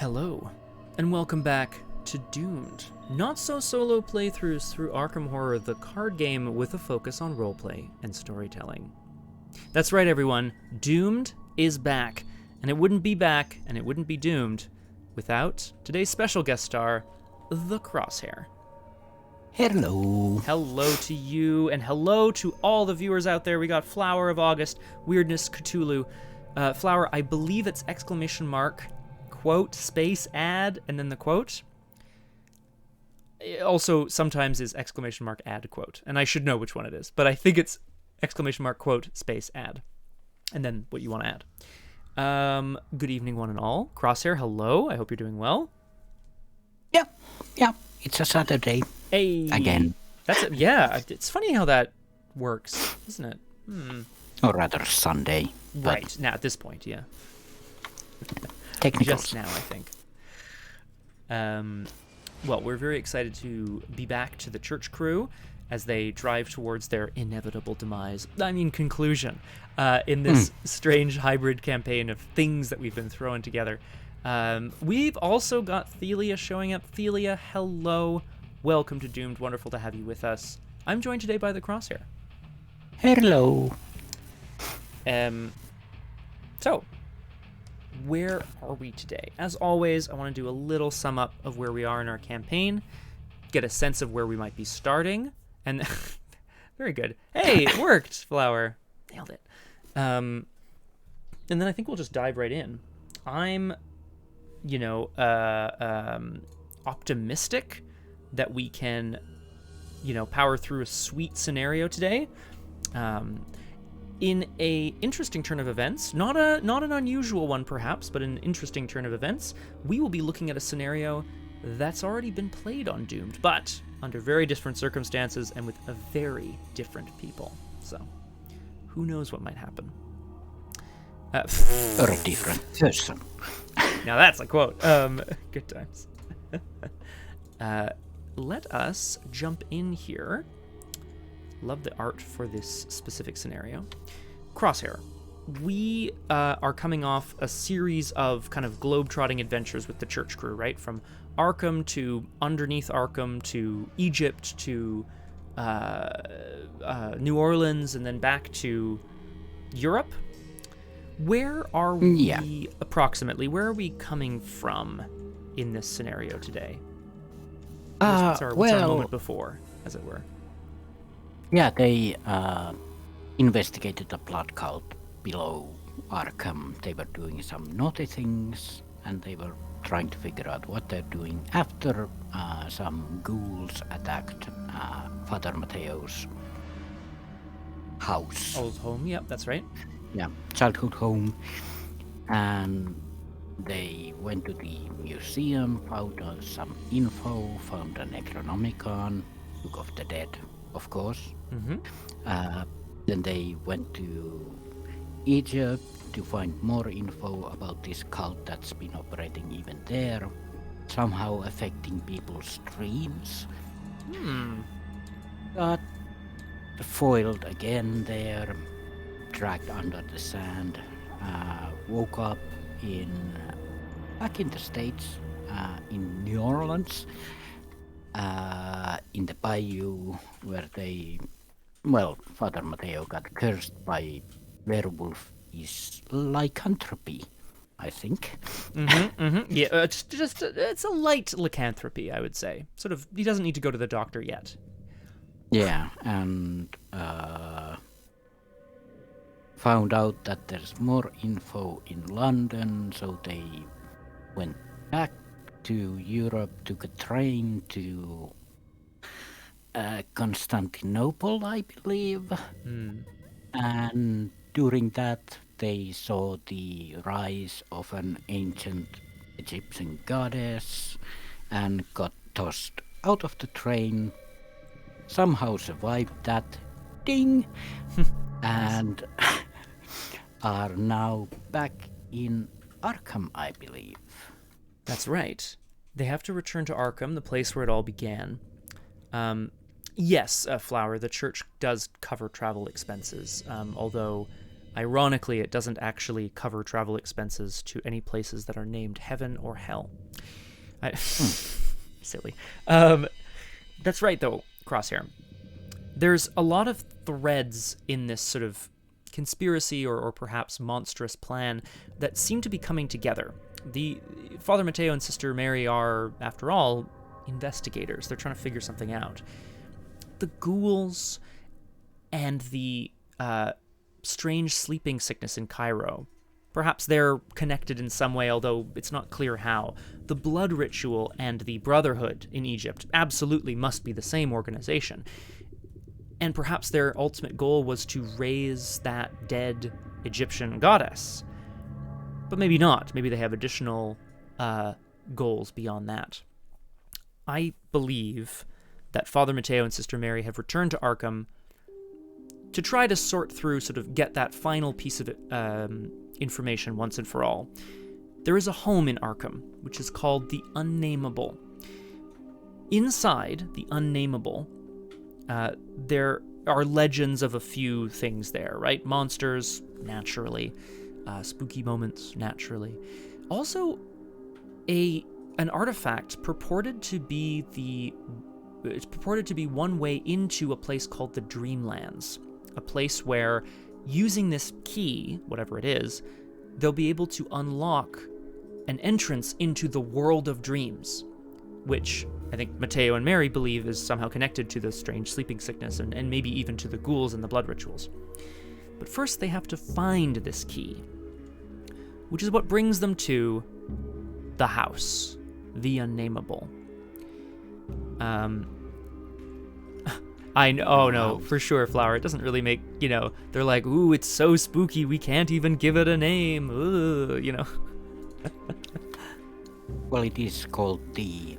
Hello, and welcome back to Doomed. Not so solo playthroughs through Arkham Horror, the card game with a focus on roleplay and storytelling. That's right, everyone. Doomed is back, and it wouldn't be back, and it wouldn't be Doomed without today's special guest star, the Crosshair. Hello. Hello to you, and hello to all the viewers out there. We got Flower of August, Weirdness Cthulhu. Flower, I believe it's exclamation mark, quote, space, add, and then the quote. It also sometimes is exclamation mark, add, quote. And I should know which one it is, but I think it's exclamation mark, quote, space, add. And then what you want to add. Good evening, one and all. Crosshair, hello. I hope you're doing well. Yeah. It's a Saturday. Hey. Again. That's it. Yeah, it's funny how that works, isn't it? Or rather Sunday. Right. Now, at this point, yeah. Technicals. Just now, I think. Well, we're very excited to be back to the church crew as they drive towards their inevitable demise. Conclusion. In this strange hybrid campaign of things that we've been throwing together. We've also got Thelia showing up. Thelia, hello. Welcome to Doomed. Wonderful to have you with us. I'm joined today by the Crosshair. Hello. So, where are we today? As always, I want to do a little sum up of where we are in our campaign, get a sense of where we might be starting, and very good. Hey, it worked, Flower. Nailed it. And then I think we'll just dive right in. I'm, optimistic that we can, power through a sweet scenario today. In a interesting turn of events, not an unusual one perhaps, but an interesting turn of events, we will be looking at a scenario that's already been played on Doomed, but under very different circumstances and with a very different people. So, who knows what might happen? Or a different person. Now that's a quote. Good times. Let us jump in here. Love the art for this specific scenario. Crosshair, we are coming off a series of kind of globe-trotting adventures with the church crew, right? From Arkham to underneath Arkham to Egypt to New Orleans and then back to Europe. Where are we approximately? Where are we coming from in this scenario today? What's our moment before, as it were? Yeah, they investigated the blood cult below Arkham. They were doing some naughty things, and they were trying to figure out what they're doing after some ghouls attacked Father Mateo's house. Old home, yep, that's right. Yeah, childhood home. And they went to the museum, found some info, found a Necronomicon, Book of the Dead, of course. Then they went to Egypt to find more info about this cult that's been operating even there, somehow affecting people's dreams. Got foiled again there, dragged under the sand, woke up back in the States, in New Orleans, in the bayou where Father Mateo got cursed by werewolf is lycanthropy, I think. Yeah, it's a light lycanthropy, I would say. Sort of, he doesn't need to go to the doctor yet. Yeah, and found out that there's more info in London, so they went back to Europe, took a train to Constantinople, I believe. And during that, they saw the rise of an ancient Egyptian goddess and got tossed out of the train, somehow survived that ding, and are now back in Arkham, I believe. That's right. They have to return to Arkham, the place where it all began. Yes, Flower, the church does cover travel expenses, although Ironically, it doesn't actually cover travel expenses to any places that are named heaven or hell. Silly. That's right, though, Crosshair. There's a lot of threads in this sort of conspiracy or perhaps monstrous plan that seem to be coming together. The Father Mateo and Sister Mary are, after all, investigators. They're trying to figure something out. The ghouls and the strange sleeping sickness in Cairo. Perhaps they're connected in some way, although it's not clear how. The blood ritual and the Brotherhood in Egypt absolutely must be the same organization. And perhaps their ultimate goal was to raise that dead Egyptian goddess. But maybe not. Maybe they have additional goals beyond that. I believe that Father Mateo and Sister Mary have returned to Arkham to try to sort through, sort of get that final piece of information once and for all. There is a home in Arkham, which is called the Unnamable. Inside the Unnamable, there are legends of a few things there, right? Monsters, naturally. Spooky moments, naturally. Also, an artifact purported to be one way into a place called the Dreamlands. A place where, using this key, whatever it is, they'll be able to unlock an entrance into the world of dreams, which I think Mateo and Mary believe is somehow connected to the strange sleeping sickness and maybe even to the ghouls and the blood rituals. But first they have to find this key, which is what brings them to the house, the Unnamable. I know, oh no, for sure, Flower. It doesn't really make, they're like, ooh, it's so spooky, we can't even give it a name, ooh, Well, it is called the...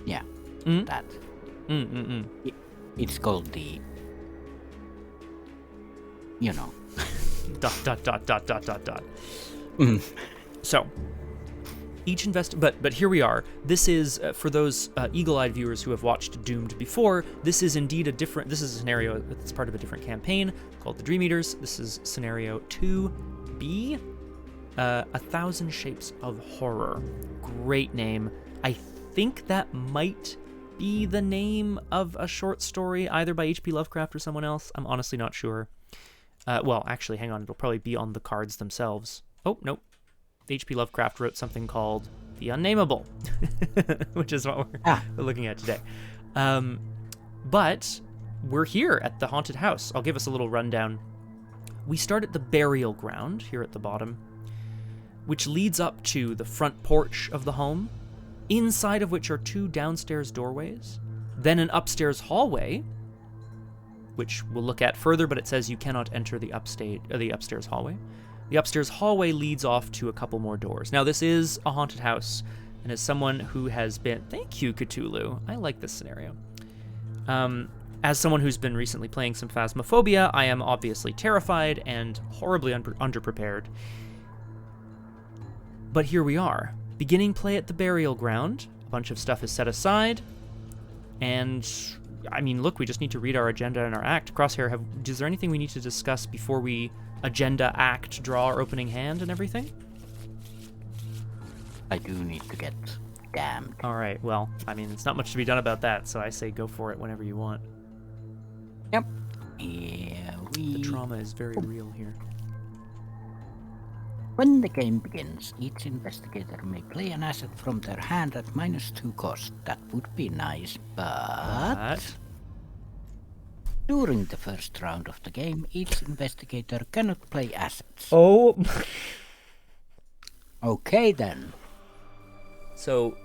Yeah, that. It's called the... ... So, each but here we are. This is, for those eagle-eyed viewers who have watched Doomed before, this is indeed this is a scenario that's part of a different campaign called the Dream Eaters. This is scenario 2B, 1,000 Shapes of Horror. Great name. I think that might be the name of a short story, either by H.P. Lovecraft or someone else. I'm honestly not sure. Well, actually, hang on. It'll probably be on the cards themselves. Oh, nope. H.P. Lovecraft wrote something called The Unnamable, which is what we're looking at today. But we're here at the haunted house. I'll give us a little rundown. We start at the burial ground here at the bottom, which leads up to the front porch of the home, inside of which are 2 downstairs doorways, then an upstairs hallway, which we'll look at further, but it says you cannot enter the upstairs hallway. The upstairs hallway leads off to a couple more doors. Now, this is a haunted house, and as someone who has been... Thank you, Cthulhu. I like this scenario. As someone who's been recently playing some Phasmophobia, I am obviously terrified and horribly underprepared. But here we are. Beginning play at the burial ground. A bunch of stuff is set aside. And, I mean, look, we just need to read our agenda and our act. Crosshair, is there anything we need to discuss before we... agenda, act, draw our opening hand and everything? I do need to get damned. Alright, well, I mean, it's not much to be done about that, so I say go for it whenever you want. Yep. Yeah, The trauma is very real here. When the game begins, each investigator may play an asset from their hand at -2 cost. That would be nice, but... During the first round of the game, each investigator cannot play assets. Oh. Okay then. So,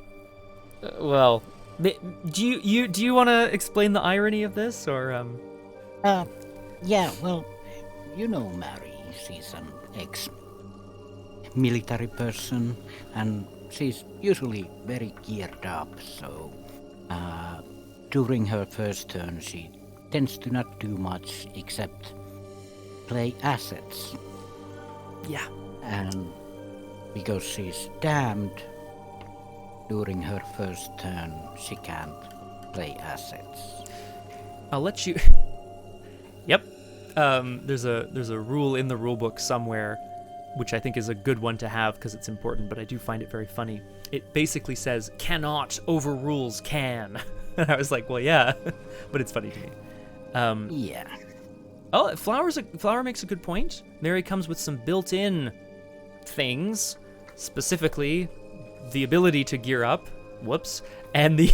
well, do you want to explain the irony of this, or Yeah. Well, Mary. She's an ex-military person, and she's usually very geared up. So, during her first turn, she tends to not do much except play assets. Yeah. And because she's damned, during her first turn, she can't play assets. I'll let you... Yep. There's a rule in the rule book somewhere, which I think is a good one to have because it's important, but I do find it very funny. It basically says, cannot overrules can. And I was like, well, yeah, but it's funny to me. Yeah. Oh, Flower makes a good point. Mary comes with some built-in things, specifically the ability to gear up, whoops, and the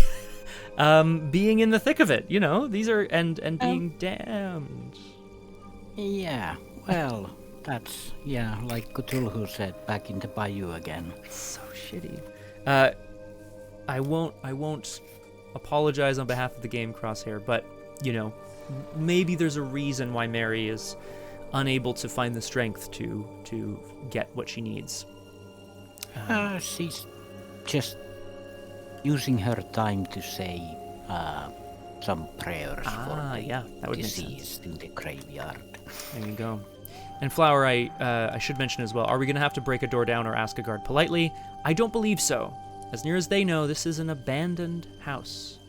being in the thick of it, you know, these are, and being damned. Yeah, well, that's, like Cthulhu said, back in the bayou again. So shitty. I won't apologize on behalf of the game, Crosshair, but, you know, maybe there's a reason why Mary is unable to find the strength to get what she needs. She's just using her time to say some prayers for the deceased in the graveyard. There you go. And Flower, I should mention as well, are we going to have to break a door down or ask a guard politely? I don't believe so. As near as they know, this is an abandoned house.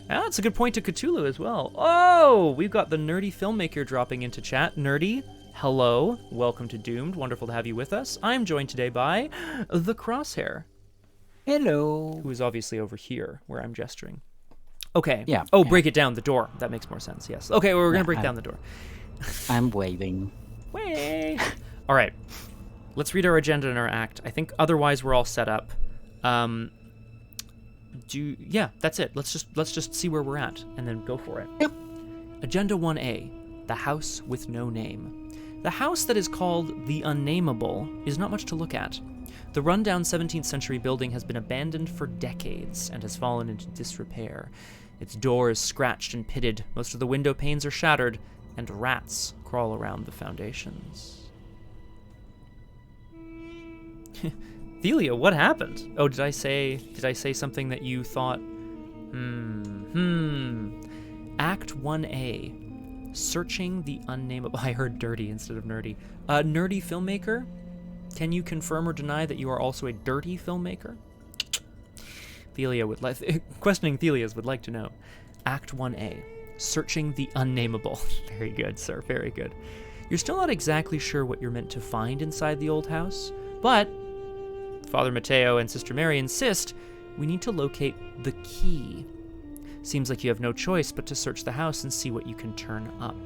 That's a good point to Cthulhu as well. Oh, we've got the nerdy filmmaker dropping into chat. Nerdy, hello. Welcome to Doomed. Wonderful to have you with us. I'm joined today by the Crosshair. Hello. Who is obviously over here where I'm gesturing. Okay. Yeah. Oh, break it down, the door. That makes more sense, yes. Okay, well, we're going to break down the door. I'm waving. Way. All right. Let's read our agenda and our act. I think otherwise we're all set up. That's it. Let's just see where we're at and then go for it. Yep. Agenda 1A, the house with no name. The house that is called the Unnamable is not much to look at. The rundown 17th century building has been abandoned for decades and has fallen into disrepair. Its door is scratched and pitted, most of the window panes are shattered, and rats crawl around the foundations. Thelia, what happened? Oh, did I say something that you thought? Act 1A, searching the Unnamable. I heard dirty instead of nerdy. Nerdy filmmaker, can you confirm or deny that you are also a dirty filmmaker? Thelia questioning Thelia's would like to know. Act 1A, searching the Unnamable. Very good, sir, very good. You're still not exactly sure what you're meant to find inside the old house, but Father Mateo and Sister Mary insist we need to locate the key. Seems like you have no choice but to search the house and see what you can turn up.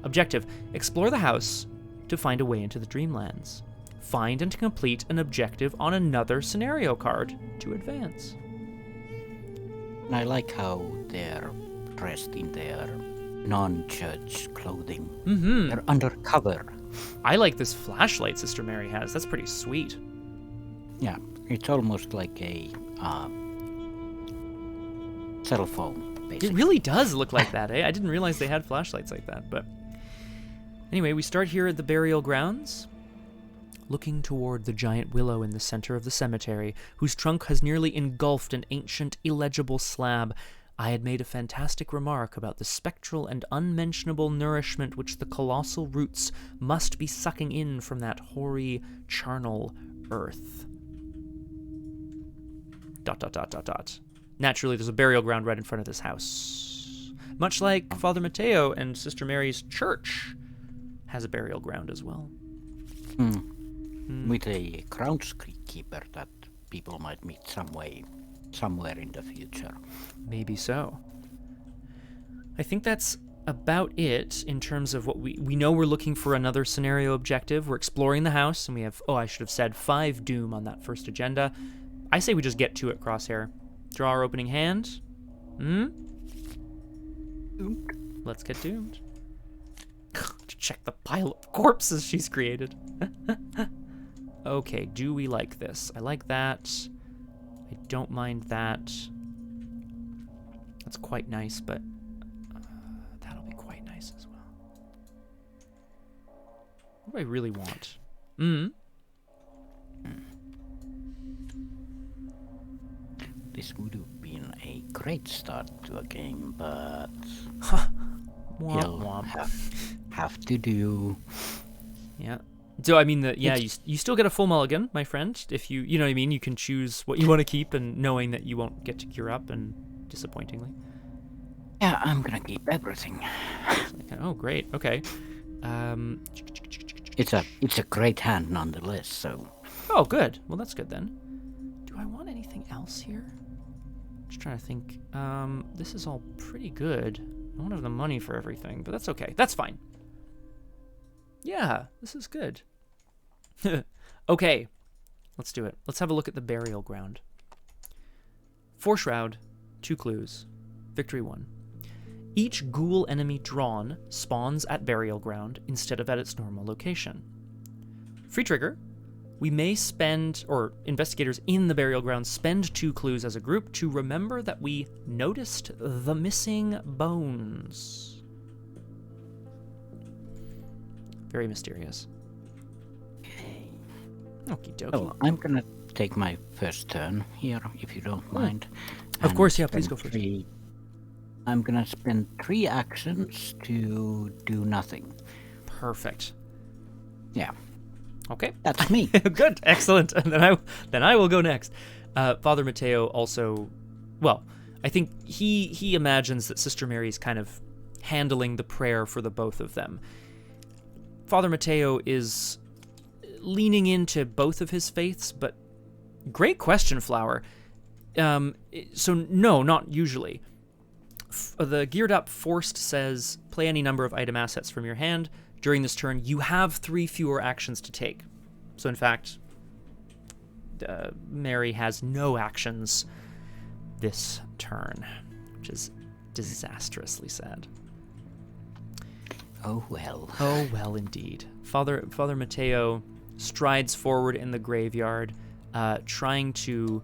Objective, explore the house to find a way into the Dreamlands. Find and complete an objective on another scenario card to advance. And I like how they're dressed in their non-church clothing. Mm-hmm. They're undercover. I like this flashlight Sister Mary has. That's pretty sweet. Yeah, it's almost like a cell phone, basically. It really does look like that, eh? I didn't realize they had flashlights like that, but... Anyway, we start here at the burial grounds, looking toward the giant willow in the center of the cemetery, whose trunk has nearly engulfed an ancient, illegible slab. I had made a fantastic remark about the spectral and unmentionable nourishment which the colossal roots must be sucking in from that hoary, charnel earth. ... Naturally, there's a burial ground right in front of this house. Much like Father Mateo and Sister Mary's church has a burial ground as well. With a groundskeeper that people might meet somewhere in the future. Maybe so. I think that's about it in terms of what we know. We're looking for another scenario objective. We're exploring the house, and we have, I should have said 5 doom on that first agenda. I say we just get to it, Crosshair. Draw our opening hand. Let's get doomed. To check the pile of corpses she's created. Okay, do we like this? I like that. I don't mind that. That's quite nice, but that'll be quite nice as well. What do I really want? This would have been a great start to a game, but Womp womp. Have to do. Yeah. So I mean, you still get a full mulligan, my friend. If you know what I mean, you can choose what you want to keep, and knowing that you won't get to gear up, and disappointingly. Yeah, I'm gonna keep everything. Oh, great. Okay. It's a great hand nonetheless, so... Oh, good. Well, that's good then. Do I want anything else here? Just trying to think. This is all pretty good. I don't have the money for everything, but that's okay. That's fine. Yeah, this is good. Okay, let's do it. Let's have a look at the burial ground. 4 shroud, 2 clues. Victory 1. Each ghoul enemy drawn spawns at burial ground instead of at its normal location. Free trigger. We may spend, or investigators in the burial ground spend 2 clues as a group to remember that we noticed the missing bones. Very mysterious. Okie dokie. Oh, I'm gonna take my first turn here, if you don't mind. Of and course, yeah, please spend go first. I'm gonna spend 3 actions to do nothing. Perfect. Yeah, Okay. that's me. Good. Excellent. And then I will go next. Father Mateo also, well, I think he imagines that Sister Mary's kind of handling the prayer for the both of them. Father Mateo is leaning into both of his faiths, but great question, Flower. So no, not usually. The geared up forced says, play any number of item assets from your hand. During this turn, you have 3 fewer actions to take. So in fact, Mary has no actions this turn, which is disastrously sad. Oh well. Oh well, indeed. Father Mateo strides forward in the graveyard, trying to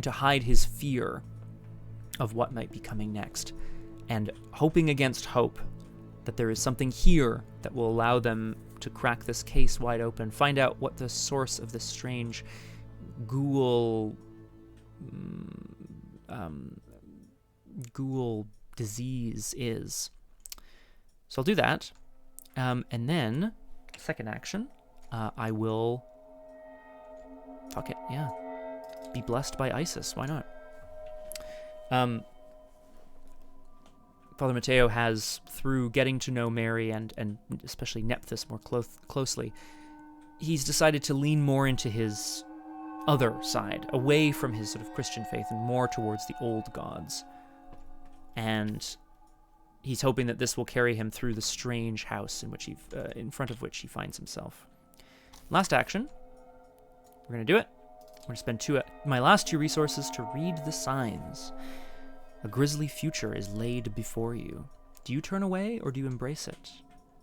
hide his fear of what might be coming next, and hoping against hope that there is something here that will allow them to crack this case wide open, find out what the source of this strange ghoul disease is. So I'll do that, and then second action, I will fuck it, yeah, be blessed by Isis. Why not? Father Mateo has, through getting to know Mary and especially Nephthys more closely, he's decided to lean more into his other side, away from his sort of Christian faith and more towards the old gods. And he's hoping that this will carry him through the strange house in front of which he finds himself. Last action, we're going to do it. We're going to spend my last 2 resources to read the signs. A grisly future is laid before you. Do you turn away or do you embrace it?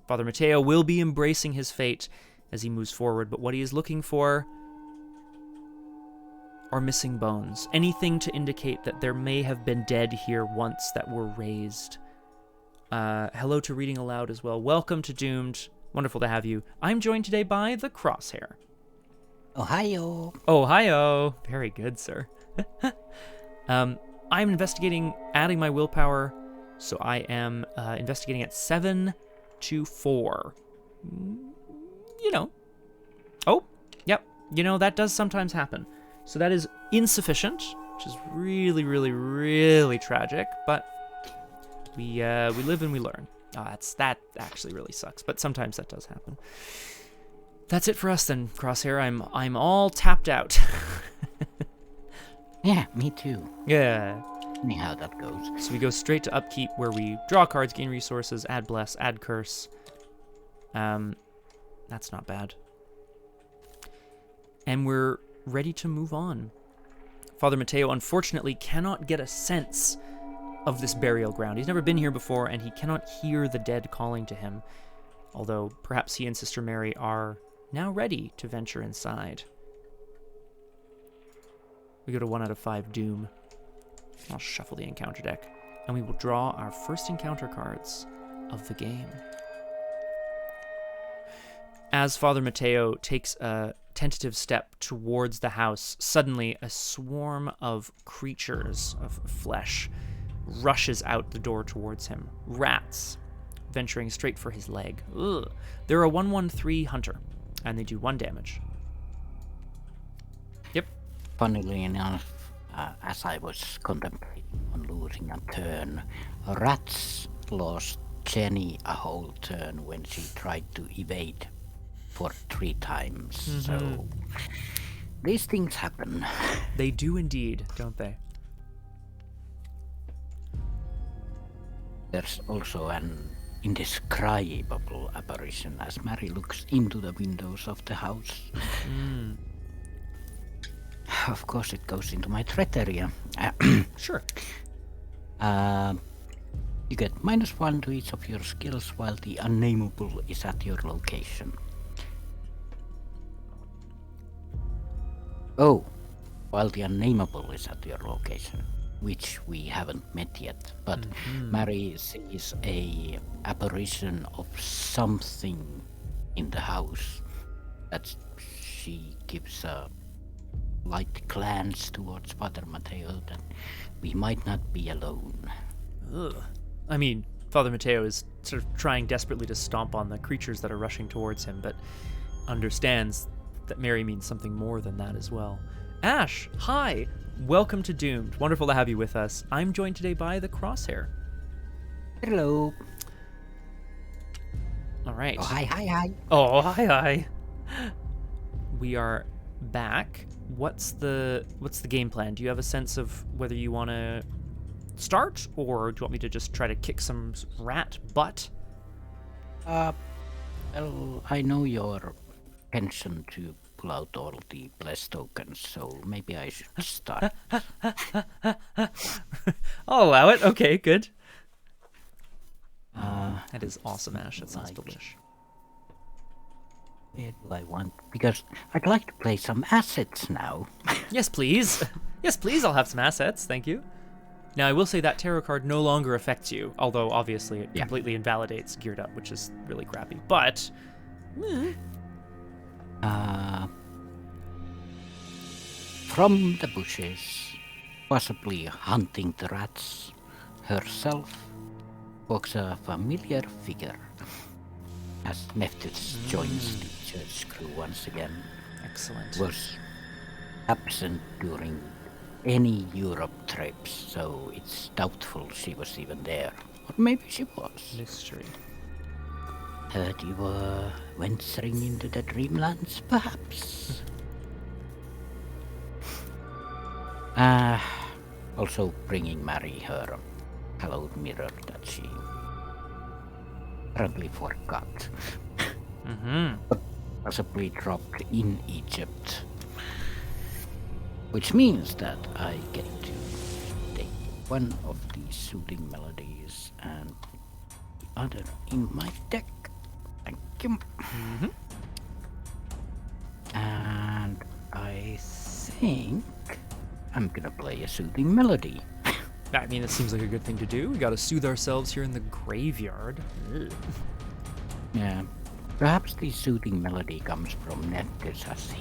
Father Mateo will be embracing his fate as he moves forward, but what he is looking for are missing bones. Anything to indicate that there may have been dead here once that were raised. Hello to Reading Aloud as well. Welcome to Doomed. Wonderful to have you. I'm joined today by the Crosshair. Ohio. Ohio. Very good, sir. I'm investigating, adding my willpower, so I am investigating at 7 to 4. You know. Oh, yep. You know, that does sometimes happen. So that is insufficient, which is really, really, really tragic, but we live and we learn. That actually really sucks, but sometimes that does happen. That's it for us then, Crosshair. I'm all tapped out. Yeah, me too. Yeah. Funny how that goes. So we go straight to upkeep, where we draw cards, gain resources, add bless, add curse. That's not bad. And we're ready to move on. Father Mateo, unfortunately, cannot get a sense of this burial ground. He's never been here before, and he cannot hear the dead calling to him. Although, perhaps he and Sister Mary are now ready to venture inside. We go to 1 out of 5 Doom. I'll shuffle the encounter deck, and we will draw our first encounter cards of the game. As Father Mateo takes a tentative step towards the house, suddenly a swarm of creatures of flesh rushes out the door towards him. Rats, venturing straight for his leg. Ugh. They're a 1/1/3 hunter, and they do 1 damage. Yep. Funnily enough, as I was contemplating on losing a turn, rats lost Jenny a whole turn when she tried to evade for 3 times. So these things happen. They do indeed, don't they? There's also an indescribable apparition as Mary looks into the windows of the house. Of course, it goes into my threat area. Sure. You get -1 to each of your skills while the Unnamable is at your location. Oh, while the Unnamable is at your location, which we haven't met yet. But Mary sees a apparition of something in the house that she gives a light glance towards Father Mateo that we might not be alone. Ugh. I mean, Father Mateo is sort of trying desperately to stomp on the creatures that are rushing towards him, but understands that Mary means something more than that as well. Ash, hi! Welcome to Doomed. Wonderful to have you with us. I'm joined today by the Crosshair. Hello. All right. Oh, hi. Oh, hi. We are back. What's the game plan? Do you have a sense of whether you want to start, or do you want me to just try to kick some rat butt? Well, I know your intention to pull out all the blessed tokens, so maybe I should start. I'll allow it. Okay, good. That is awesome, Ash. That sounds delish. Where do I want? Because I'd like to play some assets now. Yes, please. Yes, please. I'll have some assets. Thank you. Now, I will say that tarot card no longer affects you, although obviously it completely invalidates Geared Up, which is really crappy. But from the bushes, possibly hunting the rats herself, walks a familiar figure as Nephthys joins the church crew once again. Excellent. Was absent during any Europe trips, so it's doubtful she was even there. Or maybe she was. Mystery. Heard you were venturing into the dreamlands, perhaps? Also bringing Mary her hallowed mirror that she apparently forgot. Possibly dropped in Egypt. Which means that I get to take one of these soothing melodies and the other in my deck. Thank you. And I think I'm gonna play a soothing melody. I mean, it seems like a good thing to do. We gotta soothe ourselves here in the graveyard. Yeah. Perhaps the soothing melody comes from Nephthys as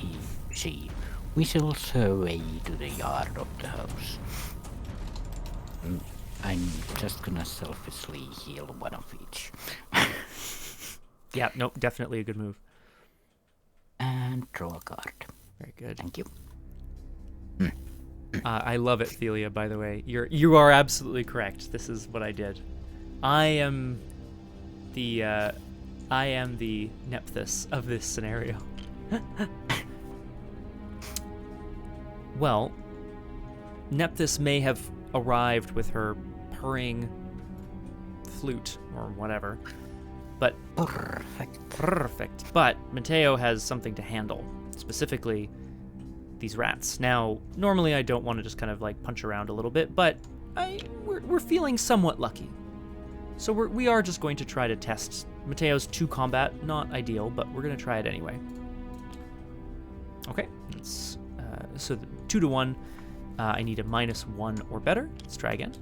she whistles her way to the yard of the house. I'm just gonna selfishly heal one of each. Yeah, nope, definitely a good move. And draw a card. Very good. Thank you. I love it, Thelia, by the way. You are absolutely correct. This is what I did. I am the Nephthys of this scenario. Well, Nephthys may have arrived with her purring flute or whatever, but perfect. But Mateo has something to handle, specifically these rats. Now, normally I don't want to just kind of like punch around a little bit, but we're feeling somewhat lucky. So we are just going to try to test Mateo's 2 combat. Not ideal, but we're going to try it anyway. Okay, so the 2 to 1. I need a -1 or better. Let's try again.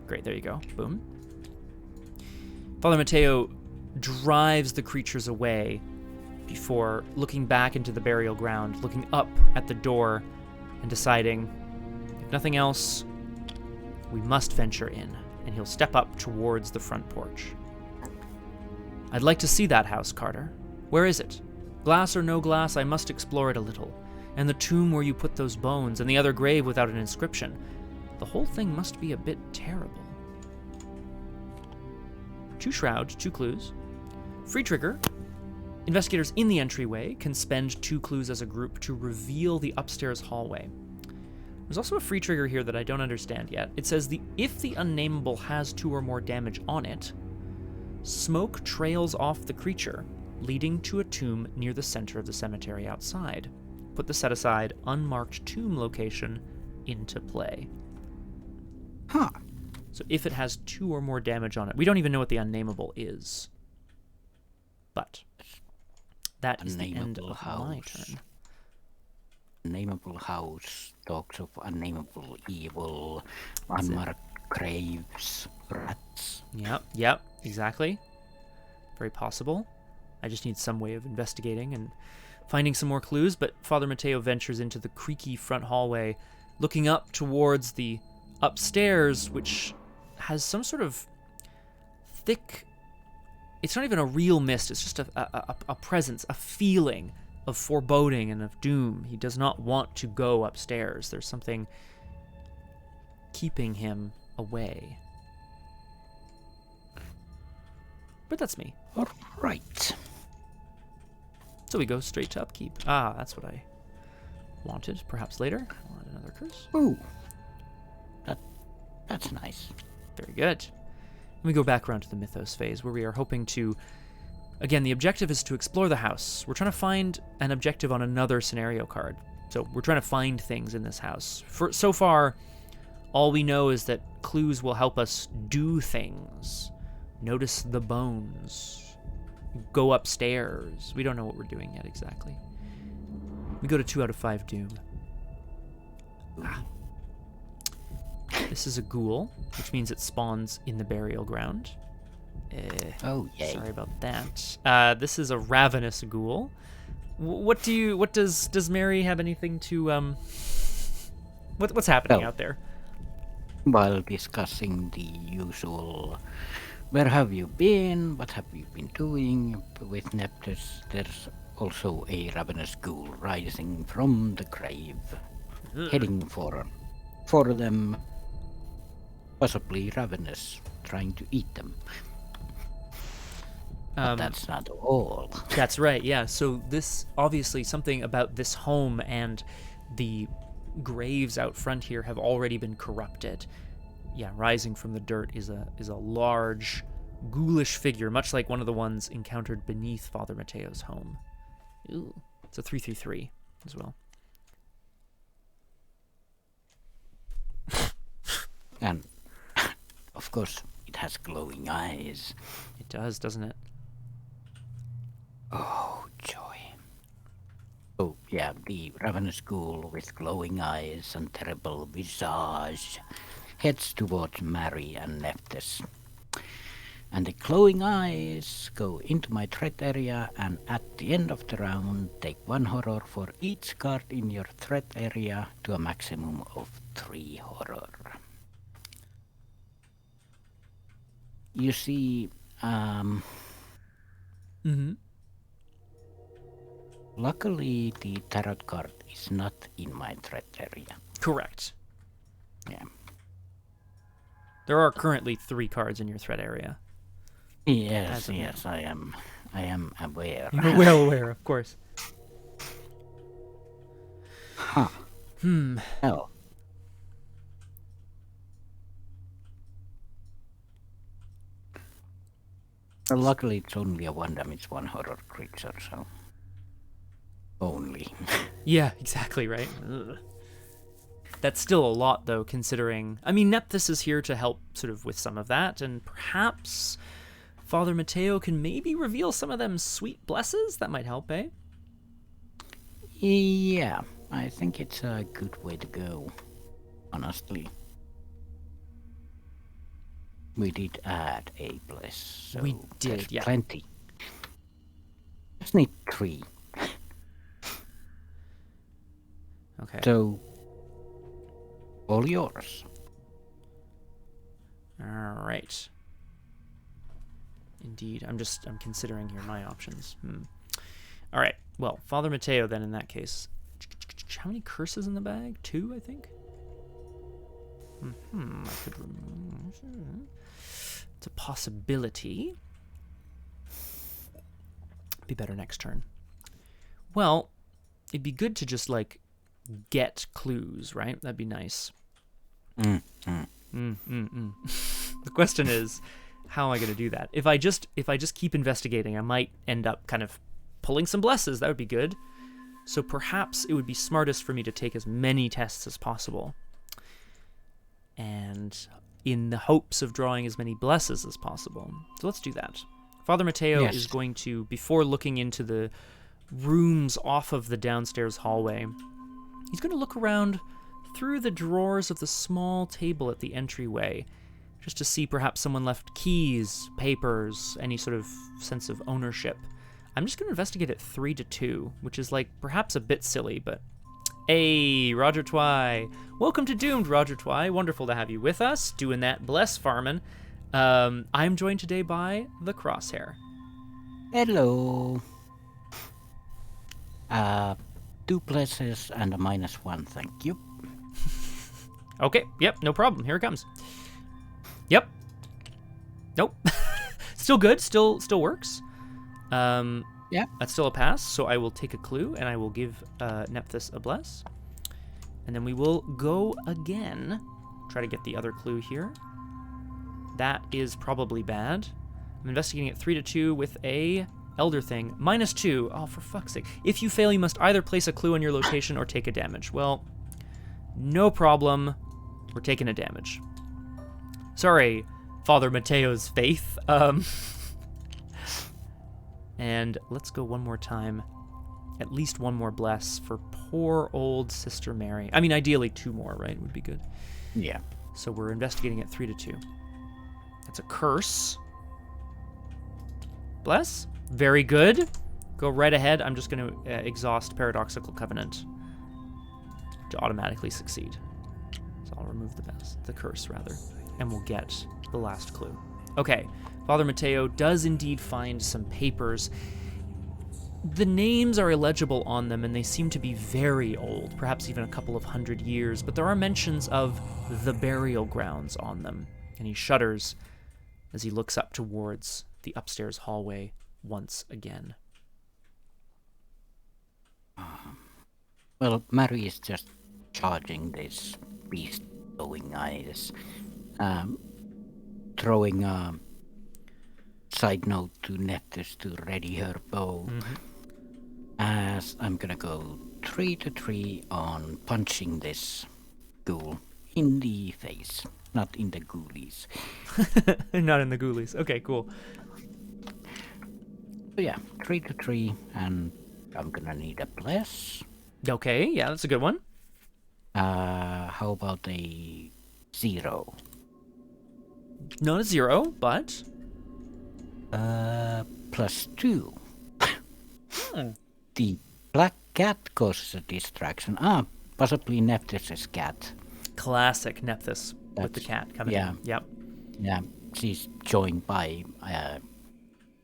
Great, there you go. Boom. Father Mateo drives the creatures away before looking back into the burial ground, looking up at the door, and deciding, if nothing else, we must venture in, and he'll step up towards the front porch. I'd like to see that house, Carter. Where is it? Glass or no glass, I must explore it a little. and the tomb where you put those bones, and the other grave without an inscription. The whole thing must be a bit terrible. 2 shrouds, 2 clues. Free trigger. Investigators in the entryway can spend 2 clues as a group to reveal the upstairs hallway. There's also a free trigger here that I don't understand yet. It says if the Unnamable has 2 or more damage on it, smoke trails off the creature, leading to a tomb near the center of the cemetery outside. Put the set-aside unmarked tomb location into play. Huh. So if it has 2 or more damage on it, we don't even know what the Unnamable is. But that is the end of my turn. Unnamable house talks of unnamable evil, unmarked graves, rats. Yep, exactly. Very possible. I just need some way of investigating and finding some more clues, but Father Mateo ventures into the creaky front hallway, looking up towards the upstairs, which has some sort of thick... It's not even a real mist, it's just a presence, a feeling of foreboding and of doom. He does not want to go upstairs. There's something keeping him away. But that's me. All right. So we go straight to upkeep. Ah, that's what I wanted. Perhaps later. I'll add another curse. Ooh. That's nice. Very good. And we go back around to the mythos phase, where we are hoping to... Again, the objective is to explore the house. We're trying to find an objective on another scenario card. So we're trying to find things in this house. So far, all we know is that clues will help us do things. Notice the bones. Go upstairs. We don't know what we're doing yet exactly. We go to 2 out of 5 doom. This is a ghoul, which means it spawns in the burial ground. Oh, yay. Sorry about that. This is a ravenous ghoul. What does Mary have anything to what's happening out there? While discussing the usual, where have you been? What have you been doing with Neptus? There's also a ravenous ghoul rising from the grave, heading for them, possibly ravenous, trying to eat them. But that's not all. That's right, yeah. So this, obviously, something about this home and the graves out front here have already been corrupted. Yeah, rising from the dirt is a large, ghoulish figure, much like one of the ones encountered beneath Father Mateo's home. Ooh, it's a 3/3 as well. And, of course, it has glowing eyes. It does, doesn't it? Oh, joy. Oh, yeah, the ravenous ghoul with glowing eyes and terrible visage heads towards Mary and Nephthys. And the glowing eyes go into my threat area, and at the end of the round, take 1 horror for each card in your threat area to a maximum of 3 horror. You see, luckily the tarot card is not in my threat area. Correct. Yeah. There are currently 3 cards in your threat area. Yes, I am aware. You're well aware, of course. Huh. Oh. Well, luckily it's only a 1 damage, 1 horror creature, so... Only. Yeah, exactly, right? Ugh. That's still a lot, though, considering... I mean, Nephthys is here to help sort of with some of that, and perhaps Father Mateo can maybe reveal some of them sweet blesses? That might help, eh? Yeah, I think it's a good way to go, honestly. We did add a bless, so we did, yeah. Plenty. Just need 3. Okay. So, all yours. All right. Indeed. I'm considering here my options. All right. Well, Father Mateo then in that case. How many curses in the bag? 2, I think. I could remove. It's a possibility. Be better next turn. Well, it'd be good to just like get clues, right? That'd be nice. The question is, how am I going to do that? If I just keep investigating, I might end up kind of pulling some blesses. That would be good. So perhaps it would be smartest for me to take as many tests as possible, and in the hopes of drawing as many blesses as possible. So let's do that. Father Mateo is going to, before looking into the rooms off of the downstairs hallway, he's going to look around through the drawers of the small table at the entryway, just to see perhaps someone left keys, papers, any sort of sense of ownership. I'm just going to investigate at 3-2, which is like perhaps a bit silly, but hey, Roger Twy. Welcome to Doomed, Roger Twy. Wonderful to have you with us, doing that bless farming. I'm joined today by the Crosshair. Hello. 2 blesses and a -1, thank you. Okay, yep, no problem. Here it comes. Yep. Nope. Still good, still works. Yeah. That's still a pass, so I will take a clue, and I will give Nephthys a bless. And then we will go again. Try to get the other clue here. That is probably bad. I'm investigating at 3-2 with a Elder Thing. -2. Oh, for fuck's sake. If you fail, you must either place a clue on your location or take a damage. Well, no problem. We're taking a damage. Sorry, Father Mateo's faith. And let's go one more time. At least one more bless for poor old Sister Mary. I mean, ideally 2 more, right? Would be good. Yeah. So we're investigating at 3-2. That's a curse. Bless. Very good. Go right ahead. I'm just going to exhaust Paradoxical Covenant to automatically succeed. So I'll remove the curse, rather. And we'll get the last clue. Okay. Father Mateo does indeed find some papers. The names are illegible on them, and they seem to be very old, perhaps even a couple of 100 years, but there are mentions of the burial grounds on them, and he shudders as he looks up towards the upstairs hallway once again. Well, Mary is just charging this beast glowing eyes, throwing a side note to Nephthys to ready her bow. As I'm gonna go 3-3 on punching this ghoul in the face, not in the ghoulies. Not in the ghoulies. Okay, cool. So yeah, 3-3, and I'm gonna need a bless. Okay, yeah, that's a good one. How about a 0? Not a 0, but +2. The black cat causes a distraction. Possibly Nephthys' cat. classic Nephthys with the cat coming in. Yep. Yeah, she's joined by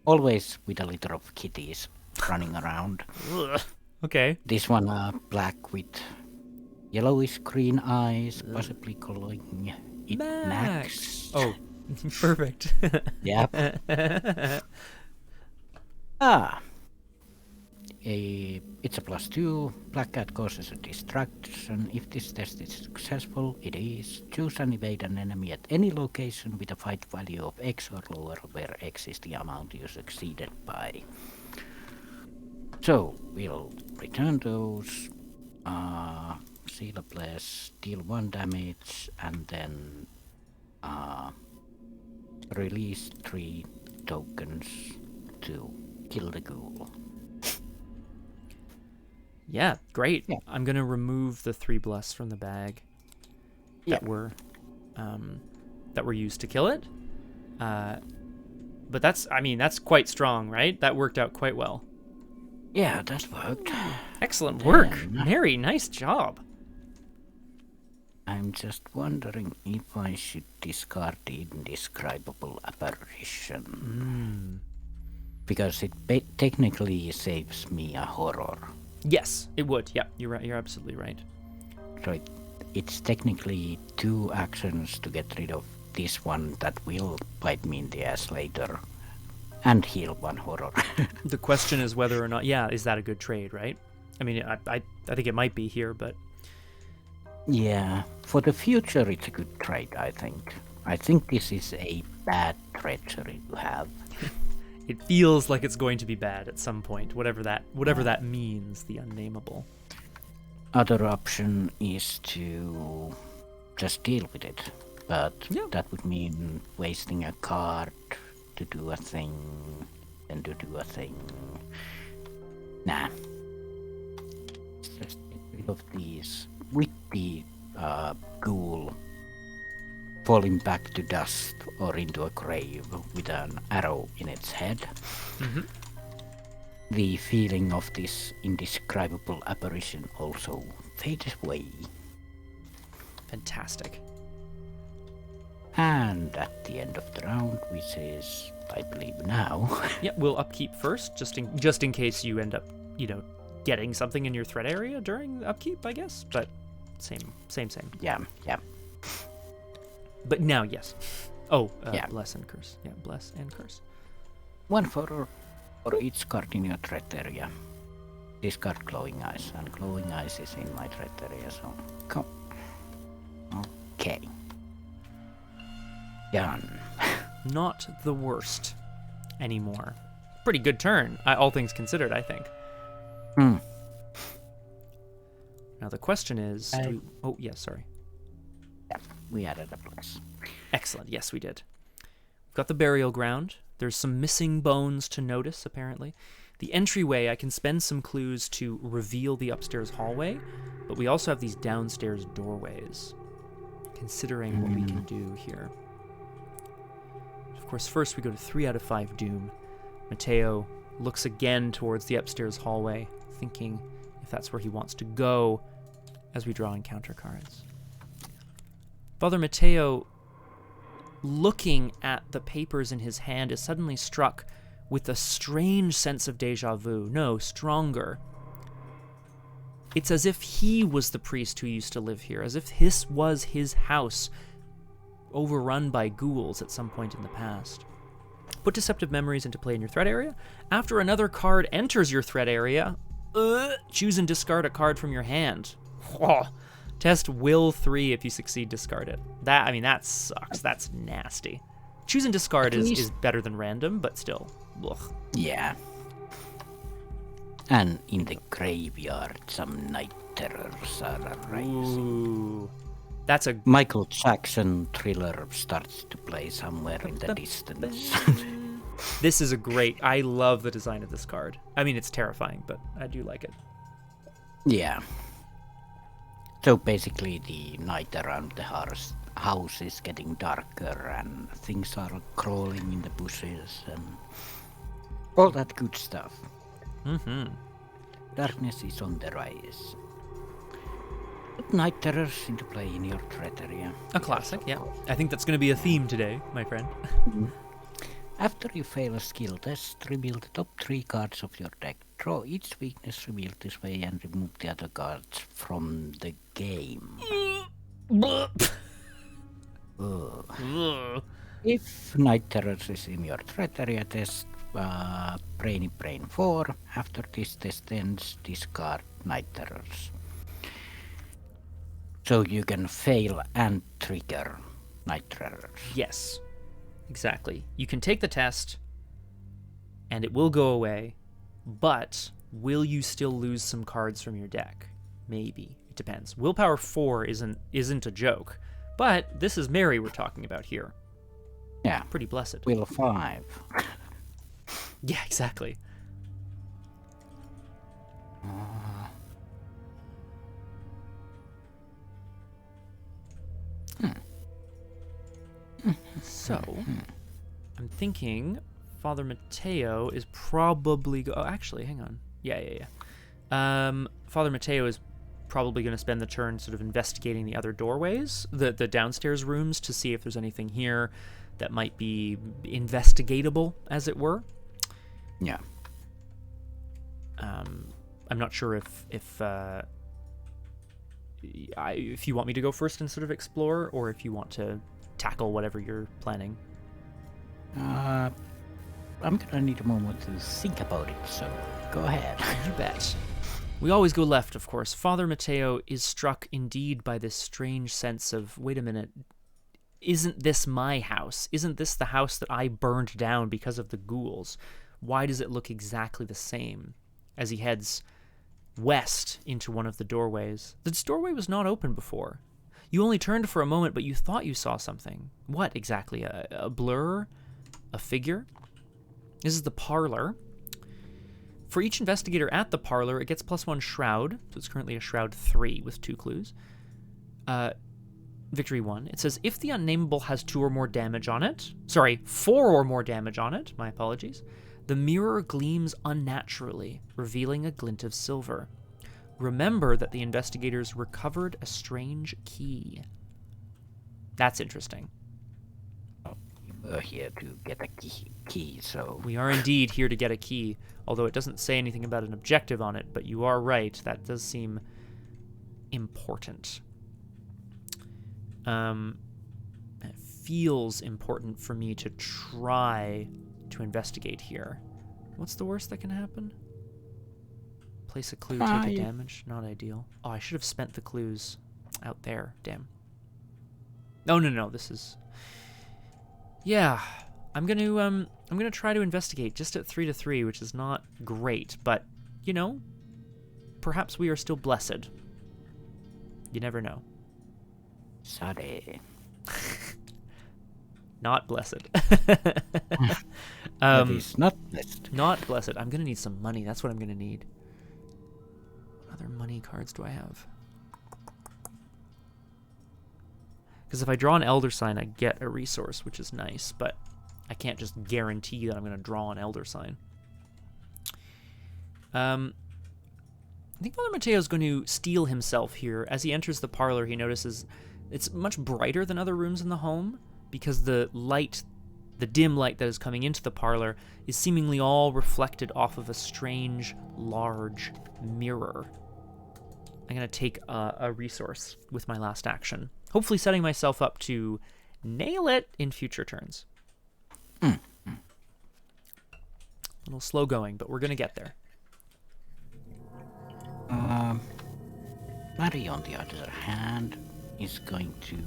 always with a litter of kitties running around. Ugh. Okay. This one black with yellowish green eyes, possibly calling it Max. Oh, perfect. Yep. It's a +2. Black cat causes a distraction. If this test is successful, it is. Choose and evade an enemy at any location with a fight value of X or lower, where X is the amount you succeeded by. So, we'll return those. Seal a bless, deal 1 damage, and then release 3 tokens to kill the ghoul. Yeah, great. Yeah. I'm gonna remove the 3 bless from the bag that were used to kill it. But that's quite strong, right? That worked out quite well. Yeah, that worked. Excellent work, Mary. Nice job. I'm just wondering if I should discard the indescribable apparition. Because it technically saves me a horror Yes, it would. Yeah, you're right. You're absolutely right. So it's technically 2 actions to get rid of this one that will bite me in the ass later and heal 1 horror. The question is whether or not, is that a good trade, right? I mean, I think it might be here, but... Yeah, for the future it's a good trade, I think. I think this is a bad treachery to have. It feels like it's going to be bad at some point, whatever that means, the Unnamable. Other option is to just deal with it, but that would mean wasting a card to do a thing, and to do a thing. Nah. Let's just get rid of these. With the ghoul falling back to dust or into a grave with an arrow in its head, the feeling of this indescribable apparition also fades away. Fantastic. And at the end of the round, which is, I believe, now. Yeah, we'll upkeep first, just in case you end up, getting something in your threat area during upkeep, I guess. But same. Yeah. But now, yes. Oh, yeah. Bless and Curse. Yeah, Bless and Curse. 1 for each card in your threat area. Discard Glowing Eyes, and Glowing Eyes is in my threat area, so come. Okay. Done. Not the worst anymore. Pretty good turn, all things considered, I think. Now the question is... Oh, yes, sorry. Yeah, we added a plus. Excellent, yes, we did. We've got the burial ground. There's some missing bones to notice, apparently. The entryway, I can spend some clues to reveal the upstairs hallway, but we also have these downstairs doorways, considering what we can do here. Of course, first we go to 3 out of 5 Doom. Mateo looks again towards the upstairs hallway, thinking if that's where he wants to go as we draw encounter cards. Father Mateo, looking at the papers in his hand, is suddenly struck with a strange sense of deja vu. No, stronger. It's as if he was the priest who used to live here, as if this was his house, overrun by ghouls at some point in the past. Put Deceptive Memories into play in your threat area. After another card enters your threat area, choose and discard a card from your hand. Oh, test Will 3 if you succeed, discard it. That sucks. That's nasty. Choose and discard is better than random, but still. Ugh. Yeah. And in the graveyard, some night terrors are arising. Ooh. That's a... Michael Jackson Thriller starts to play somewhere in the distance. This is a great... I love the design of this card. I mean, it's terrifying, but I do like it. Yeah. So basically the night around the house is getting darker and things are crawling in the bushes and all that good stuff. Darkness is on the rise. Put night terrors into play in your threat area. A classic, yeah. I think that's going to be a theme today, my friend. After you fail a skill test, reveal the top 3 cards of your deck. Draw each weakness revealed this way and remove the other cards from the game. If Night Terrors is in your threat area, test Brainy Brain 4. After this test ends, discard Night Terrors. So you can fail and trigger Night Terrors. Yes, exactly. You can take the test, and it will go away, but will you still lose some cards from your deck? Maybe. It depends. Willpower 4 isn't a joke, but this is Mary we're talking about here. Yeah. Pretty blessed. Will 5. Yeah, exactly. So, I'm thinking Father Mateo is probably... Oh, actually, hang on. Yeah. Father Mateo is probably going to spend the turn sort of investigating the other doorways, the downstairs rooms, to see if there's anything here that might be investigatable, as it were. Yeah. I'm not sure if you want me to go first and sort of explore, or if you want to tackle whatever you're planning. I'm gonna need a moment to think about it, so go ahead. You bet. We always go left, of course. Father Mateo is struck indeed by this strange sense of, wait a minute, isn't this my house? Isn't this the house that I burned down because of the ghouls? Why does it look exactly the same? As he heads west into one of the doorways. This doorway was not open before. You only turned for a moment, but you thought you saw something. What exactly? A blur? A figure? This is the parlor. For each investigator at the parlor, it gets +1 shroud. So it's currently a shroud 3 with 2 clues. Victory 1. It says, if the Unnamable has 2 or more damage on it, 4 or more damage on it, my apologies, the mirror gleams unnaturally, revealing a glint of silver. Remember that the investigators recovered a strange key. That's interesting. We're here to get a key, so... We are indeed here to get a key, although it doesn't say anything about an objective on it, but you are right, that does seem important. It feels important for me to try to investigate here. What's the worst that can happen? Place a clue, take a damage. Not ideal. Oh, I should have spent the clues out there. Damn. No. This is... Yeah. I'm gonna try to investigate just at 3 to 3, which is not great, but, you know, perhaps we are still blessed. You never know. Sorry. Not blessed. That is not blessed. Not blessed. I'm gonna need some money. That's what I'm gonna need. What other money cards do I have? Because if I draw an Elder Sign, I get a resource, which is nice, but I can't just guarantee that I'm gonna draw an Elder Sign. I think Father Mateo is going to steel himself here. As he enters the parlor, he notices it's much brighter than other rooms in the home, because the light, the dim light that is coming into the parlor, is seemingly all reflected off of a strange, large mirror. I'm going to take a resource with my last action, hopefully setting myself up to nail it in future turns. A little slow going, but we're going to get there. Mary, on the other hand, is going to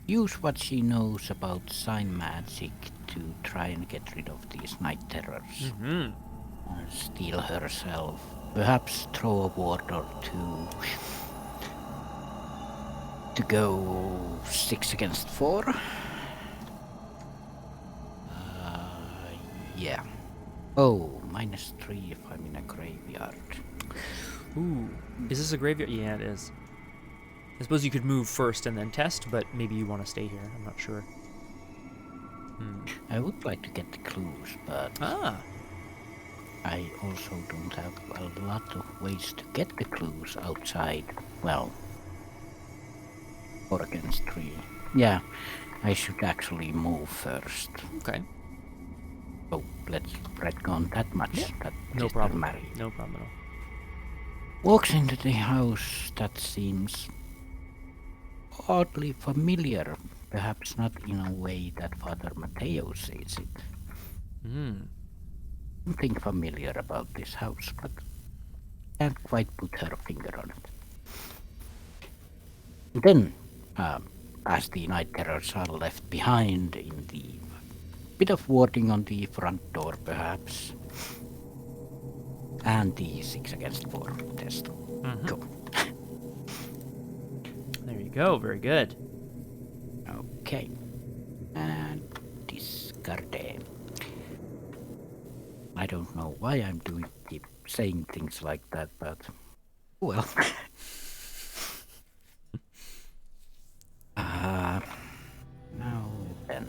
use what she knows about sign magic to try and get rid of these night terrors. Mm-hmm. Steal herself. Perhaps throw a ward or 2 to go 6 against 4. Yeah. Oh, -3 if I'm in a graveyard. Ooh, is this a graveyard? Yeah, it is. I suppose you could move first and then test, but maybe you want to stay here. I'm not sure. I would like to get the clues, but I also don't have a lot of ways to get the clues outside. Well, 4 against 3. Yeah, I should actually move first. Okay. So let's retcon that much. Yeah. That No Mr. problem. Mary No problem at all. walks into the house that seems oddly familiar. Perhaps not in a way that Father Mateo sees it. Something familiar about this house, but can't quite put her finger on it. Then, as the night terrors are left behind in the bit of warding on the front door, perhaps, and the 6 against 4 test. Go. There you go. Very good. Okay. And discard. I don't know why I'm keep saying things like that, but well. Now then.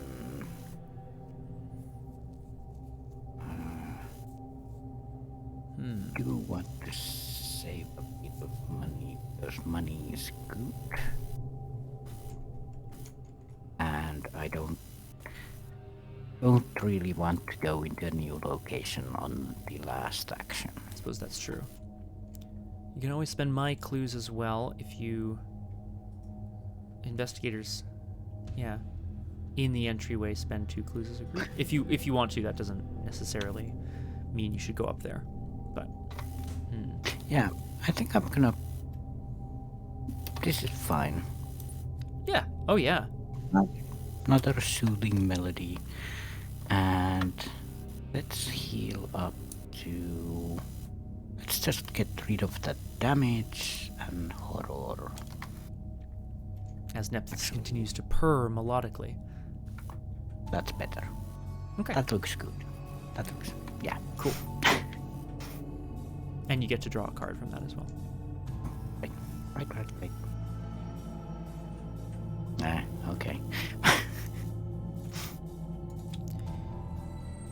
Do want to save a bit of money because money is good. And I don't really want to go into a new location on the last action. I suppose that's true. You can always spend my clues as well if you... Investigators, yeah. In the entryway, spend 2 clues as a group. If you want to, that doesn't necessarily mean you should go up there. But, Yeah, I think I'm gonna... This is fine. Yeah, oh yeah. Another soothing melody. And let's heal up to... Let's just get rid of that damage and horror. As Nepthys continues to purr melodically. That's better. Okay. That looks good. That looks... Yeah. Cool. And you get to draw a card from that as well. Right. Okay.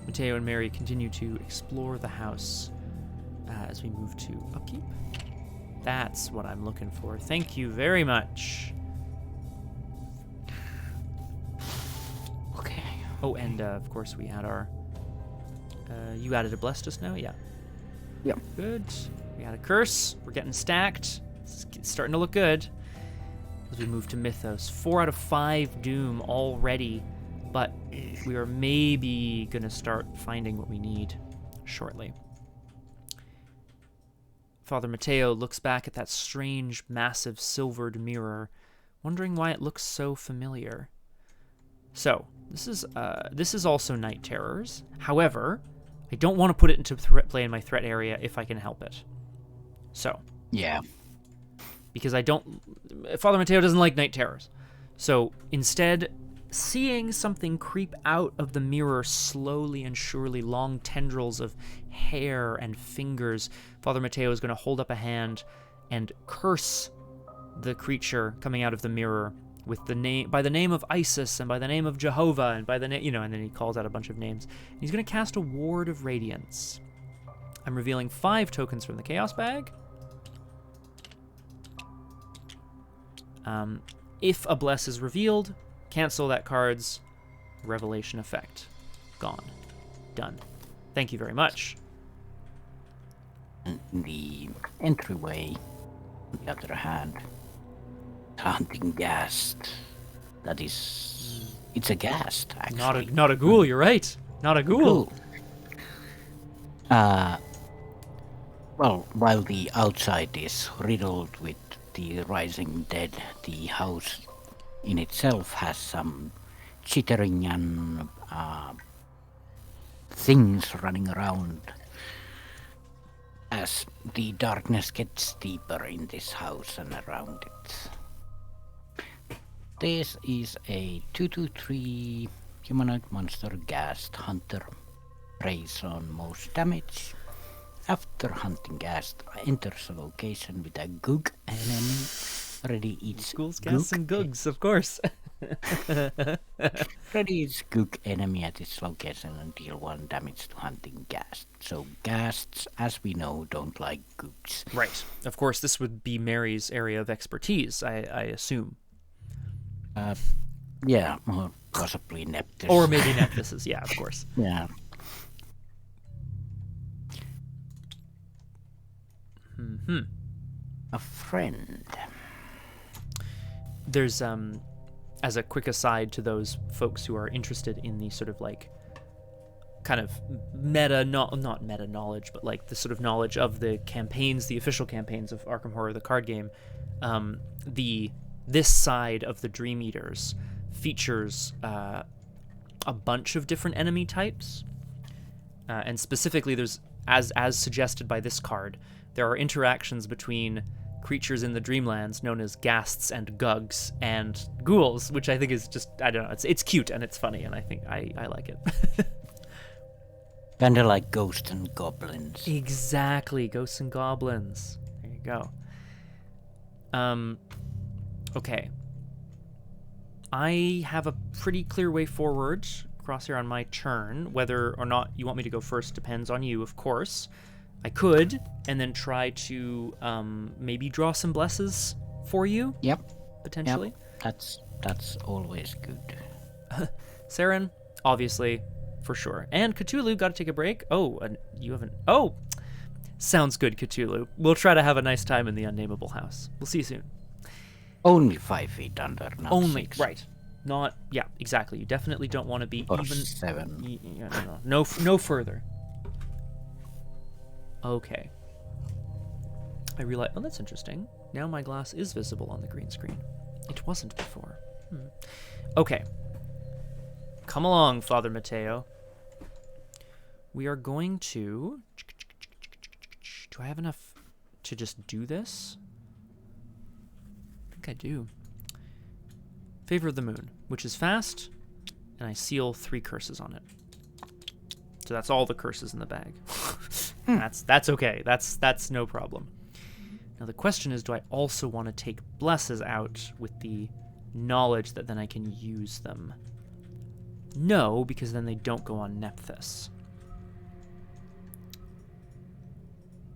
Mateo and Mary continue to explore the house as we move to upkeep. That's what I'm looking for. Thank you very much. Okay. Oh, and of course we had our... you added a bless just now? Yeah. Yep. Good. We had a curse. We're getting stacked. It's starting to look good. As we move to mythos. 4 out of 5 doom already. But we are maybe going to start finding what we need shortly. Father Mateo looks back at that strange, massive silvered mirror, wondering why it looks so familiar. So, this is also Night Terrors. However, I don't want to put it into play in my threat area if I can help it. So. Yeah. Because Father Mateo doesn't like Night Terrors. So, instead, seeing something creep out of the mirror slowly and surely, long tendrils of hair and fingers, Father Mateo is going to hold up a hand and curse the creature coming out of the mirror with by the name of Isis and by the name of Jehovah and by the name, and then he calls out a bunch of names. And he's going to cast a Ward of Radiance. I'm revealing 5 tokens from the Chaos Bag. If a bless is revealed, cancel that card's revelation effect. Gone. Done. Thank you very much. The entryway, on the other hand, hunting ghast. That is... It's a ghast, actually. Not a ghoul, you're right. Not a ghoul. Well, while the outside is riddled with the rising dead, the house in itself has some chittering and things running around as the darkness gets deeper in this house and around it. This is a 2/3 humanoid monster ghast hunter. Preys on most damage. After hunting ghast, enters a location with a goog enemy. Ready eats Ghouls, ghasts, and googs, of course. Ready eats goog enemy at its location and deal 1 damage to hunting ghast. So ghasts, as we know, don't like googs. Right. Of course, this would be Mary's area of expertise, I assume. Yeah, or possibly Nepthys. Or maybe Nepthys, yeah, of course. Yeah. Mm-hmm. A friend. There's, as a quick aside to those folks who are interested in the sort of like kind of not meta knowledge, but like the sort of knowledge of the campaigns, the official campaigns of Arkham Horror, the card game, this side of the Dream Eaters features a bunch of different enemy types, and specifically there's, as suggested by this card, there are interactions between creatures in the Dreamlands known as ghasts and gugs and ghouls, which I think is just, I don't know, it's cute and it's funny, and I think I like it. Kinda like ghosts and goblins. Exactly, ghosts and goblins. There you go. Okay. I have a pretty clear way forward, Crosshair, on my turn. Whether or not you want me to go first depends on you, of course. I could, and then try to maybe draw some blesses for you. Yep. Potentially. Yep. That's always good. Saren, obviously, for sure. And Cthulhu, got to take a break. Oh, and you haven't... Oh! Sounds good, Cthulhu. We'll try to have a nice time in the Unnamable house. We'll see you soon. Only 5 feet under, not Only, 6. right. Not... Yeah, exactly. You definitely don't want to be Or even... 7. No further. Okay. I realize... Oh, that's interesting. Now my glass is visible on the green screen. It wasn't before. Okay. Come along, Father Mateo. We are going to... Do I have enough to just do this? I think I do. Favor of the Moon, which is fast, and I seal 3 curses on it. So that's all the curses in the bag. That's okay. That's no problem. Now the question is, do I also want to take blesses out with the knowledge that then I can use them? No, because then they don't go on Nephthys.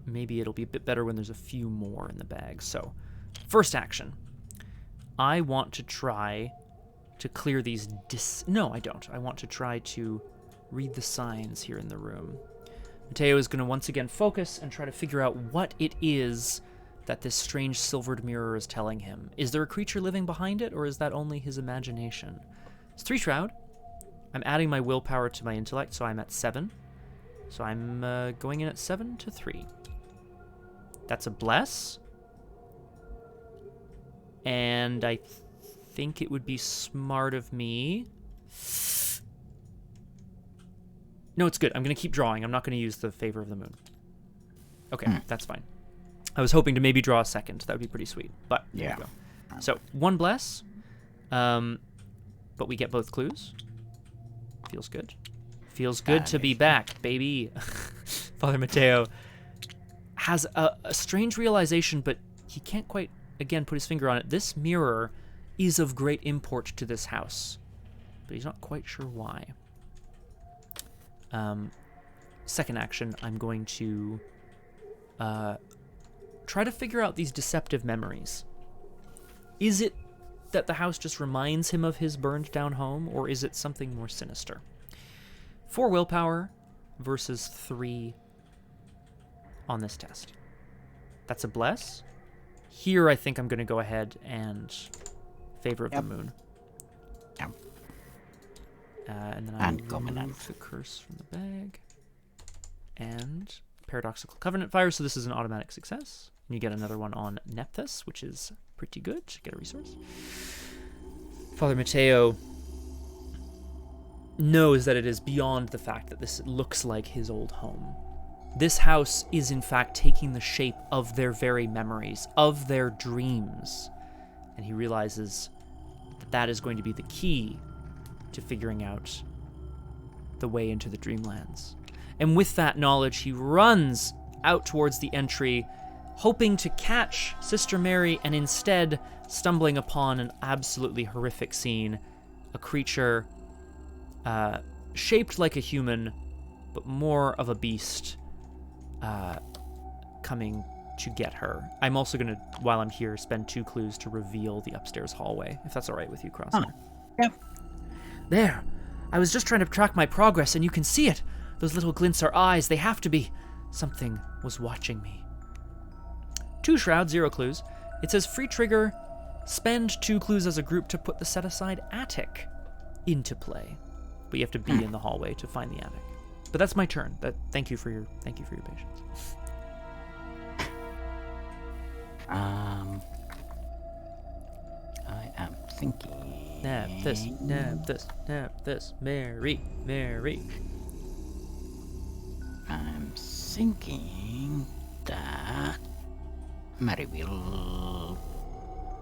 Maybe it'll be a bit better when there's a few more in the bag. So, first action. I want to try to clear these No, I don't. I want to try to read the signs here in the room. Mateo is going to once again focus and try to figure out what it is that this strange silvered mirror is telling him. Is there a creature living behind it, or is that only his imagination? It's 3 shroud. I'm adding my willpower to my intellect, so I'm at 7. So I'm going in at 7 to 3. That's a bless. And I think it would be smart of me... No, it's good. I'm going to keep drawing. I'm not going to use the Favor of the Moon. Okay, that's fine. I was hoping to maybe draw a second. That would be pretty sweet. But there we go. So, 1 bless. But we get both clues. Feels good. Feels good to be back, baby. Father Mateo has a strange realization, but he can't quite, again, put his finger on it. This mirror is of great import to this house, but he's not quite sure why. Second action, I'm going to try to figure out these deceptive memories. Is it that the house just reminds him of his burned down home, or is it something more sinister? 4 willpower versus 3 on this test. That's a bless. Here, I think I'm going to go ahead and Favor of the Moon. Yep. And then I'll remove the curse from the bag. And Paradoxical Covenant Fire, so this is an automatic success. And you get another one on Nephthys, which is pretty good. Get a resource. Father Mateo knows that it is beyond the fact that this looks like his old home. This house is in fact taking the shape of their very memories, of their dreams. And he realizes that that is going to be the key to figuring out the way into the Dreamlands. And with that knowledge, he runs out towards the entry, hoping to catch Sister Mary, and instead stumbling upon an absolutely horrific scene. A creature shaped like a human, but more of a beast, coming to get her. I'm also going to, while I'm here, spend 2 clues to reveal the upstairs hallway, if that's all right with you, Crosshare. Yep. There. I was just trying to track my progress, and you can see it. Those little glints are eyes. They have to be. Something was watching me. 2 shroud, 0 clues. It says free trigger. Spend 2 clues as a group to put the set-aside attic into play. But you have to be in the hallway to find the attic. But that's my turn. Thank you for your patience. I am thinking. Nab this, Mary. I'm thinking that Mary will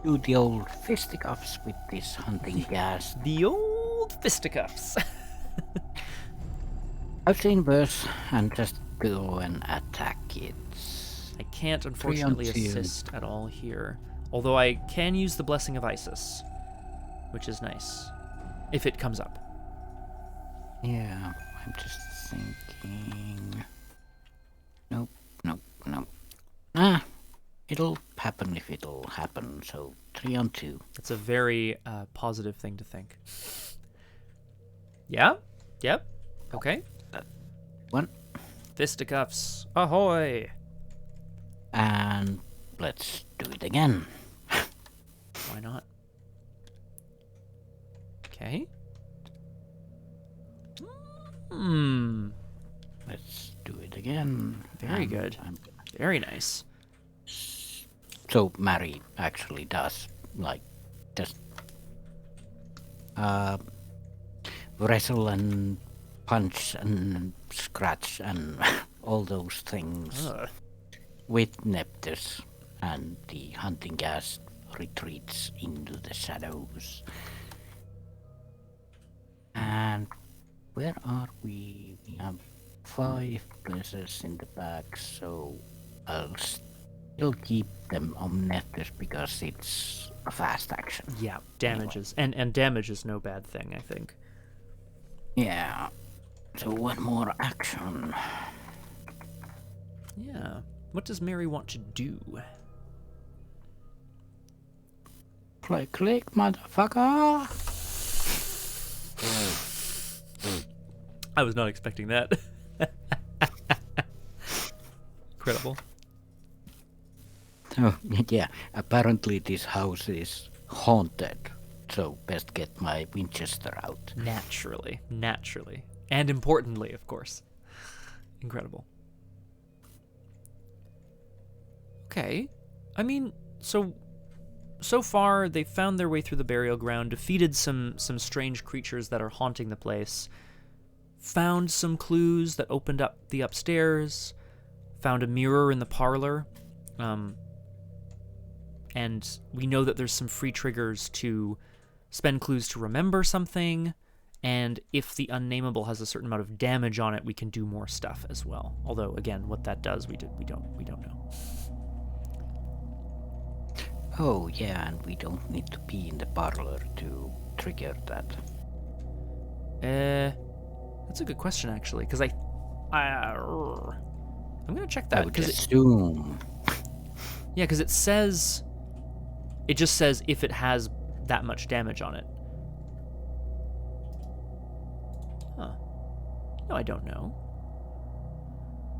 do the old fisticuffs with this hunting gas. The old fisticuffs. I've seen worse, and just go and attack it. I can't, unfortunately, assist at all here. Although I can use the Blessing of Isis, which is nice, if it comes up. Yeah, I'm just thinking... Nope. It'll happen if it'll happen, so 3 on 2. It's a very positive thing to think. Yeah? Yep. Okay. One. Fisticuffs. Ahoy! And let's do it again. Why not? Okay. Let's do it again. Very And good. I'm Very nice. So Mary actually does like just wrestle and punch and scratch and all those things with Neptus, and the hunting gas retreats into the shadows. And where are we? We have 5 places in the back, so I'll still keep them on Neptus because it's a fast action. Yeah, damages. And damage is no bad thing, I think. Yeah. So one more action. Yeah. What does Mary want to do? Click, click, motherfucker! I was not expecting that. Incredible. Oh, yeah. Apparently this house is haunted, so best get my Winchester out. Naturally. And importantly, of course. Incredible. Okay. I mean, so far they've found their way through the burial ground, defeated some strange creatures that are haunting the place, found some clues that opened up the upstairs, found a mirror in the parlor, and we know that there's some free triggers to spend clues to remember something, and if the Unnamable has a certain amount of damage on it, we can do more stuff as well. Although, again, what that does, we don't know. Oh yeah, and we don't need to be in the parlor to trigger that. That's a good question actually, because I'm gonna check that. I would assume. Yeah, because it just says if it has that much damage on it. Huh. No, I don't know.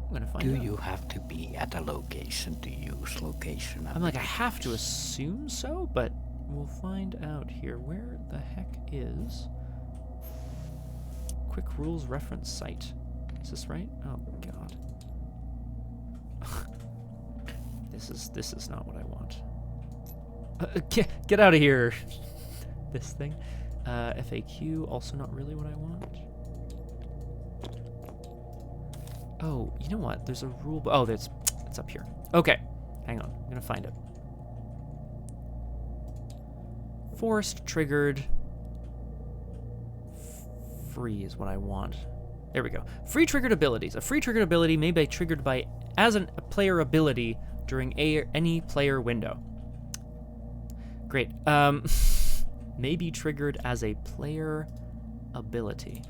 I'm gonna find out. Do you have to be at a location to use location? I'm like, I have to assume so, but we'll find out here. Where the heck is Quick Rules reference site? Is this right? Oh god. This is not what I want. Get out of here. This thing. FAQ, also not really what I want. Oh, you know what? There's a rule. Oh, it's up here. Okay, hang on. I'm gonna find it. Forced, triggered, free is what I want. There we go. Free triggered abilities. A free triggered ability may be triggered as a player ability during any player window. Great. May be triggered as a player ability.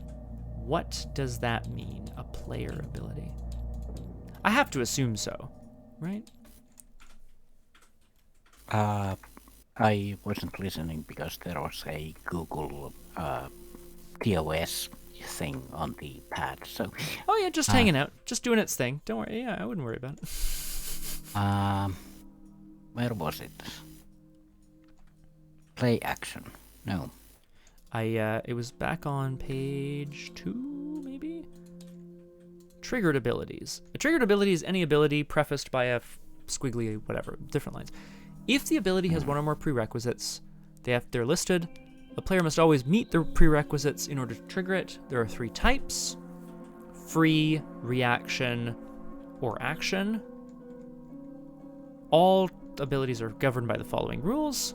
What does that mean, a player ability? I have to assume so, right? I wasn't listening because there was a Google TOS thing on the pad, so... Oh yeah, just hanging out. Just doing its thing. Don't worry. Yeah, I wouldn't worry about it. Where was it? Play action. No. It was back on page 2, maybe? Triggered abilities. A triggered ability is any ability prefaced by a squiggly whatever, different lines. If the ability has one or more prerequisites, they're listed. The player must always meet the prerequisites in order to trigger it. There are 3 types: free, reaction, or action. All abilities are governed by the following rules.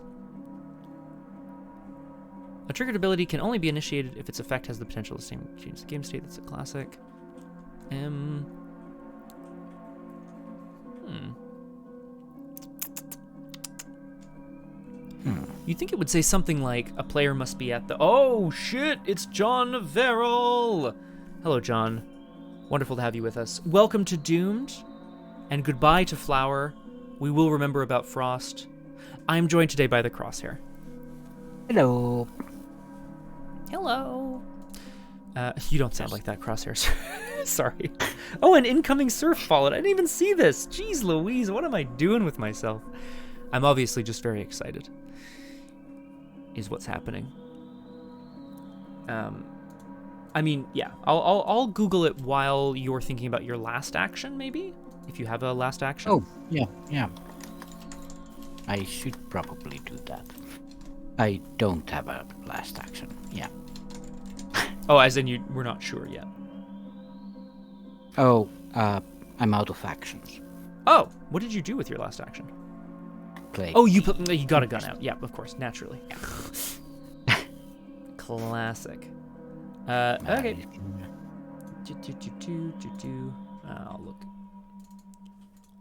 A triggered ability can only be initiated if its effect has the potential to change the game state. That's a classic. You'd think it would say something like a player must be at the... Oh, shit! It's John Verrill! Hello, John. Wonderful to have you with us. Welcome to Doomed, and goodbye to Flower. We will remember about Frost. I'm joined today by the Crosshair. Hello. Hello. You don't sound like that, Crosshairs. Sorry. Oh, an incoming surf followed. I didn't even see this. Jeez Louise, what am I doing with myself? I'm obviously just very excited. Is what's happening. I mean, yeah. I'll Google it while you're thinking about your last action, maybe? If you have a last action. Oh, yeah. I should probably do that. I don't have a last action. Yeah. Oh, as in we're not sure yet. Oh, I'm out of actions. Oh, what did you do with your last action? Play. Oh, you got a gun out. Yeah, of course, naturally. Classic. Okay. I'll look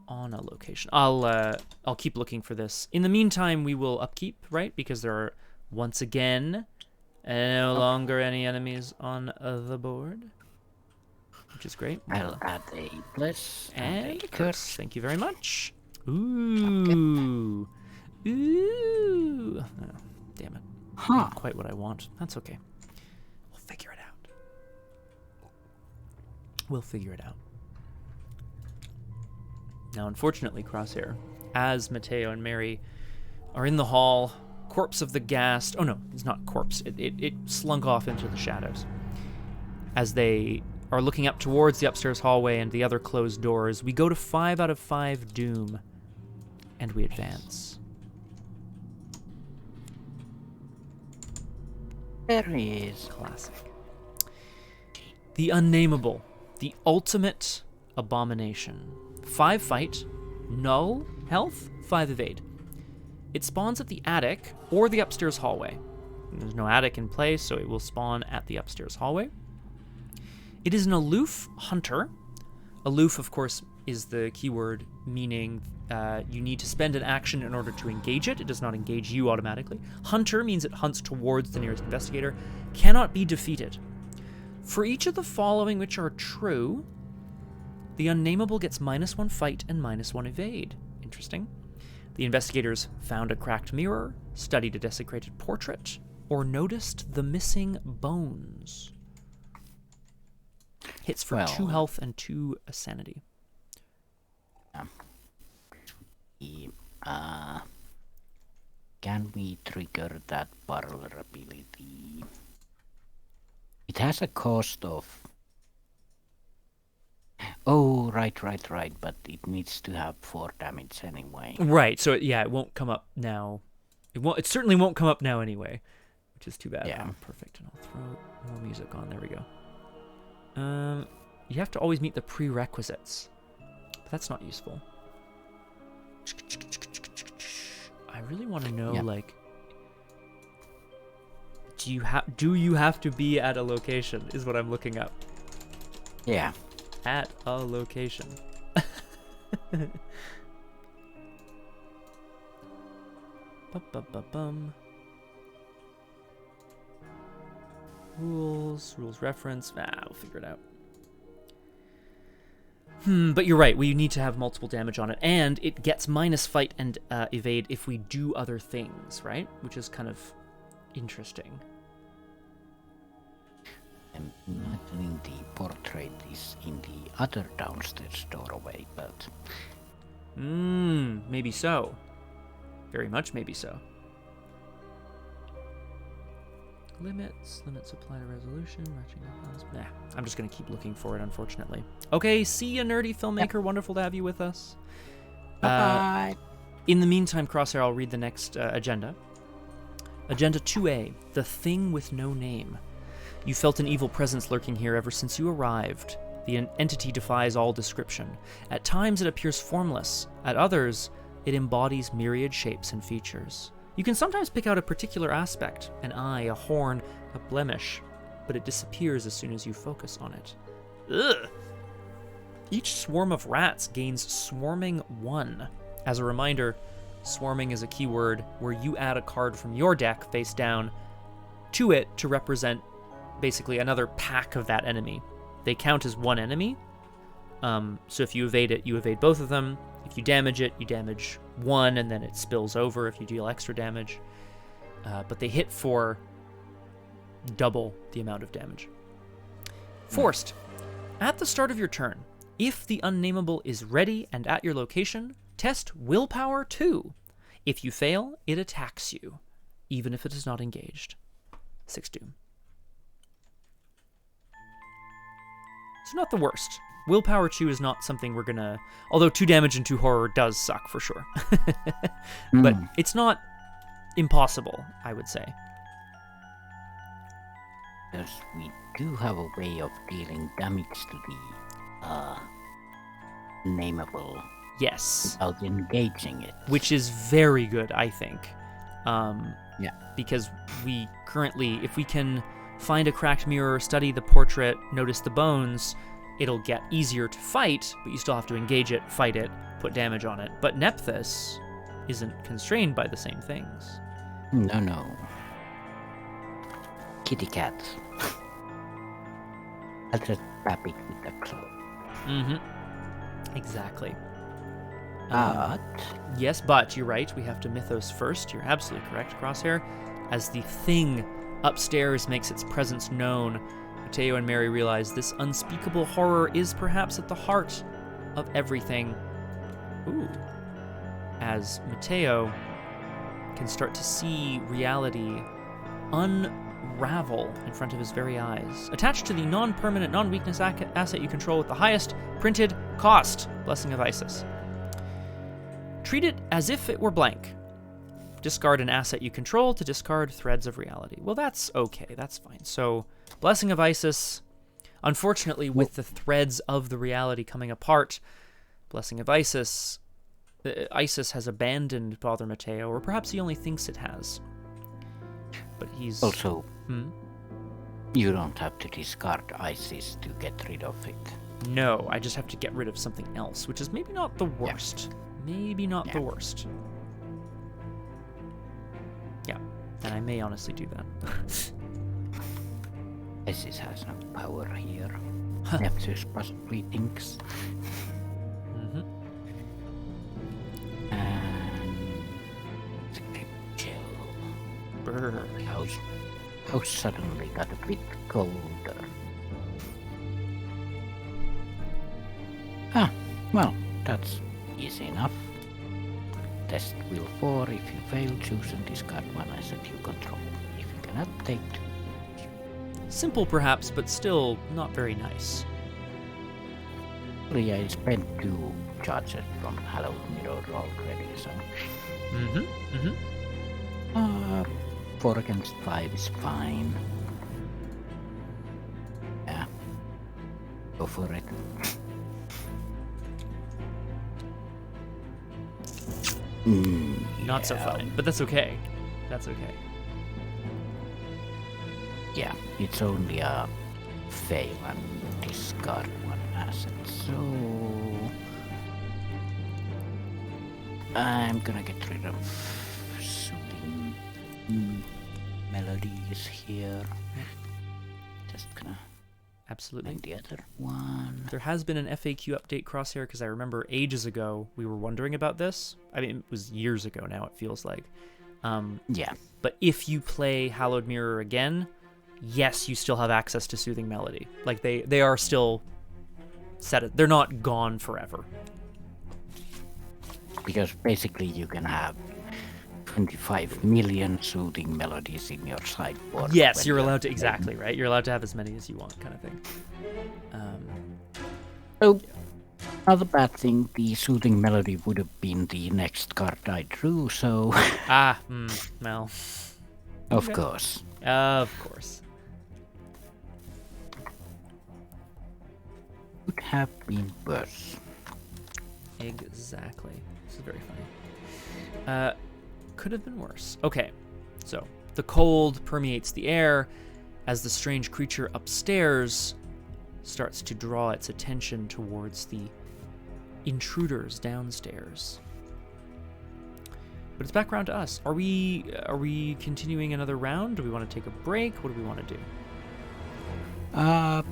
on a location. I'll keep looking for this. In the meantime, we will upkeep, right? Because there are once again no longer any enemies on the board, which is great. I'll add a bless and a curse. Thank you very much. Ooh. Ooh. Oh, damn it. Not quite what I want. That's okay. We'll figure it out. We'll figure it out. Now, unfortunately, Crosshair, as Mateo and Mary are in the hall, corpse of the ghast. Oh no, it's not corpse. It slunk off into the shadows. As they are looking up towards the upstairs hallway and the other closed doors, we go to 5 out of 5 doom, and we advance. There he is. Classic. The Unnamable, the ultimate abomination. 5 fight, null health, 5 evade. It spawns at the attic or the upstairs hallway. There's no attic in place, so it will spawn at the upstairs hallway. It is an aloof hunter. Aloof, of course, is the keyword, meaning you need to spend an action in order to engage it. It does not engage you automatically. Hunter means it hunts towards the nearest investigator. Cannot be defeated. For each of the following which are true, the Unnamable gets -1 fight and -1 evade. Interesting. The investigators found a cracked mirror, studied a desecrated portrait, or noticed the missing bones. Hits for 2 health and 2 sanity. Can we trigger that parlor ability? It has a cost of... Oh, right, but it needs to have 4 damage anyway. Right, so yeah, it won't come up now. It certainly won't come up now anyway, which is too bad. Yeah. Oh, perfect, and I'll throw more music on. There we go. You have to always meet the prerequisites, but that's not useful. I really want to know, like, do you have to be at a location? Is what I'm looking up. Yeah. At a location. Bum. Rules reference. We'll figure it out. But you're right. We need to have multiple damage on it, and it gets minus fight and evade if we do other things, right? Which is kind of interesting. I'm imagining the portrait is in the other downstairs doorway, but... Maybe so. Very much maybe so. Limits apply to resolution. Nah, I'm just going to keep looking for it, unfortunately. Okay, see ya, nerdy filmmaker. Yep. Wonderful to have you with us. Bye-bye. In the meantime, Crosshair, I'll read the next agenda. Agenda 2A, The Thing with No Name. You felt an evil presence lurking here ever since you arrived. The entity defies all description. At times it appears formless. At others, it embodies myriad shapes and features. You can sometimes pick out a particular aspect, an eye, a horn, a blemish, but it disappears as soon as you focus on it. Ugh! Each swarm of rats gains Swarming 1. As a reminder, swarming is a keyword where you add a card from your deck face down to it to represent basically another pack of that enemy. They count as one enemy, so if you evade it, you evade both of them. If you damage it, you damage one, and then it spills over if you deal extra damage. But they hit for double the amount of damage. Forced. At the start of your turn, if the Unnamable is ready and at your location, test Willpower 2. If you fail, it attacks you, even if it is not engaged. 6 doom. It's not the worst. Willpower 2 is not something we're gonna... Although 2 damage and 2 horror does suck, for sure. But it's not impossible, I would say. Because we do have a way of dealing damage to the nameable. Yes. Without engaging it. Which is very good, I think. Yeah. Because we currently, if we can find a cracked mirror, study the portrait, notice the bones, it'll get easier to fight, but you still have to engage it, fight it, put damage on it. But Nephthys isn't constrained by the same things. No. Kitty cat. I'll just tap it with the claw. Mm-hmm. Exactly. But... Yes, but you're right. We have to mythos first. You're absolutely correct, Crosshair. As the thing upstairs makes its presence known, Mateo and Mary realize this unspeakable horror is perhaps at the heart of everything. Ooh. As Mateo can start to see reality unravel in front of his very eyes. Attached to the non-permanent, non-weakness asset you control with the highest printed cost, Blessing of Isis. Treat it as if it were blank. Discard an asset you control to discard threads of reality. Well, that's okay. That's fine. So, Blessing of Isis, unfortunately, with the threads of the reality coming apart, Blessing of Isis, Isis has abandoned Father Mateo, or perhaps he only thinks it has. But he's... Also, you don't have to discard Isis to get rid of it. No, I just have to get rid of something else, which is maybe not the worst. Yeah. Maybe not the worst. Yeah, and I may honestly do that. Isis has no power here. Nephthys possibly thinks. And... Brr. House suddenly got a bit colder. Well, that's easy enough. Test will 4. If you fail, choose and discard one asset you control. If you cannot, take 2. Simple perhaps, but still not very nice. I spent 2 charges from Hallowed Mirror already, so... 4 against 5 is fine. Yeah. Go for it. Not so fine, but that's okay. That's okay. Yeah, it's only a fail and discard one asset, so... I'm gonna get rid of soothing melodies here. Just gonna... Absolutely. And the other one... There has been an FAQ update, Crosshair, because I remember ages ago we were wondering about this. I mean, it was years ago now, it feels like. Yeah. But if you play Hallowed Mirror again, yes, you still have access to Soothing Melody. Like, they are still set. They're not gone forever. Because basically you can have 25 million soothing melodies in your sideboard. Yes, you're allowed to, exactly, right? You're allowed to have as many as you want, kind of thing. Another bad thing, the soothing melody would have been the next card I drew, so... well... Of course. Of course. Could have been worse. Exactly. This is very funny. Could have been worse. Okay, so the cold permeates the air as the strange creature upstairs starts to draw its attention towards the intruders downstairs. But it's back around to us. Are we continuing another round? Do we want to take a break? What do we want to do? A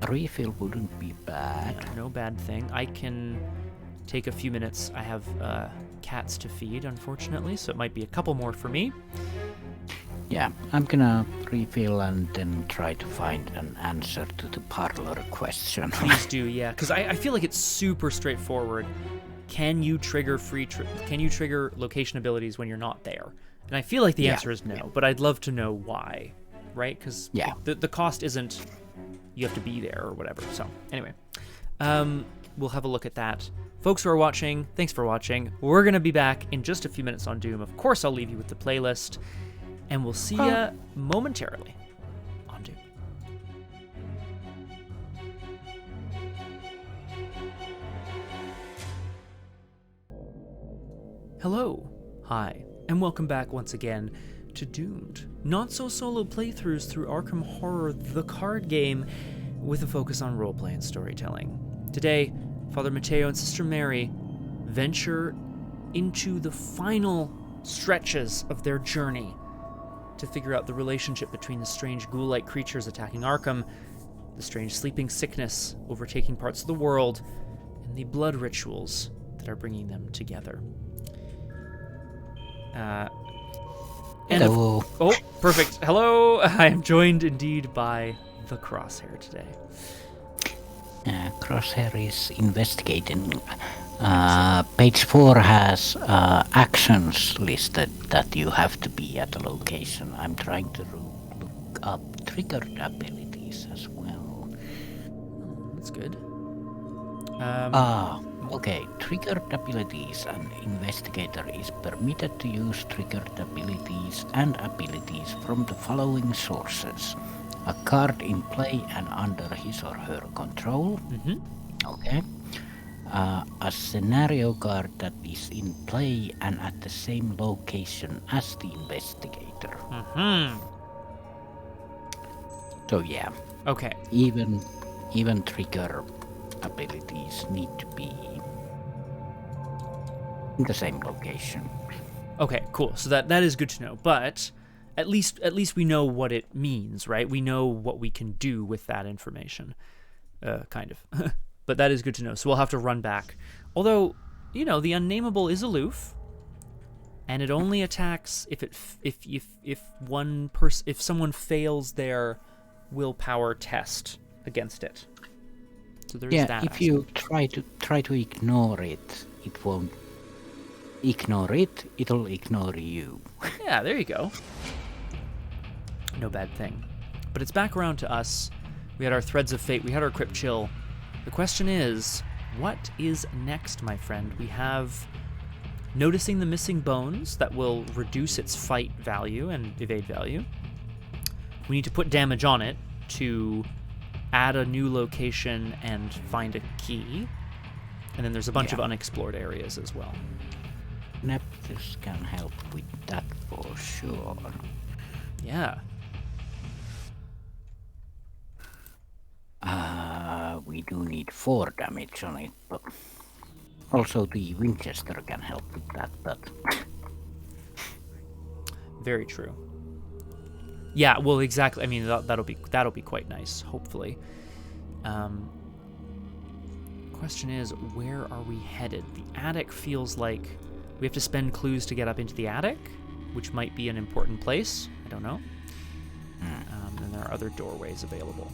refill wouldn't be bad. Yeah, no bad thing. I can take a few minutes. I have cats to feed, unfortunately, so it might be a couple more for me. Yeah, I'm gonna refill and then try to find an answer to the parlor question. Please do, yeah, because I feel like it's super straightforward. Can you trigger can you trigger location abilities when you're not there? And I feel like the answer is no, but I'd love to know why, right? Because the cost isn't you have to be there or whatever. So anyway, we'll have a look at that. Folks who are watching, thanks for watching. We're going to be back in just a few minutes on Doom. Of course, I'll leave you with the playlist, and we'll see you momentarily on Doom. Hello, hi, and welcome back once again to Doomed. Not-so-solo playthroughs through Arkham Horror, the card game, with a focus on roleplay and storytelling. Today, Father Mateo and Sister Mary venture into the final stretches of their journey to figure out the relationship between the strange ghoul-like creatures attacking Arkham, the strange sleeping sickness overtaking parts of the world, and the blood rituals that are bringing them together. Hello. Oh, perfect. Hello. I am joined indeed by the Crosshair today. Crosshare is investigating. Page 4 has actions listed that you have to be at a location. I'm trying to look up triggered abilities as well. That's good. Okay. Triggered abilities. An investigator is permitted to use triggered abilities and abilities from the following sources. A card in play and under his or her control. Mm-hmm. Okay. A scenario card that is in play and at the same location as the investigator. Mm-hmm. So yeah. Okay. Even trigger abilities need to be in the same location. Okay, cool. So that is good to know. But at least we know what it means, right? We know what we can do with that information. Kind of. But that is good to know. So we'll have to run back. Although, the Unnamable is aloof, and it only attacks if someone fails their willpower test against it. So there's that. If you try to ignore it, it won't ignore it. It'll ignore you. Yeah, there you go. No bad thing. But it's back around to us. We had our Threads of Fate. We had our Crypt Chill. The question is, what is next, my friend? We have noticing the missing bones that will reduce its fight value and evade value. We need to put damage on it to add a new location and find a key. And then there's a bunch of unexplored areas as well. Neptus can help with that for sure. Yeah. We do need 4 damage on it, but also the Winchester can help with that, but... Very true. Yeah, well, exactly. I mean, that'll be quite nice, hopefully. Question is, where are we headed? The attic feels like we have to spend clues to get up into the attic, which might be an important place. I don't know. And there are other doorways available.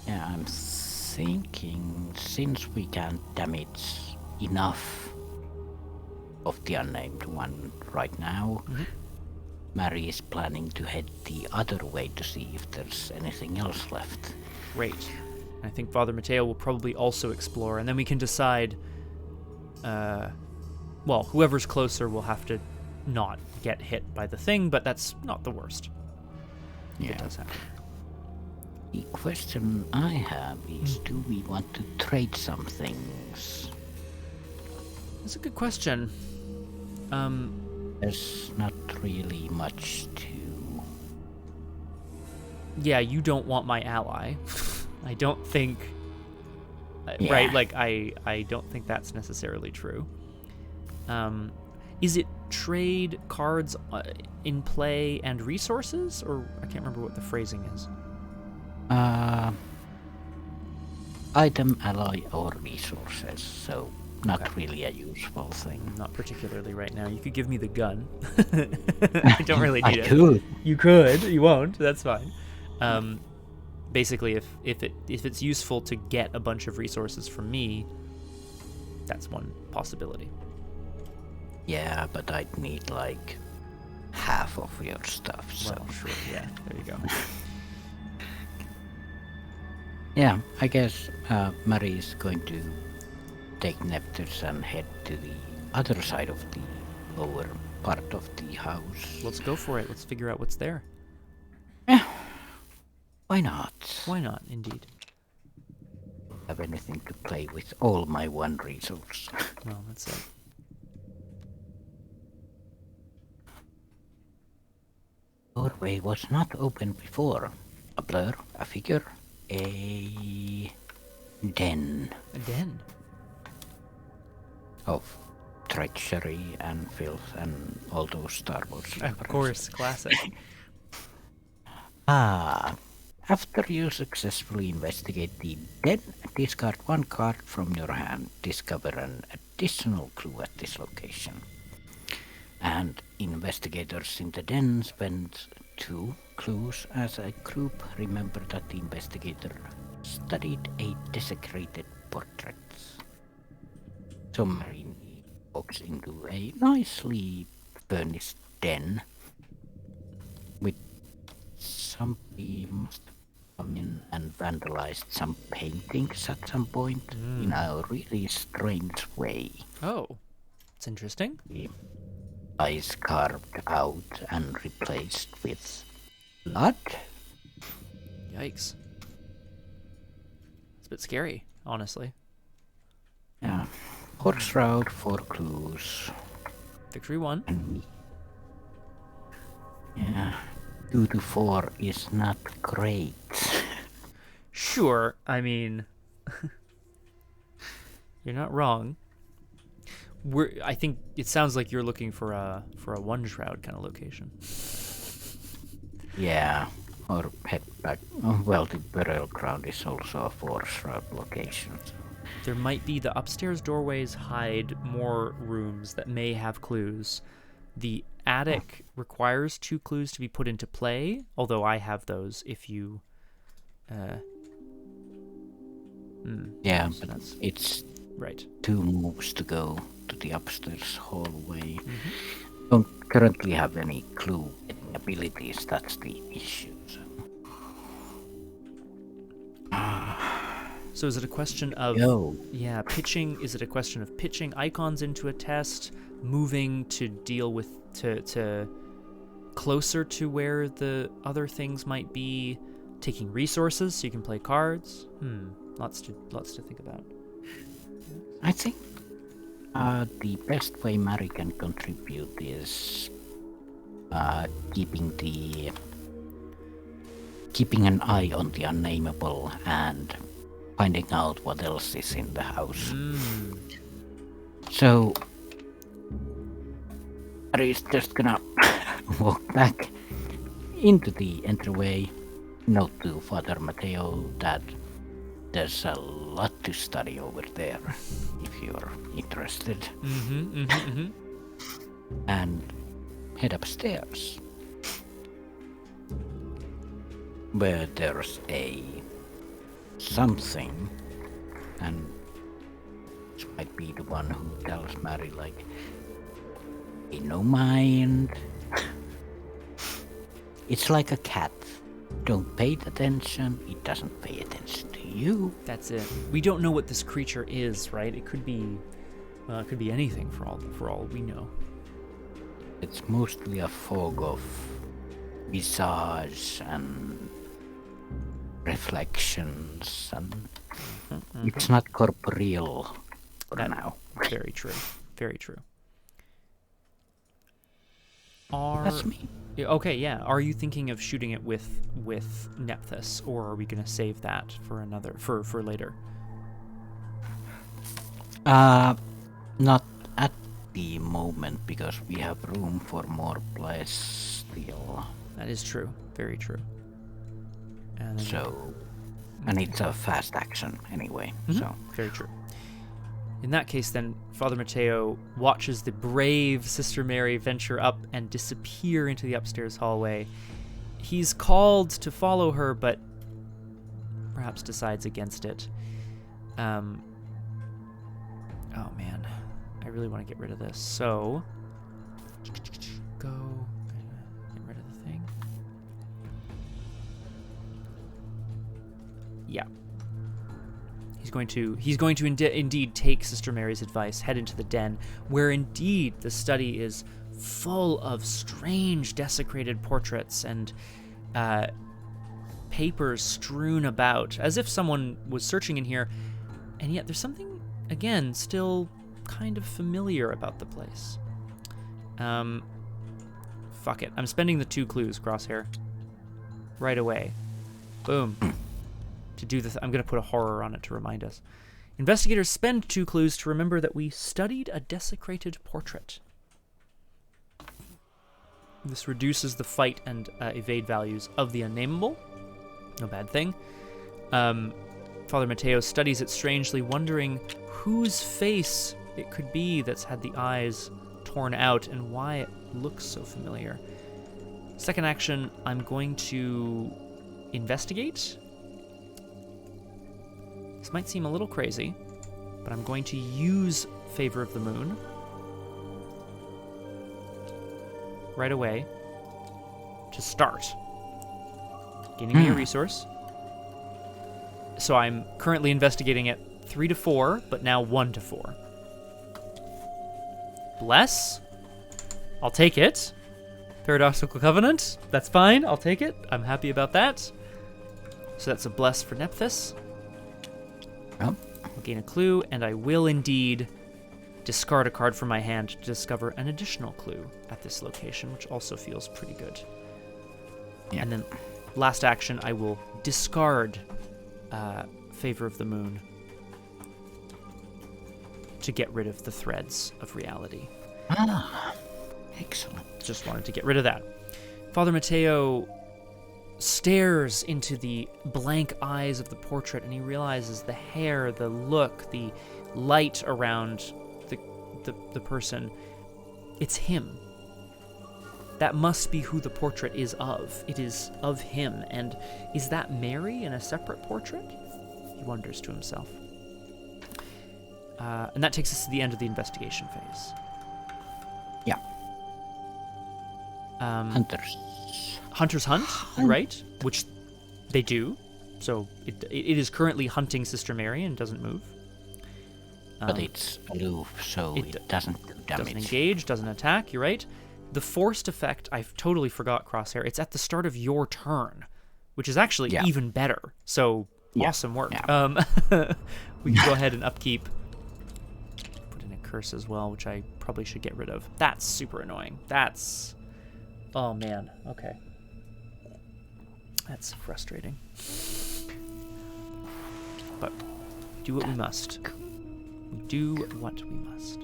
Yeah, I'm thinking since we can't damage enough of the unnamed one right now, Mary is planning to head the other way to see if there's anything else left. Great. I think Father Mateo will probably also explore, and then we can decide, whoever's closer will have to not get hit by the thing, but that's not the worst. Yeah. It does happen. The question I have is, do we want to trade some things? That's a good question. There's not really much to... Yeah, you don't want my ally. I don't think... Yeah. Right, like, I don't think that's necessarily true. Is it trade cards in play and resources? Or I can't remember what the phrasing is. Item, ally, or resources. So Not really a useful thing. Not particularly right now. You could give me the gun. I don't really need it. I could. You could. You won't. That's fine. Basically, if it's useful to get a bunch of resources from me, that's one possibility. Yeah, but I'd need like half of your stuff. So Well, sure. Yeah. There you go. yeah, I guess Mary's going to take Neptus and head to the other side of the lower part of the house. Let's go for it. Let's figure out what's there. Yeah. Why not? Why not? Indeed. Have anything to play with all my one resource. Well, that's it. Doorway was not open before. A blur, a figure, a den A den. of treachery and filth and all those Star Wars Of references. course, classic. After you successfully investigate the den, discard one card from your hand. Discover an additional clue at this location. And investigators in the den spend 2 clues as a group. Remember that the investigator studied a desecrated portrait. So Marine walks into a nicely furnished den with somebody must have come in and vandalized some paintings at some point in a really strange way. Oh, it's interesting. The eyes carved out and replaced with blood. Yikes. It's a bit scary, honestly. Yeah. Horse route, 4 clues. Victory 1. Yeah. 2 to 4 is not great. Sure, I mean, you're not wrong. I think it sounds like you're looking for a one shroud kind of location. Yeah. Or head back. Oh, well, the burial ground is also a 4 shroud location. So. There might be the upstairs doorways hide more rooms that may have clues. The attic requires 2 clues to be put into play, although I have those if you... Yeah, so but that's it's right. 2 moves to go to the upstairs hallway. Don't currently have any clue abilities, that's the issue. So. So is it a question of pitching? Is it a question of pitching icons into a test, moving to deal with to closer to where the other things might be, taking resources so you can play cards? Lots to think about. I think the best way Mary can contribute is keeping an eye on the Unnamable and finding out what else is in the house. So Mary's just gonna walk back into the entryway. Note to Father Mateo that there's a lot to study over there if you're interested. And head upstairs where there's a something, and this might be the one who tells Mary like, "Hey, no mind." It's like a cat. Don't pay attention. It doesn't pay attention to you. That's it. We don't know what this creature is, right? It could be anything for all we know. It's mostly a fog of visage and reflections, and it's not corporeal for now. Very true. Very true. That's me. Okay, yeah. Are you thinking of shooting it with Nephthys, or are we gonna save that for for later? Not at the moment, because we have room for more players still. That is true. Very true. And So, and it's a fast action anyway. So very true. In that case, then, Father Mateo watches the brave Sister Mary venture up and disappear into the upstairs hallway. He's called to follow her, but perhaps decides against it. Oh, man. I really want to get rid of this. So, go... Get rid of the thing. Yeah. He's going to indeed take Sister Mary's advice, head into the den, where indeed the study is full of strange desecrated portraits and papers strewn about, as if someone was searching in here, and yet there's something, again, still kind of familiar about the place. Fuck it. I'm spending the 2 clues, Crosshair. Right away. Boom. To do this, I'm going to put a horror on it to remind us. Investigators spend 2 clues to remember that we studied a desecrated portrait. This reduces the fight and evade values of the Unnamable. No bad thing. Father Mateo studies it strangely, wondering whose face it could be that's had the eyes torn out and why it looks so familiar. Second action, I'm going to investigate. This might seem a little crazy, but I'm going to use Favor of the Moon right away to start. Gaining me a resource. So I'm currently investigating at 3 to 4, but now 1 to 4. Bless. I'll take it. Paradoxical Covenant. That's fine. I'll take it. I'm happy about that. So that's a bless for Nephthys. Oh. I'll gain a clue, and I will indeed discard a card from my hand to discover an additional clue at this location, which also feels pretty good. Yeah. And then last action, I will discard Favor of the Moon to get rid of the threads of reality. Ah, excellent. Just wanted to get rid of that. Father Mateo stares into the blank eyes of the portrait, and he realizes the hair, the look, the light around the person. It's him. That must be who the portrait is of. It is of him. And is that Mary in a separate portrait? He wonders to himself. And that takes us to the end of the investigation phase. Yeah. Hunters hunt, right? Which they do. So it is currently hunting Sister Mary and doesn't move. But it's aloof, so it doesn't do damage. Doesn't engage, doesn't attack, you're right. The forced effect, I totally forgot, Crosshair. It's at the start of your turn, which is actually even better. So, awesome work. Yeah. We can go ahead and upkeep. Put in a curse as well, which I probably should get rid of. That's super annoying. That's... Oh, man. Okay. That's frustrating. But do what we must. We do what we must.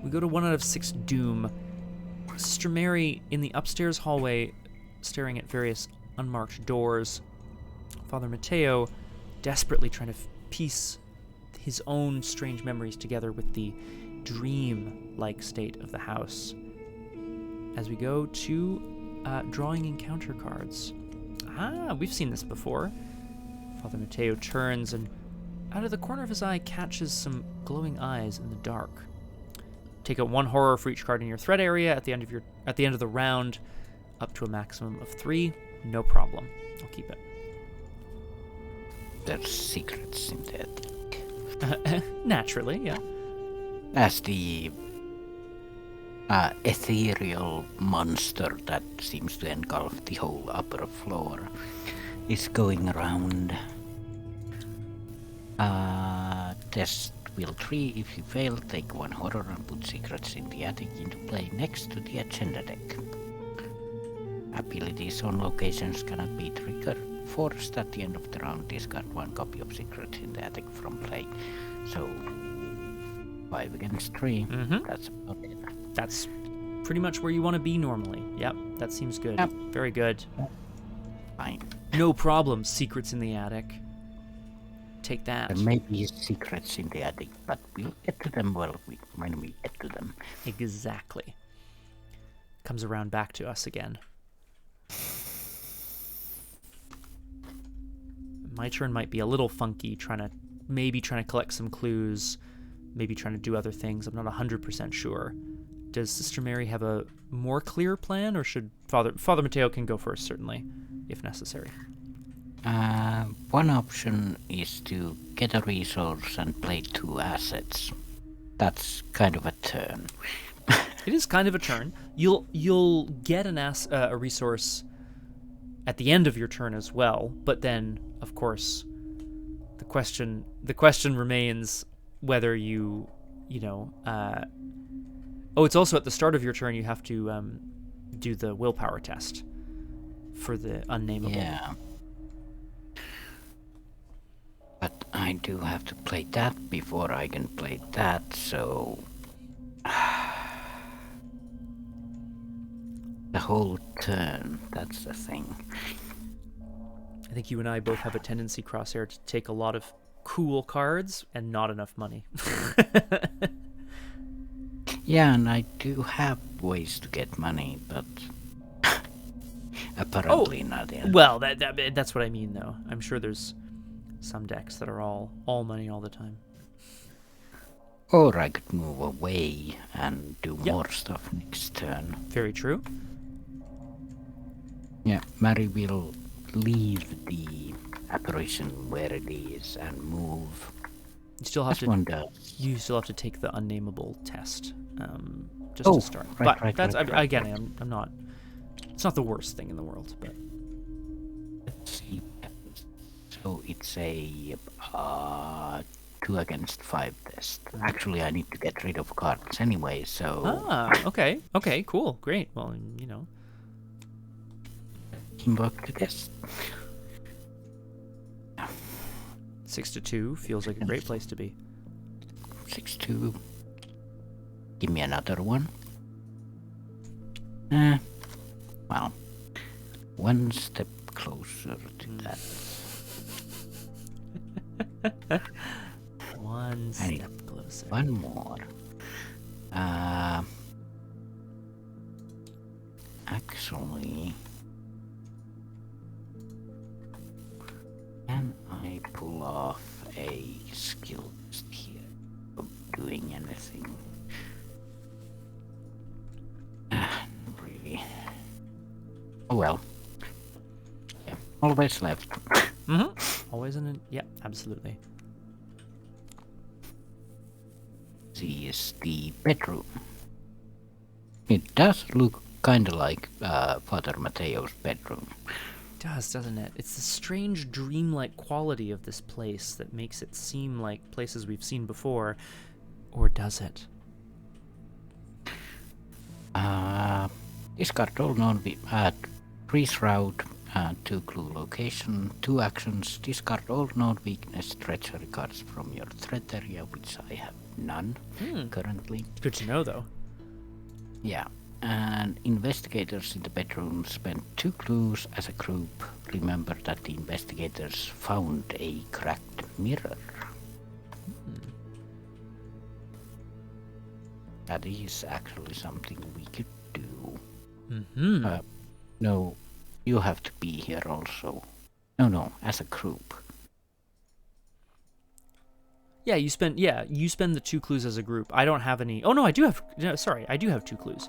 We go to 1 out of 6 Doom. Sister Mary in the upstairs hallway, staring at various unmarked doors. Father Mateo desperately trying to piece his own strange memories together with the dream-like state of the house. As we go to drawing encounter cards. Ah, we've seen this before. Father Mateo turns and out of the corner of his eye catches some glowing eyes in the dark. Take out 1 horror for each card in your threat area at the end of the round, up to a maximum of 3. No problem. I'll keep it. There's secrets in the attic. Naturally, yeah. As the ethereal monster that seems to engulf the whole upper floor is going around. Test Wheel 3, if you fail, take 1 horror and put secrets in the attic into play next to the agenda deck. Abilities on locations cannot be triggered. Forced at the end of the round, discard 1 copy of secrets in the attic from play. So, 5 against 3, That's about it. That's pretty much where you want to be normally. Yep, that seems good. Yep. Very good. Fine. No problem. Secrets in the attic. Take that. There may be secrets in the attic, but we'll get to them when we get to them. Exactly. Comes around back to us again. My turn might be a little funky, trying to collect some clues, maybe trying to do other things. I'm not 100% sure. Does Sister Mary have a more clear plan, or should Father Mateo can go first, certainly, if necessary? One option is to get a resource and play 2 assets. That's kind of a turn. It is kind of a turn. You'll get a resource at the end of your turn as well, but then, of course, the question remains whether you know. It's also at the start of your turn. You have to do the willpower test for the Unnamable. Yeah. But I do have to play that before I can play that, so... the whole turn, that's the thing. I think you and I both have a tendency, Crosshair, to take a lot of cool cards and not enough money. Yeah, and I do have ways to get money, but... apparently not yet. Well, that's what I mean, though. I'm sure there's some decks that are all money all the time. Or I could move away and do more stuff next turn. Very true. Yeah, Mary will leave the apparition where it is and move. You still have one does. You still have to take the Unnamable test, just to start. I'm not. It's not the worst thing in the world, but. Let's see. So it's a 2 against 5 test. Actually, I need to get rid of cards anyway, so... Okay. Okay, cool. Great. Well, Teamwork to test. 6-2 feels like a great place to be. 6-2. Give me another one. Well, one step closer to that. One step closer. One more. Actually, can I pull off a skill test here of doing anything? Really? Oh well. Yeah, always left. Always in it. Yeah, absolutely. This is the bedroom. It does look kind of like Father Mateo's bedroom. It does, doesn't it? It's the strange dreamlike quality of this place that makes it seem like places we've seen before. Or does it? Discard all non freeze route, 2 clue location, 2 actions, discard all non-weakness treachery cards from your threat area, which I have none currently. Good to know, though. Yeah, and investigators in the bedroom spent 2 clues as a group. Remember that the investigators found a cracked mirror. That is actually something we could do. No, you have to be here also. No, as a group. Yeah, you spend the 2 clues as a group. I don't have any. Oh no, I do have. No, sorry, I do have 2 clues.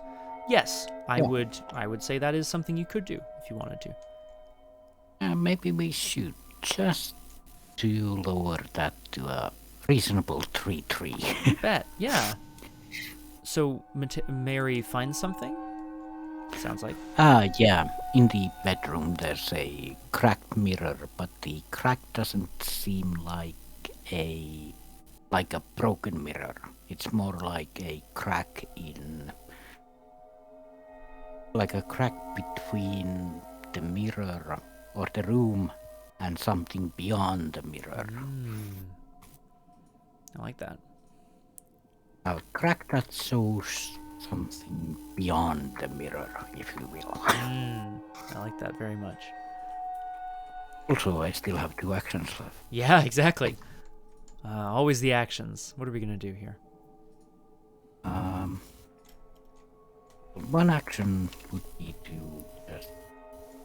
Yes, I would say that is something you could do if you wanted to. Maybe we should just to lower that to a reasonable 3-3. Bet, yeah. So Mary finds something? Sounds like. Yeah. In the bedroom there's a cracked mirror, but the crack doesn't seem like a broken mirror. It's more like a crack between the mirror or the room and something beyond the mirror. I like that. A crack that shows something beyond the mirror, if you will. I like that very much. Also, I still have 2 actions left. Yeah, exactly. Always the actions. What are we gonna do here? One action would be to just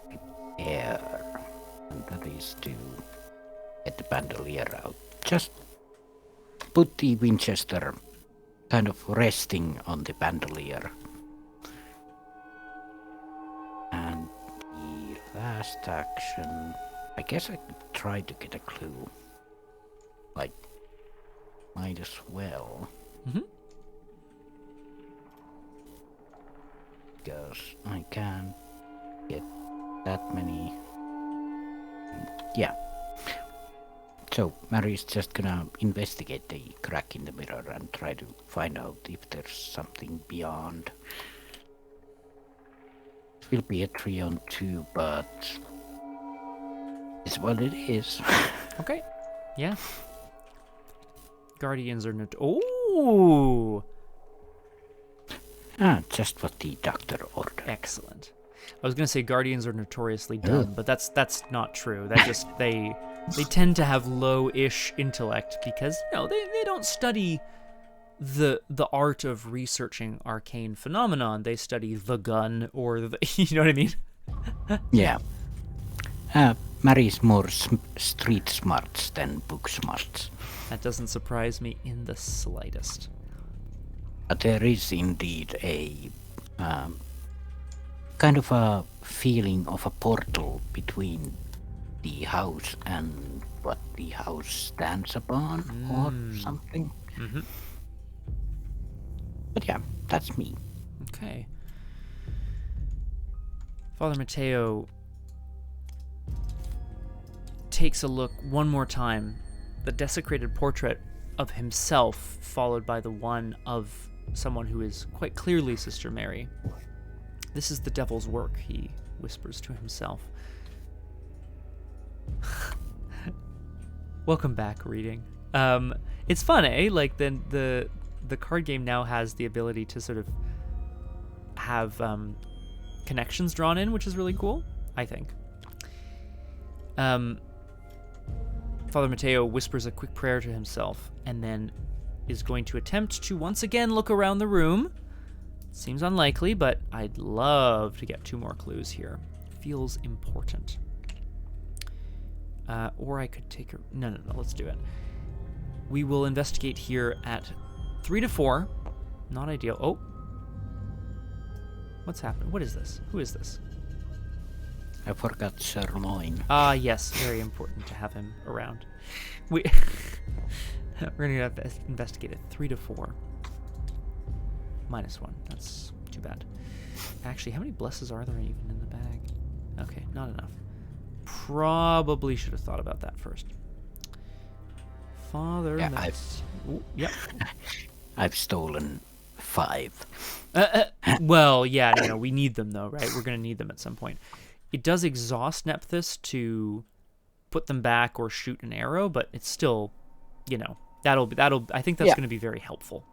prepare, and that is to get the bandolier out. Just put the Winchester kind of resting on the bandolier. And the last action, I guess I could try to get a clue. Like, might as well. Mm-hmm. Because I can get that many. Yeah. So Mary's just gonna investigate the crack in the mirror and try to find out if there's something beyond. It will be a 3-on-2, but it's what it is. Okay. Yeah. Guardians are Oh! Just what the doctor ordered. Excellent. I was gonna say Guardians are notoriously dumb, but that's not true. That just they tend to have low-ish intellect because they don't study the art of researching arcane phenomenon. They study the gun or the you know what I mean? Yeah. Mary's more street smarts than book smarts. That doesn't surprise me in the slightest. But there is indeed a kind of a feeling of a portal between the house and what the house stands upon or something. Mm-hmm. But yeah, that's me. Okay. Father Mateo takes a look one more time. The desecrated portrait of himself, followed by the one of someone who is quite clearly Sister Mary. This is the devil's work, he whispers to himself. Welcome back, reading. It's fun, eh? Like the card game now has the ability to sort of have connections drawn in, which is really cool, I think. Father Mateo whispers a quick prayer to himself and then is going to attempt to once again look around the room. Seems unlikely, but I'd love to get 2 more clues here. Feels important. Or I could take her... No, let's do it. We will investigate here at 3 to 4. Not ideal. Oh. What's happened? What is this? Who is this? I forgot Sirloin. Ah, yes. Very important to have him around. We're going to have to investigate it. 3 to 4. -1. That's too bad. Actually, how many blesses are there even in the bag? Okay, not enough. Probably should have thought about that first. Father... Yeah, Yep. I've stolen 5. Well, yeah, we need them though, right? We're going to need them at some point. It does exhaust Nephthys to put them back or shoot an arrow, but it's still, that'll. I think that's going to be very helpful.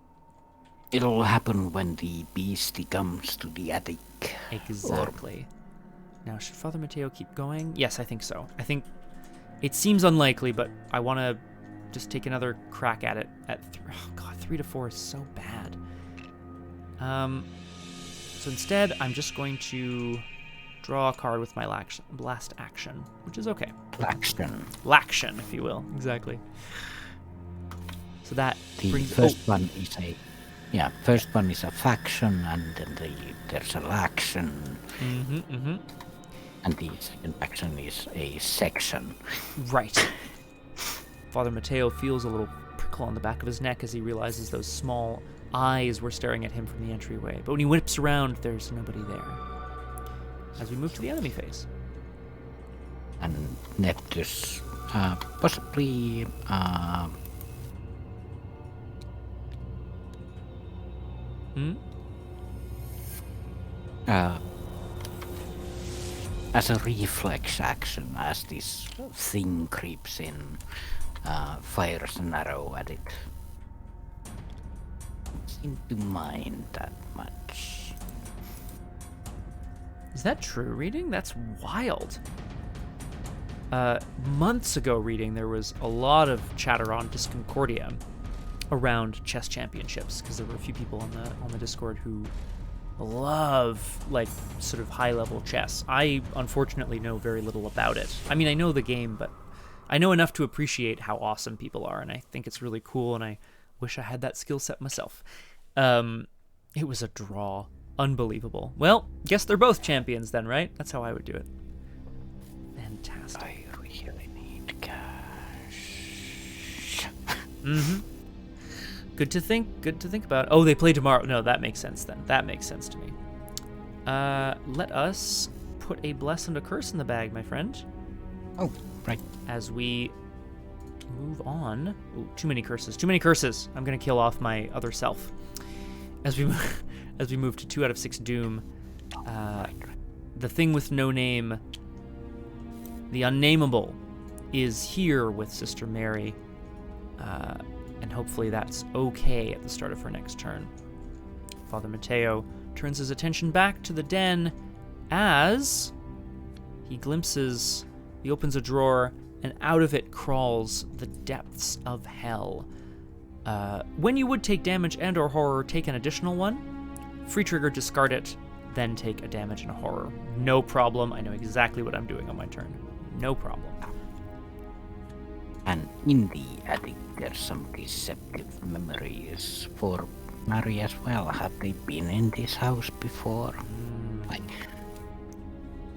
It'll happen when the beastie comes to the attic. Exactly. Now, should Father Mateo keep going? Yes, I think so. I think it seems unlikely, but I want to just take another crack at it. Oh God, 3 to 4 is so bad. So instead, I'm just going to draw a card with my last action, which is okay. Laction, if you will. Exactly. So that brings... First one is a faction, and then there's a laction. And the second action is a section. Right. Father Mateo feels a little prickle on the back of his neck as he realizes those small eyes were staring at him from the entryway. But when he whips around, there's nobody there. As we move to the enemy phase. And Nephthys possibly as a reflex action, as this thing creeps in, fires an arrow at it. Don't seem to mind that much. Is that true, reading? That's wild. months ago reading, there was a lot of chatter on Disconcordia around chess championships, because there were a few people on the Discord who love like sort of high level chess. I unfortunately know very little about it. I mean, I know the game, but I know enough to appreciate how awesome people are, and I think it's really cool, and I wish I had that skill set myself. It was a draw. Unbelievable. Well, guess they're both champions then, right? That's how I would do it. Fantastic. I really need cash. Mm-hmm. Good to think about. Oh, they play tomorrow. No, that makes sense then. That makes sense to me. Let us put a bless and a curse in the bag, my friend. Oh, right. As we move on. Ooh, too many curses. Too many curses. I'm gonna kill off my other self. As we move to 2 out of 6 doom. The thing with no name, the Unnamable, is here with Sister Mary. And hopefully that's okay at the start of her next turn. Father Mateo turns his attention back to the den as he opens a drawer, and out of it crawls the depths of hell. When you would take damage and or horror, take an additional one. Free trigger, discard it, then take a damage and a horror. No problem. I know exactly what I'm doing on my turn. No problem. And in the attic, there's some deceptive memories for Mary as well. Have they been in this house before?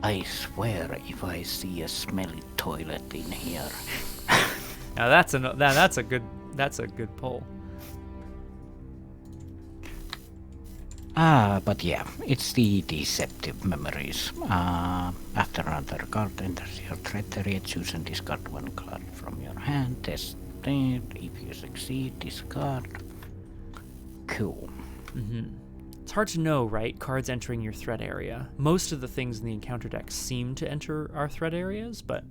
I swear, if I see a smelly toilet in here. Now that's a good pull. But yeah, it's the deceptive memories. After another card enters your threat area, choose and discard 1 card from your hand. Test it. If you succeed, discard. Cool. Mm-hmm. It's hard to know, right? Cards entering your threat area. Most of the things in the encounter deck seem to enter our threat areas, but...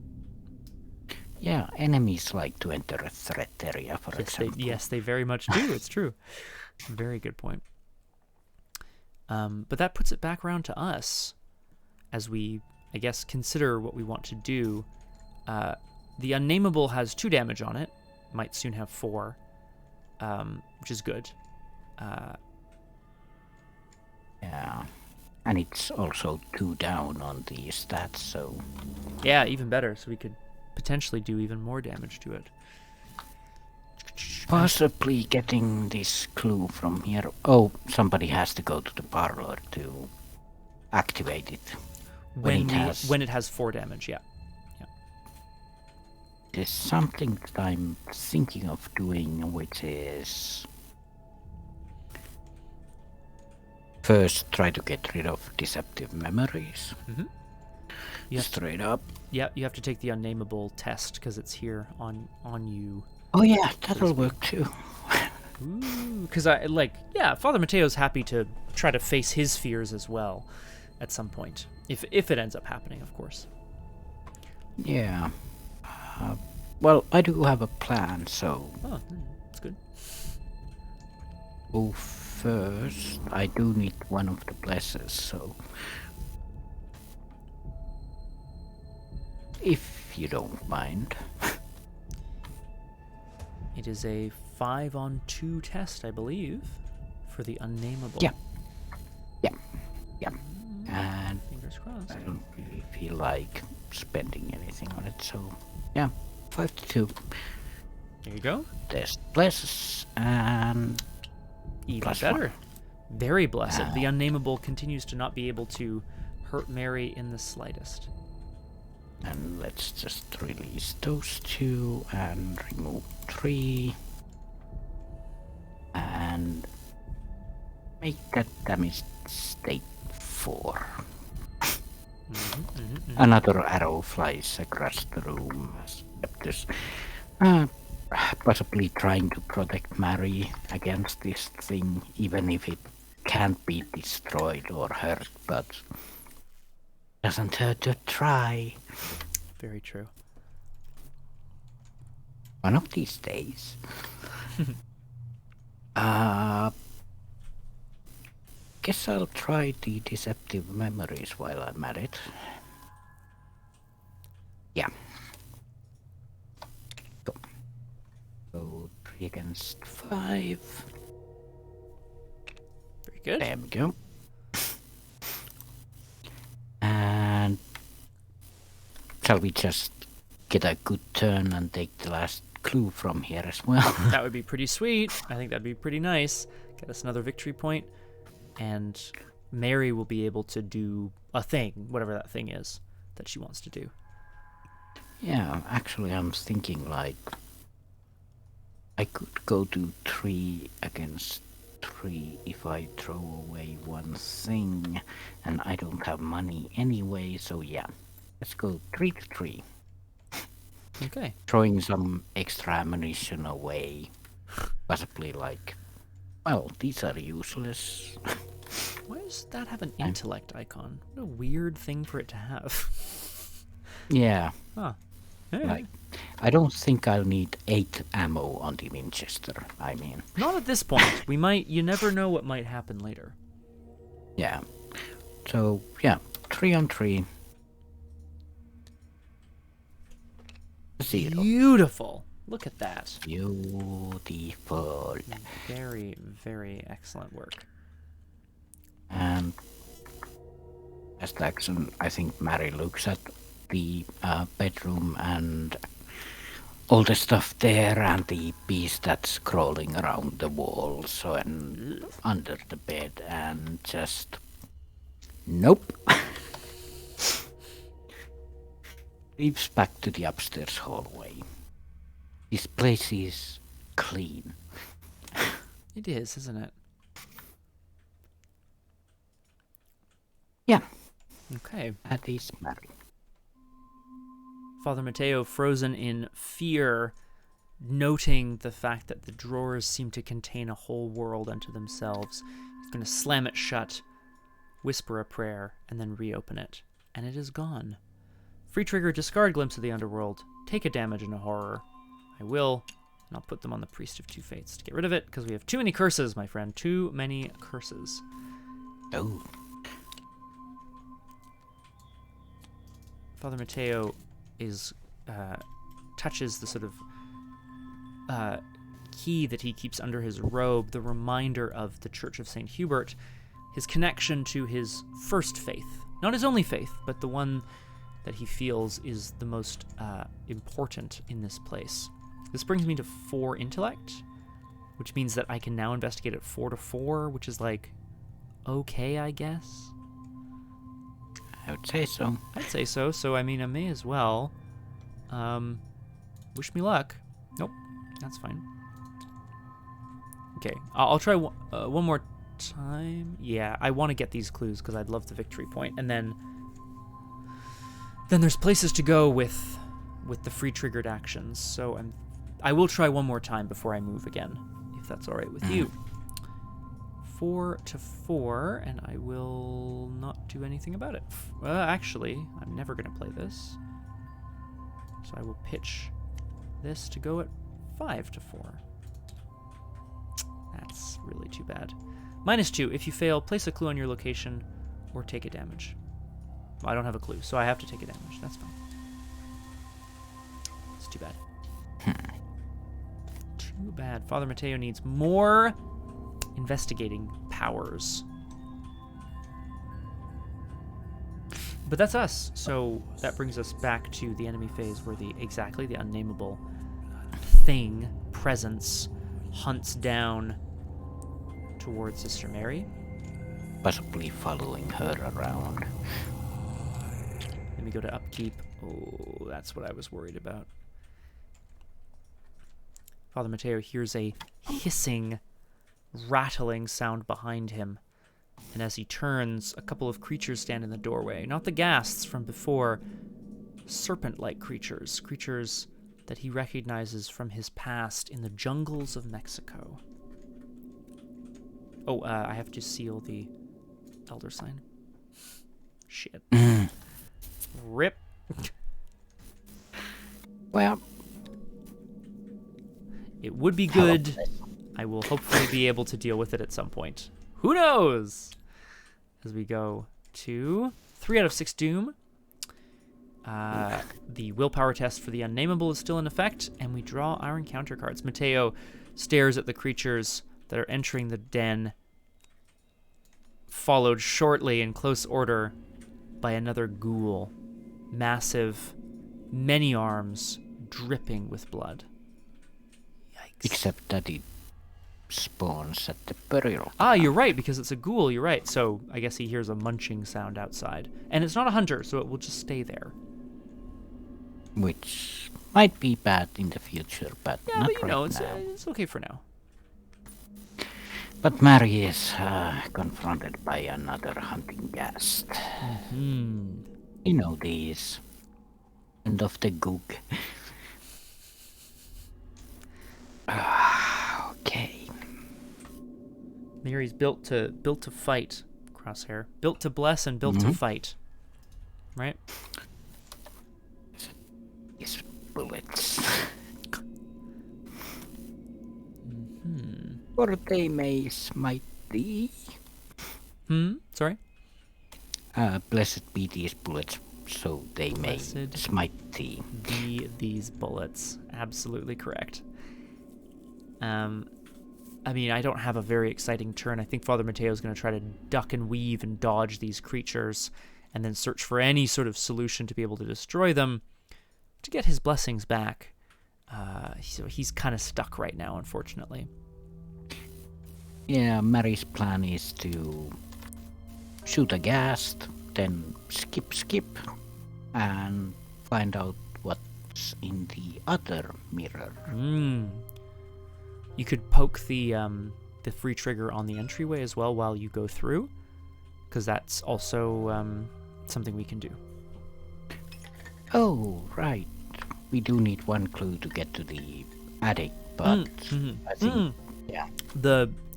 Yeah, enemies like to enter a threat area, for example. Yes, they very much do. It's true. Very good point. But that puts it back around to us as we, I guess, consider what we want to do. The Unnamable has 2 damage on it. Might soon have 4, which is good. Yeah, and it's also 2 down on the stats, so... Yeah, even better, so we could potentially do even more damage to it. Possibly getting this clue from here. Oh, somebody has to go to the parlor to activate it. When it has 4 damage, yeah. There's something that I'm thinking of doing, which is... First, try to get rid of deceptive memories. Mm-hmm. Straight up. Yeah, you have to take the Unnamable test, because it's here on you. Oh yeah, that'll work too. Because Father Mateo's happy to try to face his fears as well at some point, if it ends up happening, of course. Yeah. Well, I do have a plan, so... Oh, that's good. Oh, first, I do need one of the blesses, so... If you don't mind. It is a 5-on-2 test, I believe, for the Unnamable. Yeah. And fingers crossed. I don't really feel like spending anything on it, so yeah, 5 to 2. There you go. There's blesses and Even better. Very blessed. The Unnamable continues to not be able to hurt Mary in the slightest. And let's just release those 2 and remove 3. And make that damage state 4. Another arrow flies across the room. This, possibly trying to protect Mary against this thing, even if it can't be destroyed or hurt, but doesn't hurt to try. Very true. One of these days. Guess I'll try the deceptive memories while I'm at it. Yeah. 3 against 5. Very good. There we go. And shall we just get a good turn and take the last clue from here as well? That would be pretty sweet. I think that'd be pretty nice. Get us another victory point, and Mary will be able to do a thing, whatever that thing is that she wants to do. Yeah, actually I'm thinking like I could go to 3 against 3 if I throw away one thing, and I don't have money anyway, so yeah. Let's go 3 to 3. Okay. Throwing some extra ammunition away. Possibly like, well, these are useless. Why does that have an intellect icon? What a weird thing for it to have. Yeah. Huh. All right. Like, I don't think I'll need 8 ammo on the Winchester. I mean, Not at this point. We might. You never know what might happen later. yeah. So, yeah, 3 on 3. 0. Beautiful. Look at that. Beautiful. Very, very excellent work. And as action, I think Mary looks at the bedroom and all the stuff there and the beast that's crawling around the walls and under the bed and just nope. Leaves back to the upstairs hallway. This place is clean. It is, isn't it? Yeah, Okay. that is Mary. Father Mateo, frozen in fear, noting the fact that the drawers seem to contain a whole world unto themselves. He's going to slam it shut, whisper a prayer, and then reopen it. And it is gone. Free trigger, discard Glimpse of the Underworld. Take a damage in a horror. I will, and I'll put them on the Priest of Two Fates to get rid of it, because we have too many curses, my friend. Too many curses. Oh. Father Mateo is touches the sort of key that he keeps under his robe, the reminder of the Church of St. Hubert, his connection to his first faith. Not his only faith, but the one that he feels is the most important in this place. This brings me to 4 intellect, which means that I can now investigate at 4 to 4, which is like, okay, I guess. I would say so. I'd say so, so I mean, I may as well. Wish me luck. Nope, that's fine. Okay, I'll try one more time. Yeah, I want to get these clues because I'd love the victory point, and then there's places to go with the free triggered actions. So I will try one more time before I move again, if that's all right with you. 4 to 4, and I will not do anything about it. Actually, I'm never going to play this. So I will pitch this to go at 5 to 4. That's really too bad. -2. If you fail, place a clue on your location or take a damage. Well, I don't have a clue, so I have to take a damage. That's fine. It's too bad. Too bad. Father Mateo needs more investigating powers. But that's us. So that brings us back to the enemy phase where the Unnamable thing, presence, hunts down towards Sister Mary. Possibly following her around. Let me go to upkeep. Oh, that's what I was worried about. Father Mateo hears a hissing, rattling sound behind him. And as he turns, a couple of creatures stand in the doorway. Not the ghasts from before. Serpent-like creatures. Creatures that he recognizes from his past in the jungles of Mexico. Oh, I have to seal the Elder Sign. Shit. Rip. Well, It would be good. I will hopefully be able to deal with it at some point. Who knows? As we go to 3 out of 6 Doom. The willpower test for the Unnamable is still in effect, and we draw our encounter cards. Mateo stares at the creatures that are entering the den, followed shortly in close order by another ghoul. Massive, many arms, dripping with blood. Yikes. Except that it spawns at the burial. Ah, you're right, because it's a ghoul, you're right. So I guess he hears a munching sound outside. And it's not a hunter, so it will just stay there. Which might be bad in the future, but Yeah, not but you know, right now. it's okay for now. But Mary is confronted by another hunting guest. Hmm. You know these. End of the gook. Okay. Mary's built to fight, Crosshair. Built to bless and built to fight. Right? These bullets. Or they may smite thee. Sorry? Blessed be these bullets, so they Blessed may smite thee. These bullets. Absolutely correct. I mean, I don't have a very exciting turn. I think Father Mateo is going to try to duck and weave and dodge these creatures and then search for any sort of solution to be able to destroy them to get his blessings back. So he's kind of stuck right now, unfortunately. Yeah, Mary's plan is to shoot a ghast, then skip, and find out what's in the other mirror. You could poke the free trigger on the entryway as well while you go through, because that's also something we can do. Oh, right. We do need one clue to get to the attic, but I think, yeah.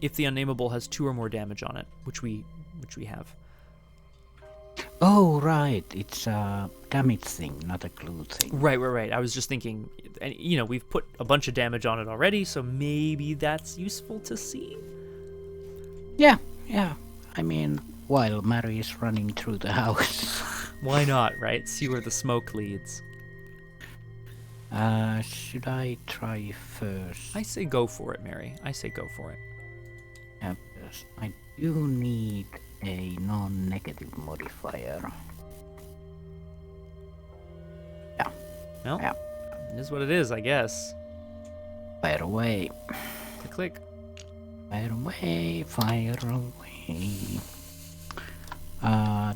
If the Unnamable has 2 or more damage on it, which we have. Oh, right. It's a damage thing, not a clue thing. Right. I was just thinking, and you know, we've put a bunch of damage on it already, so maybe that's useful to see. Yeah. I mean, while Mary is running through the house. Why not, right? See where the smoke leads. Should I try first? I say go for it, Mary. I say go for it. Yeah, because I do need a non-negative modifier. Yeah. Well, Yeah. it is what it is, I guess. Fire away. Click. Fire away.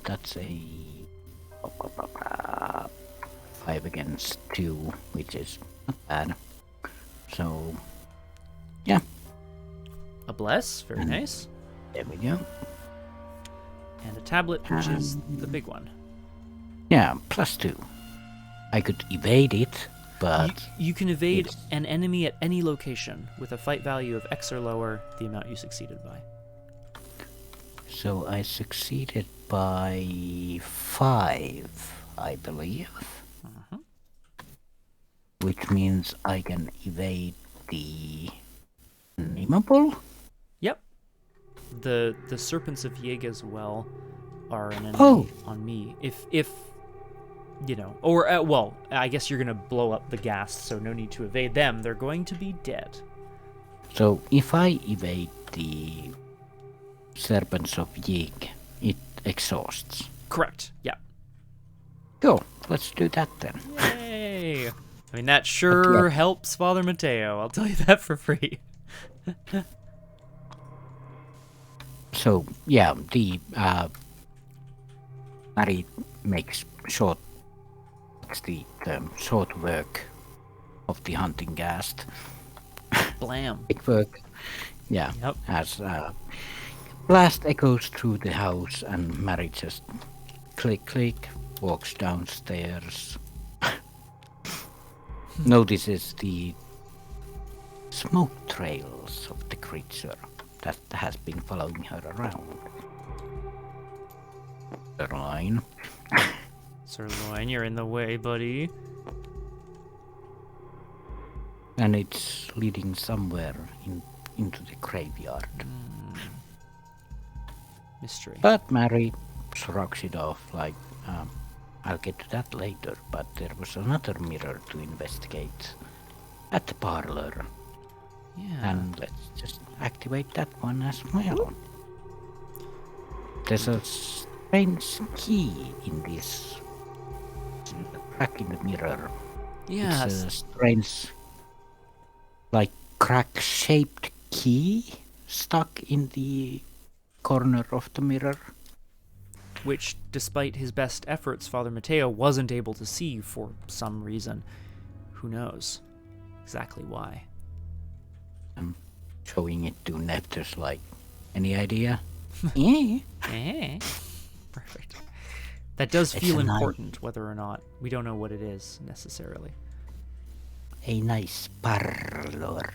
That's a 5 against 2, which is not bad. So, yeah. A bless, very nice. There we go. And a tablet, which is the big one. Yeah, +2. I could evade it, but... You can evade an enemy at any location with a fight value of X or lower, the amount you succeeded by. So I succeeded by 5, I believe. Which means I can evade the Unnamable? Yep. The Serpents of Yig as well are an enemy on me. If you know, or well, I guess you're gonna blow up the ghast, so no need to evade them. They're going to be dead. So if I evade the Serpents of Yig, it exhausts. Correct. Yeah. Go. Let's do that then. Yay! I mean, that sure helps Father Mateo. I'll tell you that for free. So yeah, the Mary makes short work of the hunting ghast. Blam. Big work. Yeah. Yep. As blast echoes through the house, and Mary just click walks downstairs. Notices the smoke trails of the creature that has been following her around. Sirloin. Sirloin, you're in the way, buddy. And it's leading somewhere into the graveyard. Mystery. But Mary shrugs it off like, I'll get to that later, but there was another mirror to investigate at the parlor. Yeah. And let's just activate that one as well. There's a strange key in this crack in the mirror. Yeah. It's a strange, like, crack-shaped key stuck in the corner of the mirror. Which, despite his best efforts, Father Mateo wasn't able to see for some reason. Who knows exactly why? I'm showing it to Neptus, like, any idea? Yeah. Perfect. That does It's feel a important, whether or not we don't know what it is necessarily. A nice parlor.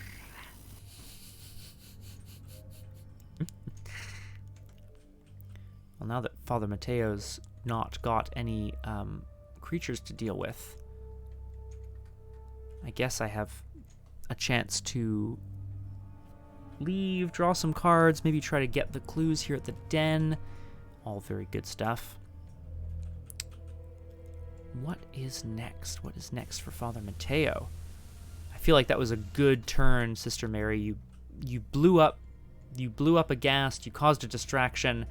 Well, now that Father Mateo's not got any creatures to deal with, I guess I have a chance to leave, draw some cards, maybe try to get the clues here at the den. All very good stuff. What is next? What is next for Father Mateo? I feel like that was a good turn, Sister Mary. You blew up a ghast, you caused a distraction,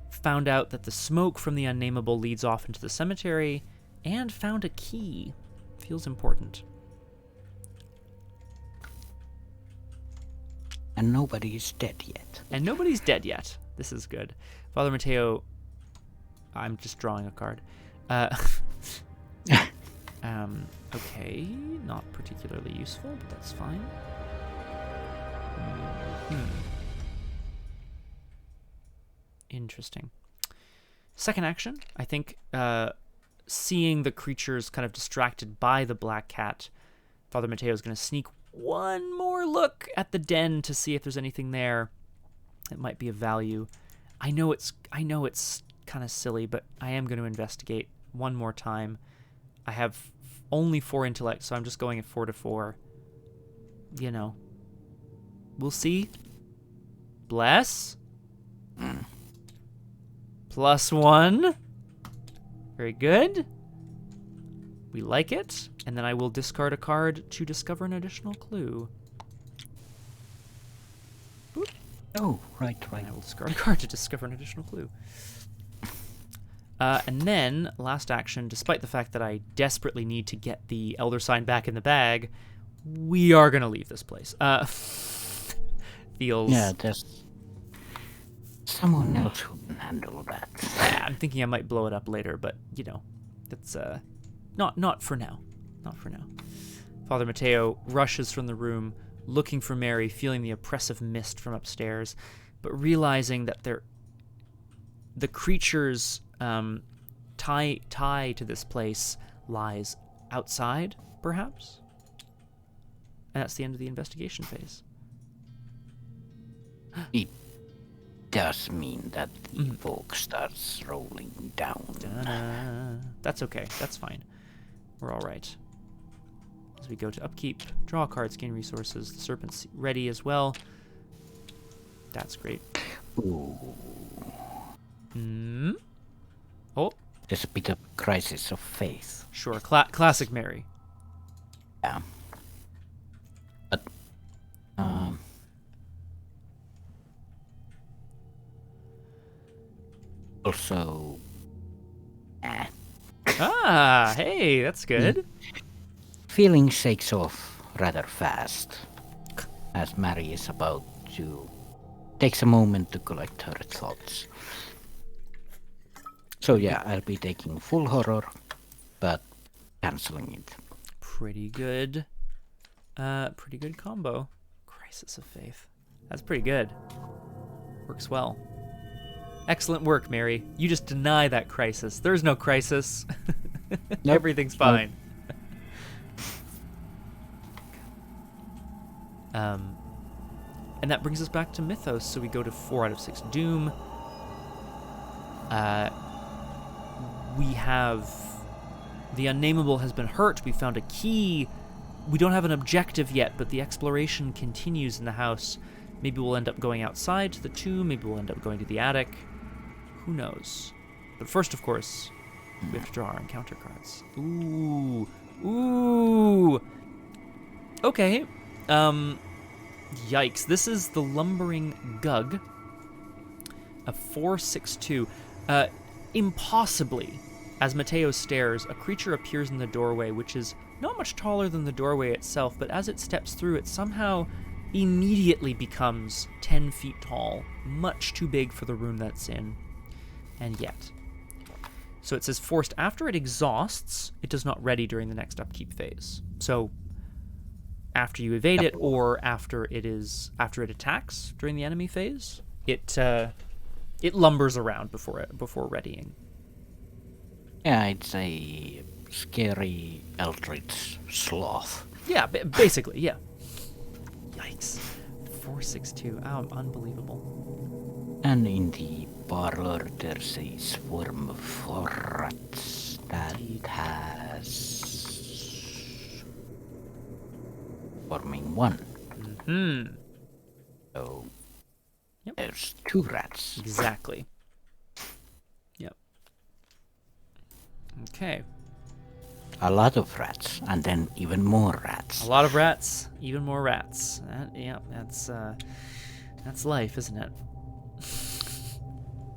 found out that the smoke from the Unnamable leads off into the cemetery, and found a key. Feels important. And nobody is dead yet. And nobody's dead yet. This is good. Father Mateo, I'm just drawing a card. Okay, not particularly useful, but that's fine. Interesting. Second action, I think, seeing the creatures kind of distracted by the black cat, Father Mateo is going to sneak one more look at the den to see if there's anything there that might be of value. I know it's kind of silly, but I am going to investigate one more time. I have only 4 intellect, so I'm just going at 4 to 4. You know, we'll see. Bless. +1. Very good. We like it. And then I will discard a card to discover an additional clue. Boop. Oh, right. And I will discard a card to discover an additional clue. And then, last action, despite the fact that I desperately need to get the Elder Sign back in the bag, we are going to leave this place. Feels... Yeah, there's someone else who can handle that. I'm thinking I might blow it up later, but, you know, that's not for now. Not for now. Father Mateo rushes from the room, looking for Mary, feeling the oppressive mist from upstairs, but realizing that the creature's tie to this place lies outside, perhaps? And that's the end of the investigation phase. It does mean that the fog starts rolling down. Da-da. That's okay. That's fine. We're all right. As we go to upkeep, draw cards, gain resources. The serpent's ready as well. That's great. Ooh. Oh. There's a bit of crisis of faith. Sure. Classic Mary. Yeah. But, also, hey, that's good. Feeling shakes off rather fast as Mary is about to takes a moment to collect her thoughts. So yeah, I'll be taking full horror, but canceling it. Pretty good combo. Crisis of Faith. That's pretty good. Works well. Excellent work, Mary. You just deny that crisis. There's no crisis. Nope. Everything's fine. And that brings us back to Mythos. So we go to 4 out of 6 Doom. We have the Unnamable has been hurt. We found a key. We don't have an objective yet, but the exploration continues in the house. Maybe we'll end up going outside to the tomb. Maybe we'll end up going to the attic. Who knows? But first, of course, we have to draw our encounter cards. Ooh. Okay. Yikes. This is the lumbering Gug. A 462. Impossibly, as Mateo stares, a creature appears in the doorway, which is not much taller than the doorway itself, but as it steps through, it somehow immediately becomes 10 feet tall, much too big for the room that's in. And yet. So it says forced after it exhausts, it does not ready during the next upkeep phase. So after you evade it, or after it attacks during the enemy phase, it lumbers around before readying. Yeah, it's a scary eldritch sloth. Yeah, basically, yeah. Yikes. 462. Oh, unbelievable. And in the parlor, there's a swarm of rats that has forming one. Mm-hmm. So Yep. there's 2 rats. Exactly. Yep. Okay. A lot of rats, and then even more rats. A lot of rats, even more rats. That's life, isn't it?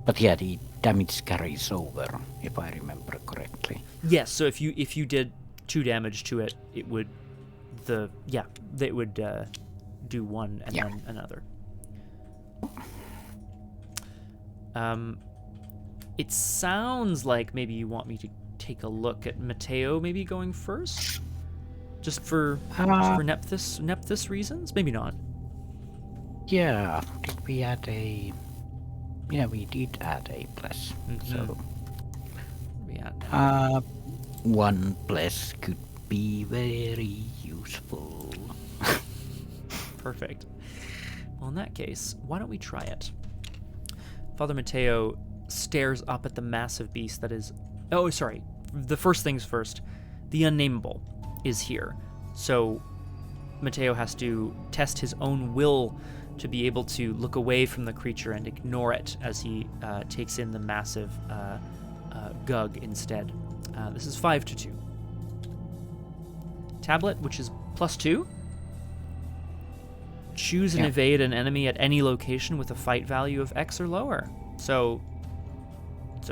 But yeah, the damage carries over, if I remember correctly. Yes. So if you did 2 damage to it, it would do 1 and then another. It sounds like maybe you want me to take a look at Mateo maybe going first, just for Nephthys reasons. Maybe not. Yeah, did we add a? Yeah, we did add a plus. So We at now? 1 plus could be very useful. Perfect. Well, in that case, why don't we try it? Father Mateo stares up at the massive beast that is... Oh, sorry. The first things first. The Unnamable is here. So Mateo has to test his own will to be able to look away from the creature and ignore it as he takes in the massive Gug instead. This is 5-2. Tablet, which is +2. Choose and evade an enemy at any location with a fight value of X or lower. So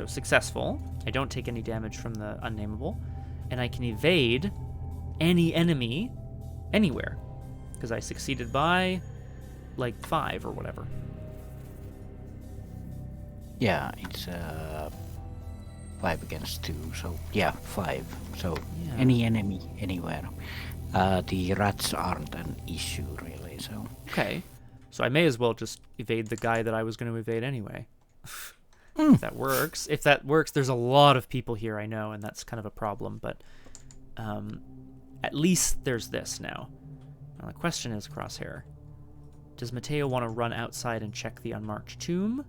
successful. I don't take any damage from the Unnamable, and I can evade any enemy anywhere because I succeeded by like 5 or whatever. Yeah, it's 5 against 2, so yeah, 5. So any enemy anywhere. The rats aren't an issue really, so. Okay, so I may as well just evade the guy that I was going to evade anyway. If that works. If that works, there's a lot of people here, I know, and that's kind of a problem, but at least there's this now. Now the question is, Crosshair, does Mateo want to run outside and check the unmarked tomb?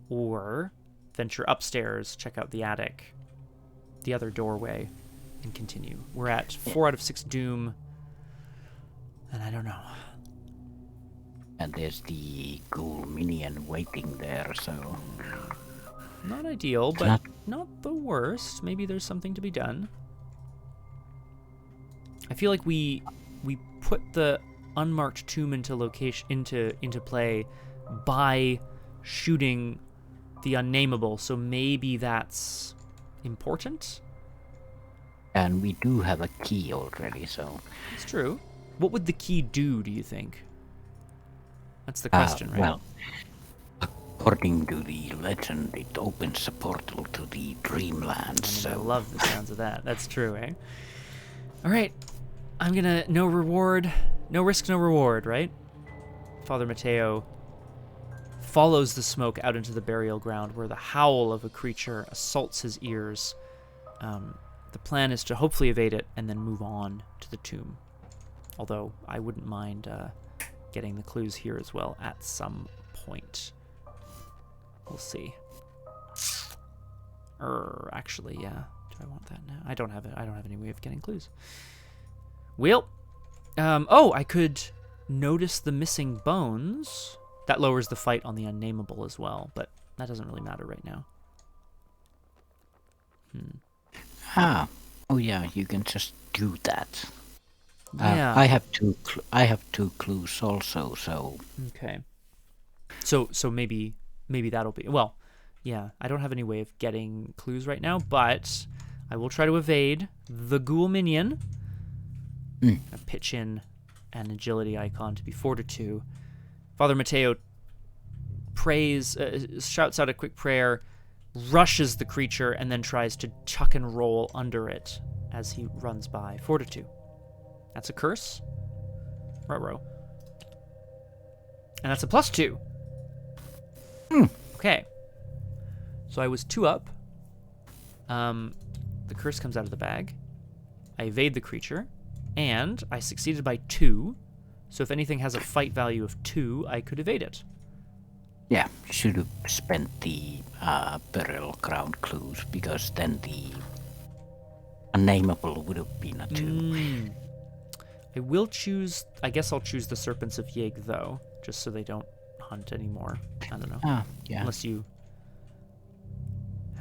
Or venture upstairs, check out the attic, the other doorway, and continue? We're at 4 out of 6 doom, and I don't know. And there's the ghoul minion waiting there, so... Not ideal, but not the worst. Maybe there's something to be done. I feel like we put the unmarked tomb into play by shooting the Unnamable, so maybe that's important. And we do have a key already, so... It's true. What would the key do, do you think? That's the question, right? Well, according to the legend, it opens a portal to the dreamlands. I love the sounds of that. That's true, eh? All right. I'm gonna... No reward. No risk, no reward, right? Father Mateo follows the smoke out into the burial ground where the howl of a creature assaults his ears. The plan is to hopefully evade it and then move on to the tomb. Although I wouldn't mind getting the clues here as well at some point. We'll see. Actually, yeah. Do I want that now? I don't have it. I don't have any way of getting clues. Well, I could notice the missing bones. That lowers the fight on the Unnamable as well, but that doesn't really matter right now. Oh yeah, you can just do that. Yeah. I have two. I have two clues also. So Okay. So maybe that'll be well. Yeah, I don't have any way of getting clues right now, but I will try to evade the ghoul minion. I pitch in an agility icon to be 4-2. Father Mateo prays, shouts out a quick prayer, rushes the creature, and then tries to chuck and roll under it as he runs by. 4-2. That's a curse. Ruh-roh. And that's a +2. Okay. So I was 2 up. The curse comes out of the bag. I evade the creature. And I succeeded by 2. So if anything has a fight value of 2, I could evade it. yeah, should have spent the burial ground clues because then the Unnamable would have been a 2. I will choose... I guess I'll choose the Serpents of Yig, though, just so they don't hunt anymore. I don't know. Yeah. Unless you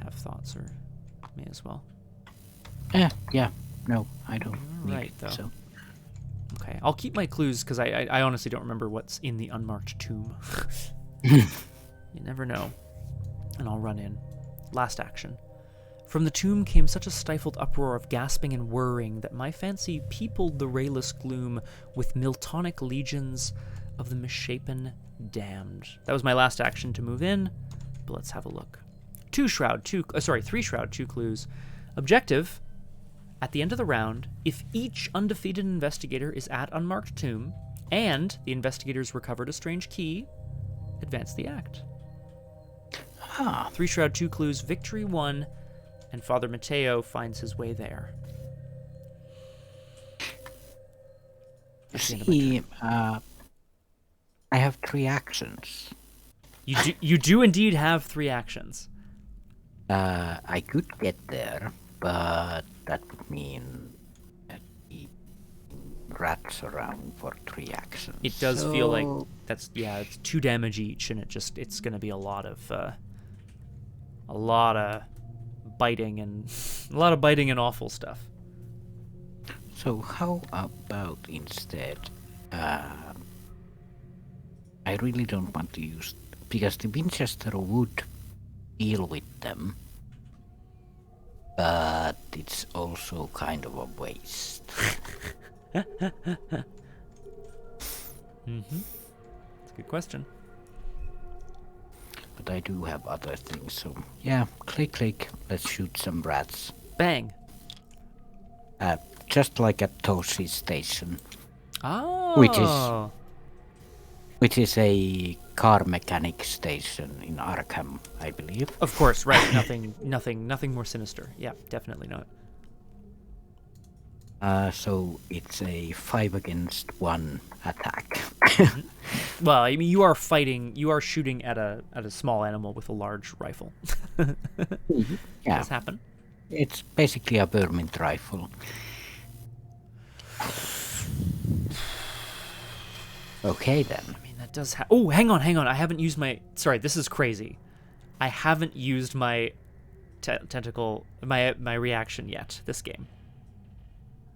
have thoughts, or may as well. Yeah. No, I don't need Right, it. though. So Okay, I'll keep my clues, because I honestly don't remember what's in the unmarked tomb. You never know. And I'll run in. Last action. From the tomb came such a stifled uproar of gasping and whirring that my fancy peopled the rayless gloom with Miltonic legions of the misshapen damned. That was my last action to move in, but let's have a look. 3 shroud, 2 clues. Objective: at the end of the round, if each undefeated investigator is at unmarked tomb, and the investigators recovered a strange key, advance the act. 3 shroud, 2 clues, victory 1, and Father Mateo finds his way there. That's the end of my see, turn. I have 3 actions. You do indeed have 3 actions. I could get there, but that would mean that the rats around for 3 actions. It does feel like it's 2 damage each, and it's going to be a lot of biting and awful stuff. So how about instead? I really don't want to use because the Winchester would deal with them, but it's also kind of a waste. That's a good question. But I do have other things, so yeah, click, let's shoot some rats. Bang. Just like at Toshi Station, Oh. which is a car mechanic station in Arkham, I believe. Of course, right. Nothing more sinister. Yeah, definitely not. So it's a 5 against 1 attack. Well, I mean, you are shooting at a small animal with a large rifle. Yeah, Does happen. it's basically a vermin rifle. Okay then. I mean, that does oh, hang on. I haven't used my... Sorry, this is crazy. I haven't used my tentacle... My reaction yet, this game.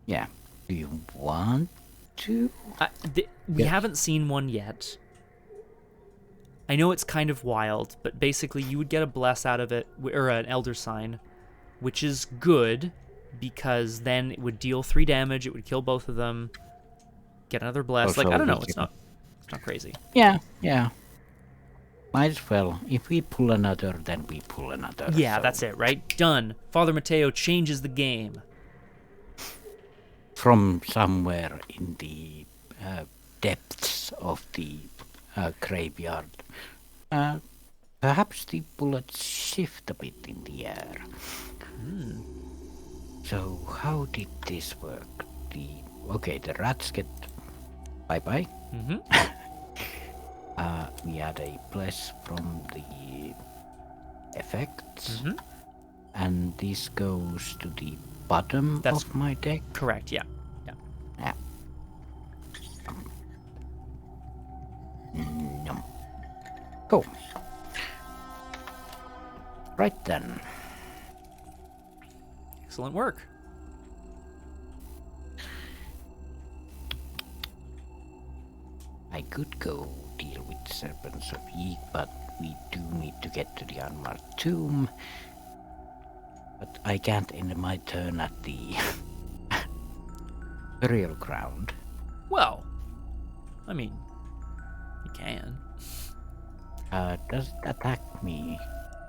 Yeah. Do you want to? We haven't seen one yet. I know it's kind of wild, but basically you would get a bless out of it, or an elder sign, which is good, because then it would deal 3 damage, it would kill both of them, get another bless. Also, I don't know, it's not crazy. Yeah. Might as well. If we pull another, then we pull another. Yeah, so. that's it, right? Done. Father Mateo changes the game. From somewhere in the depths of the graveyard. Perhaps the bullets shift a bit in the air. So how did this work? The rats get bye-bye. We had a bless from the effects. And this goes to the bottom of my deck. Correct, yeah. No. Cool. Right then. Excellent work. I could go deal with Serpents of Yeek, but we do need to get to the unmarked tomb. But I can't end my turn at the burial ground. Well, I mean, you can. Does it attack me?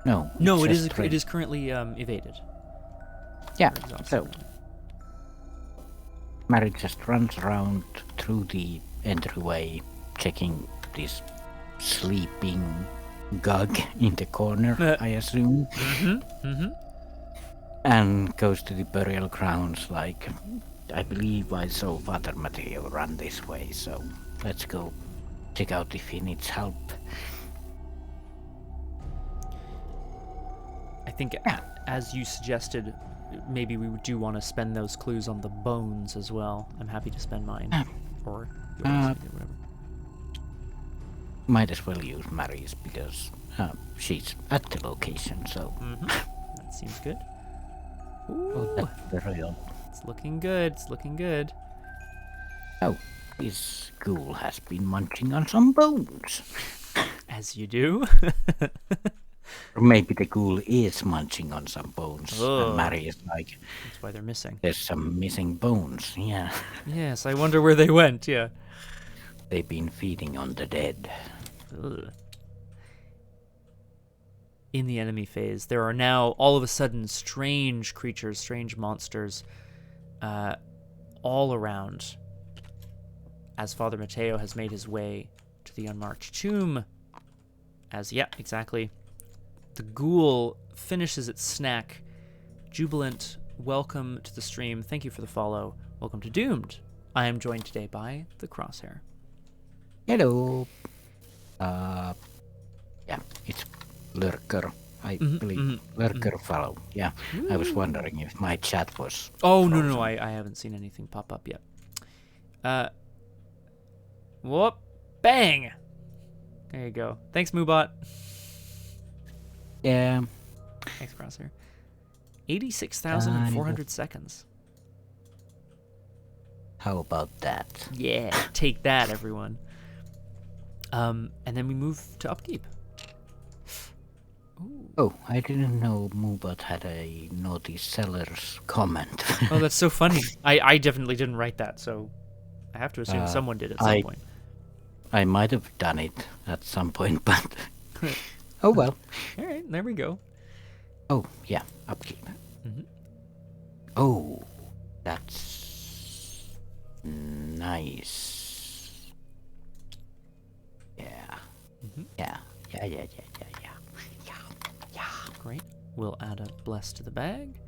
No. No, it says is. straight. It is currently evaded. Yeah. Or exhausted, So rather. Mary just runs around through the entryway, checking this sleeping gug in the corner, I assume. And goes to the burial grounds like, I believe I saw Father Mateo run this way, so let's go check out if he needs help. I think, as you suggested, maybe we do want to spend those clues on the bones as well. I'm happy to spend mine. Or yours, either, whatever. Might as well use Mary's because she's at the location, so... That seems good. Ooh, Oh, that's burial. it's looking good. It's looking good. Oh, this ghoul has been munching on some bones. As you do. Or maybe the ghoul is munching on some bones, Oh. and Mary is like, That's why they're missing. there's some missing bones, yeah. Yes, I wonder where they went, yeah. They've been feeding on the dead. Ugh. In the enemy phase, there are now all of a sudden strange creatures, strange monsters, all around. As Father Mateo has made his way to the unmarked tomb, exactly. The ghoul finishes its snack. Jubilant, welcome to the stream. Thank you for the follow. Welcome to Doomed. I am joined today by the Crosshair. Hello. Yeah, it's Lurker, I believe. Lurker fellow. Yeah, I was wondering if my chat was... Oh, frozen. no, I haven't seen anything pop up yet. Whoop. Bang! There you go. Thanks, Moobot. Yeah, Thanks, Crosshair. 86,400 seconds. how about that? Yeah, take that, everyone. And then we move to upkeep. Ooh. Oh, I didn't know Moobot had a naughty seller's comment. Oh, that's so funny. I definitely didn't write that, so I have to assume someone did at some point. I might have done it at some point, but... oh well. All right, there we go. Oh, yeah, upkeep. Oh, that's... nice. Yeah. Yeah. Great. We'll add a bless to the bag.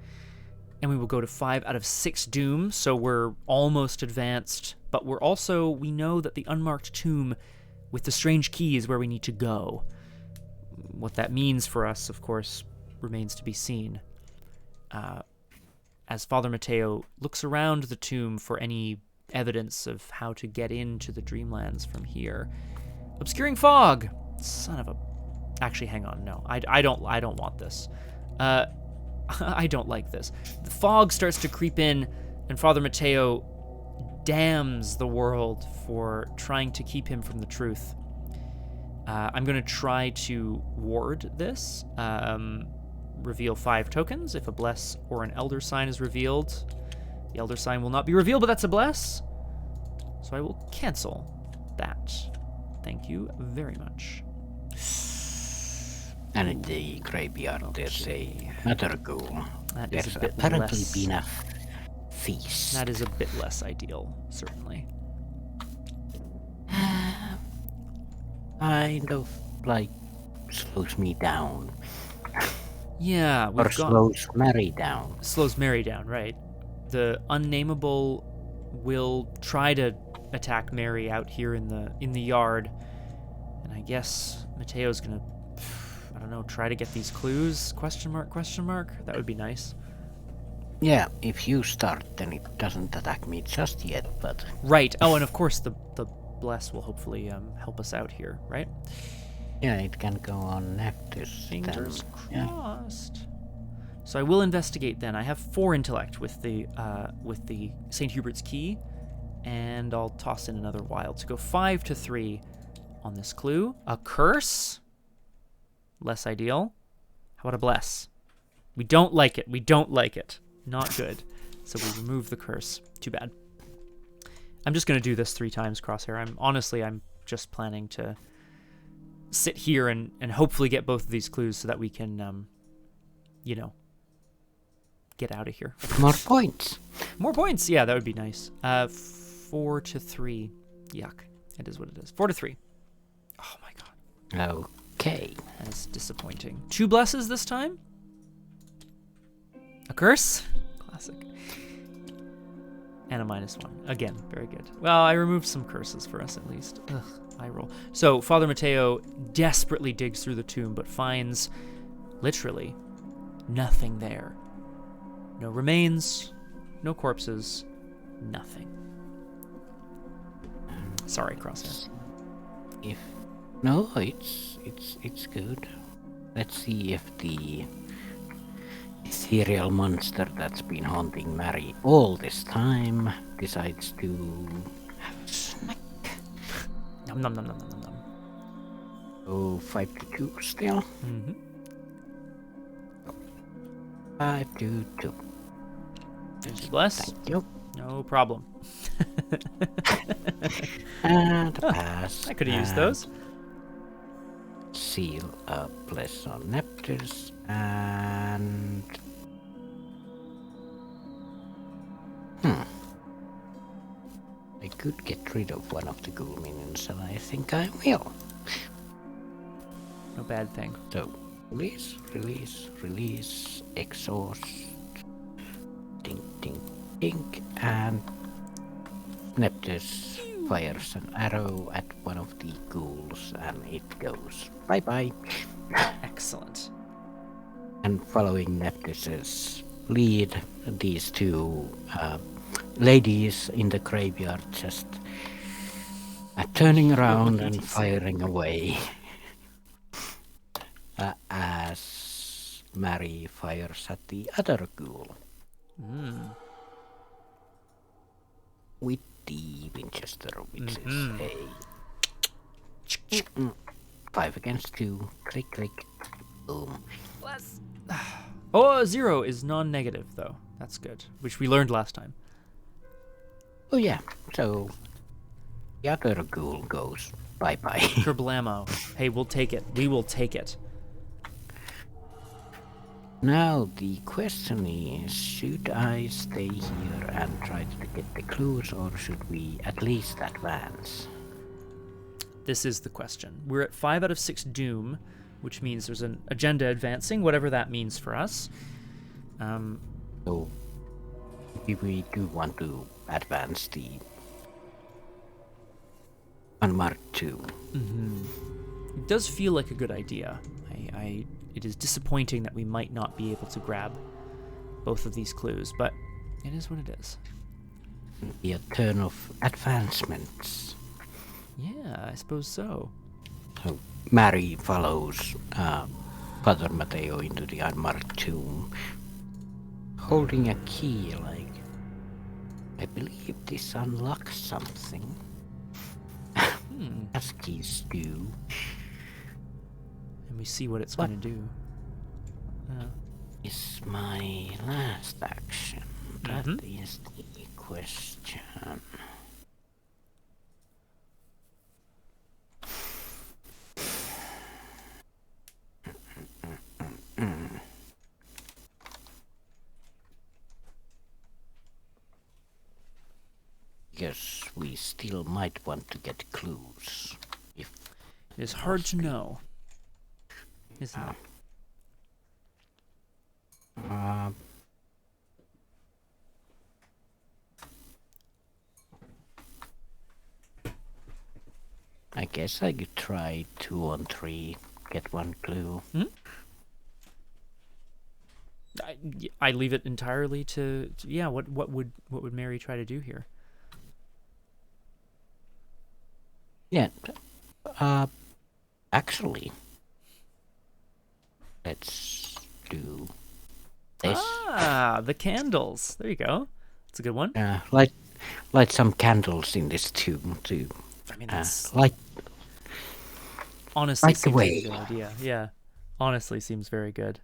And we will go to 5 out of 6 doom, so we're almost advanced. But we know that the unmarked tomb with the strange key is where we need to go. What that means for us, of course, remains to be seen. As Father Mateo looks around the tomb for any evidence of how to get into the Dreamlands from here. Obscuring fog! Son of a... Actually, hang on. No, I don't want this. I don't like this. The fog starts to creep in, and Father Mateo damns the world for trying to keep him from the truth. I'm going to try to ward this. Reveal 5 tokens. If a bless or an elder sign is revealed, the elder sign will not be revealed, but that's a bless. So I will cancel that. Thank you very much. And in the graveyard there's a another ghoul. That is There's a bit apparently less. been a feast. That is a bit less ideal, certainly. Kind of like slows me down. Yeah, Or we've got... slows Mary down. Slows Mary down, right. The Unnamable will try to attack Mary out here in the yard. And I guess Mateo's gonna, I don't know, try to get these clues? Question mark, question mark? That would be nice. Yeah, if you start, then it doesn't attack me just yet, but... Right. Oh, and of course the bless will hopefully help us out here, right? Yeah, it can go on after. Fingers Yeah. crossed. So I will investigate then. I have 4 intellect with the St. Hubert's key, And I'll toss in another wild to go 5 to 3 on this clue. A curse? Less ideal. How about a bless? We don't like it. We don't like it. Not good. So we remove the curse. Too bad. I'm just going to do this 3 times, Crosshair. I'm just planning to sit here and hopefully get both of these clues so that we can, get out of here. More points. More points. Yeah, that would be nice. 4 to 3. Yuck. It is what it is. 4 to 3. Oh my god. Okay. That is disappointing. 2 blesses this time. A curse. Classic. And a -1. Again, very good. Well, I removed some curses for us at least. Ugh, I roll. So Father Mateo desperately digs through the tomb, but finds literally nothing there. No remains, no corpses, nothing. Sorry, Crosshair. No, it's good. Let's see if the ethereal monster that's been haunting Mary all this time decides to have a snack. Nom nom nom nom nom nom. Oh, 5 to 2 still. Mm-hmm. 5 to 2. There's your bless. Thank you. No problem. And a pass. I could have used those. Seal a bless on Neptus and I could get rid of one of the ghoul minions, and I think I will. No bad thing. So release, exhaust, ding ding ding, and Neptus fires an arrow at one of the ghouls, and it goes bye bye. Excellent. And following Neptus's lead, these 2 ladies in the graveyard just turning around and firing away as Mary fires at the other ghoul with the Winchester, which is a 5 against 2. Click, click, boom. Oh, 0 is non-negative though. That's good, which we learned last time. Oh yeah, so the other ghoul goes bye bye. Kerblamo. Hey, we'll take it. We will take it. Now the question is, should I stay here and try to get the clues, or should we at least advance? This is the question. We're at 5 out of 6 doom, which means there's an agenda advancing, whatever that means for us. So if we do want to advance the unmarked 2. It does feel like a good idea. It is disappointing that we might not be able to grab both of these clues, but it is what it is. The turn of advancements. Yeah, I suppose so. So Mary follows Father Mateo into the unmarked tomb, holding a key, like, I believe this unlocks something. As keys do. And we see what it's going to do. Is my last action? That is the question. Guess we still might want to get clues. If it is hard to know, isn't it? I guess I could try 2 on 3, get 1 clue. I leave it entirely to yeah. What would Mary try to do here? Yeah. Actually, let's do this. Ah, the candles. There you go. That's a good one. light some candles in this tomb to I mean, that's light honestly the seems like a way. good idea. Yeah, honestly seems very good.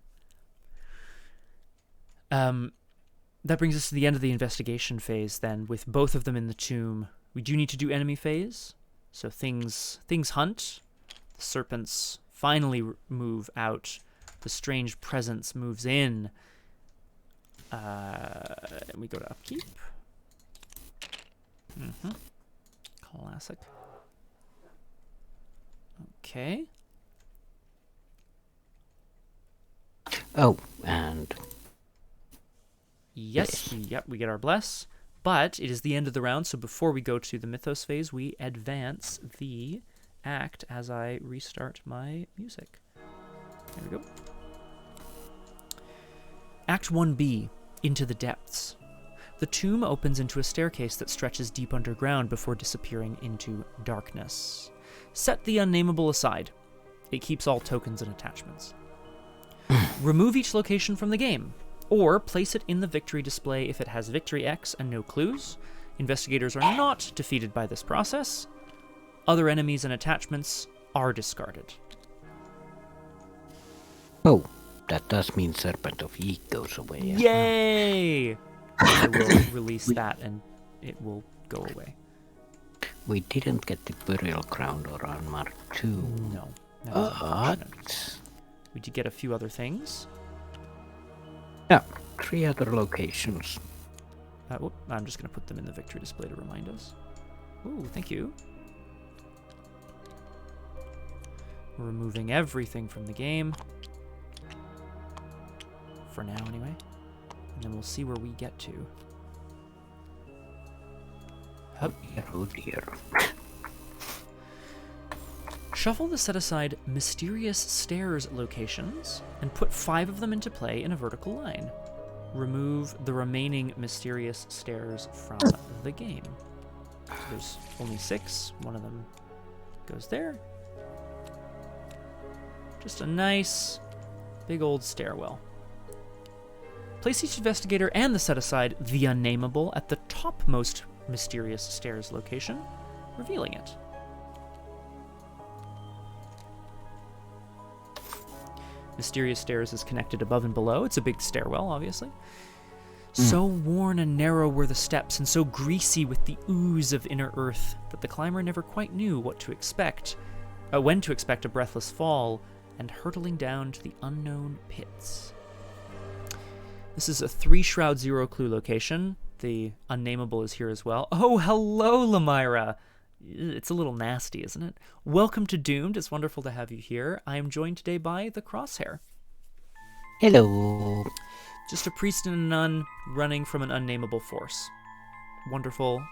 That brings us to the end of the investigation phase. Then, with both of them in the tomb, we do need to do enemy phase. So things hunt. The serpents finally move out. The strange presence moves in. And we go to upkeep. Classic. Okay. Oh, and Yes, yep, we get our bless. But it is the end of the round, so before we go to the mythos phase, we advance the act as I restart my music. There we go. Act 1B, Into the Depths. The tomb opens into a staircase that stretches deep underground before disappearing into darkness. Set the Unnamable aside. It keeps all tokens and attachments. Remove each location from the game, or place it in the victory display if it has victory X and no clues. Investigators are not defeated by this process. Other enemies and attachments are discarded. oh, that does mean Serpent of Yeek goes away. Yay! I will release that and it will go away. We didn't get the Burial Ground or Armor 2. No. That was unfortunate. But We did get a few other things. yeah, 3 other locations. I'm just going to put them in the victory display to remind us. Ooh, thank you. We're removing everything from the game. For now, anyway. And then we'll see where we get to. Oh dear. Shuffle the set-aside Mysterious Stairs locations and put 5 of them into play in a vertical line. Remove the remaining Mysterious Stairs from the game. So there's only 6. One of them goes there. Just a nice, big old stairwell. Place each investigator and the set-aside The Unnamable at the topmost Mysterious Stairs location, revealing it. Mysterious Stairs is connected above and below. It's a big stairwell, obviously. So worn and narrow were the steps, and so greasy with the ooze of inner earth, that the climber never quite knew what to expect, when to expect a breathless fall, and hurtling down to the unknown pits. This is a 3 Shroud 0 clue location. The Unnamable is here as well. Oh, hello, Lamira! It's a little nasty, isn't it? Welcome to Doomed. It's wonderful to have you here. I am joined today by the Crosshair. Hello. Just a priest and a nun running from an unnamable force. Wonderful.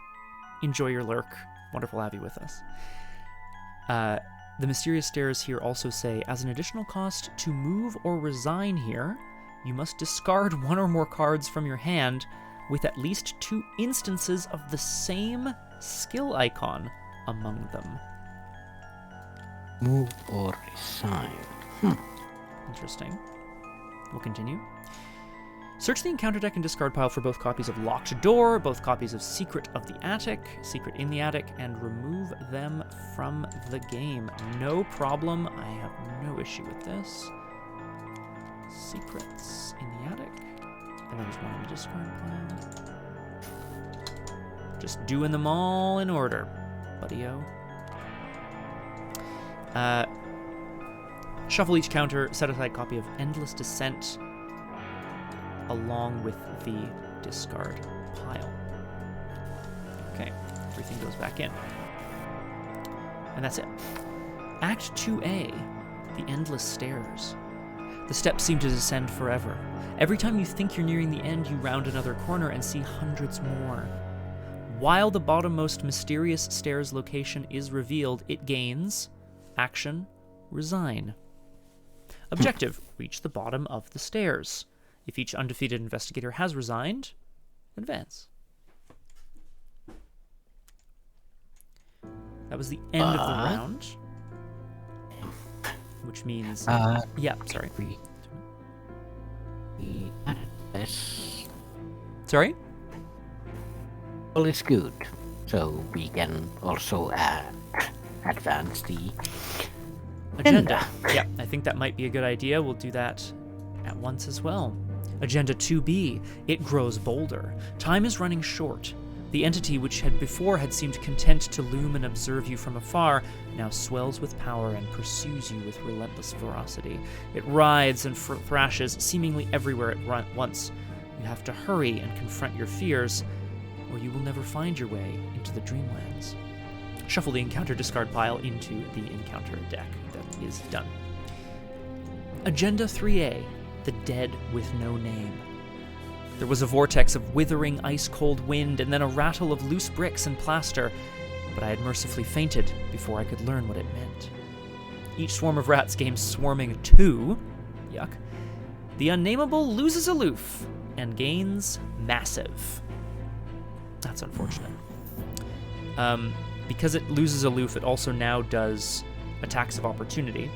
Enjoy your lurk. Wonderful to have you with us. The Mysterious Stairs here also say, as an additional cost to move or resign here, you must discard 1 or more cards from your hand with at least 2 instances of the same skill icon among them. Move or resign. Interesting. We'll continue. Search the encounter deck and discard pile for both copies of Locked Door, both copies of Secret of the Attic, Secret in the Attic, and remove them from the game. No problem. I have no issue with this. Secrets in the Attic. And then there's one in the discard pile. Just doing them all in order, buddy-o. Shuffle each counter, set aside copy of Endless Descent along with the discard pile. Okay, everything goes back in. And that's it. Act 2A, The Endless Stairs. The steps seem to descend forever. Every time you think you're nearing the end, you round another corner and see hundreds more. While the bottommost Mysterious Stairs location is revealed, it gains action, resign. Objective, reach the bottom of the stairs. If each undefeated investigator has resigned, advance. That was the end of the round. Which means... yeah, sorry. This. Sorry? All is good. So we can also advance the Agenda. Yeah, I think that might be a good idea. We'll do that at once as well. Agenda 2B. It grows bolder. Time is running short. The entity which had before seemed content to loom and observe you from afar now swells with power and pursues you with relentless ferocity. It writhes and thrashes seemingly everywhere at once. You have to hurry and confront your fears, or you will never find your way into the Dreamlands. Shuffle the encounter discard pile into the encounter deck. That is done. Agenda 3A, the dead with no name. There was a vortex of withering ice-cold wind and then a rattle of loose bricks and plaster, but I had mercifully fainted before I could learn what it meant. Each swarm of rats gains swarming 2, yuck. The Unnamable loses aloof and gains massive. That's unfortunate. Because it loses aloof, it also now does attacks of opportunity.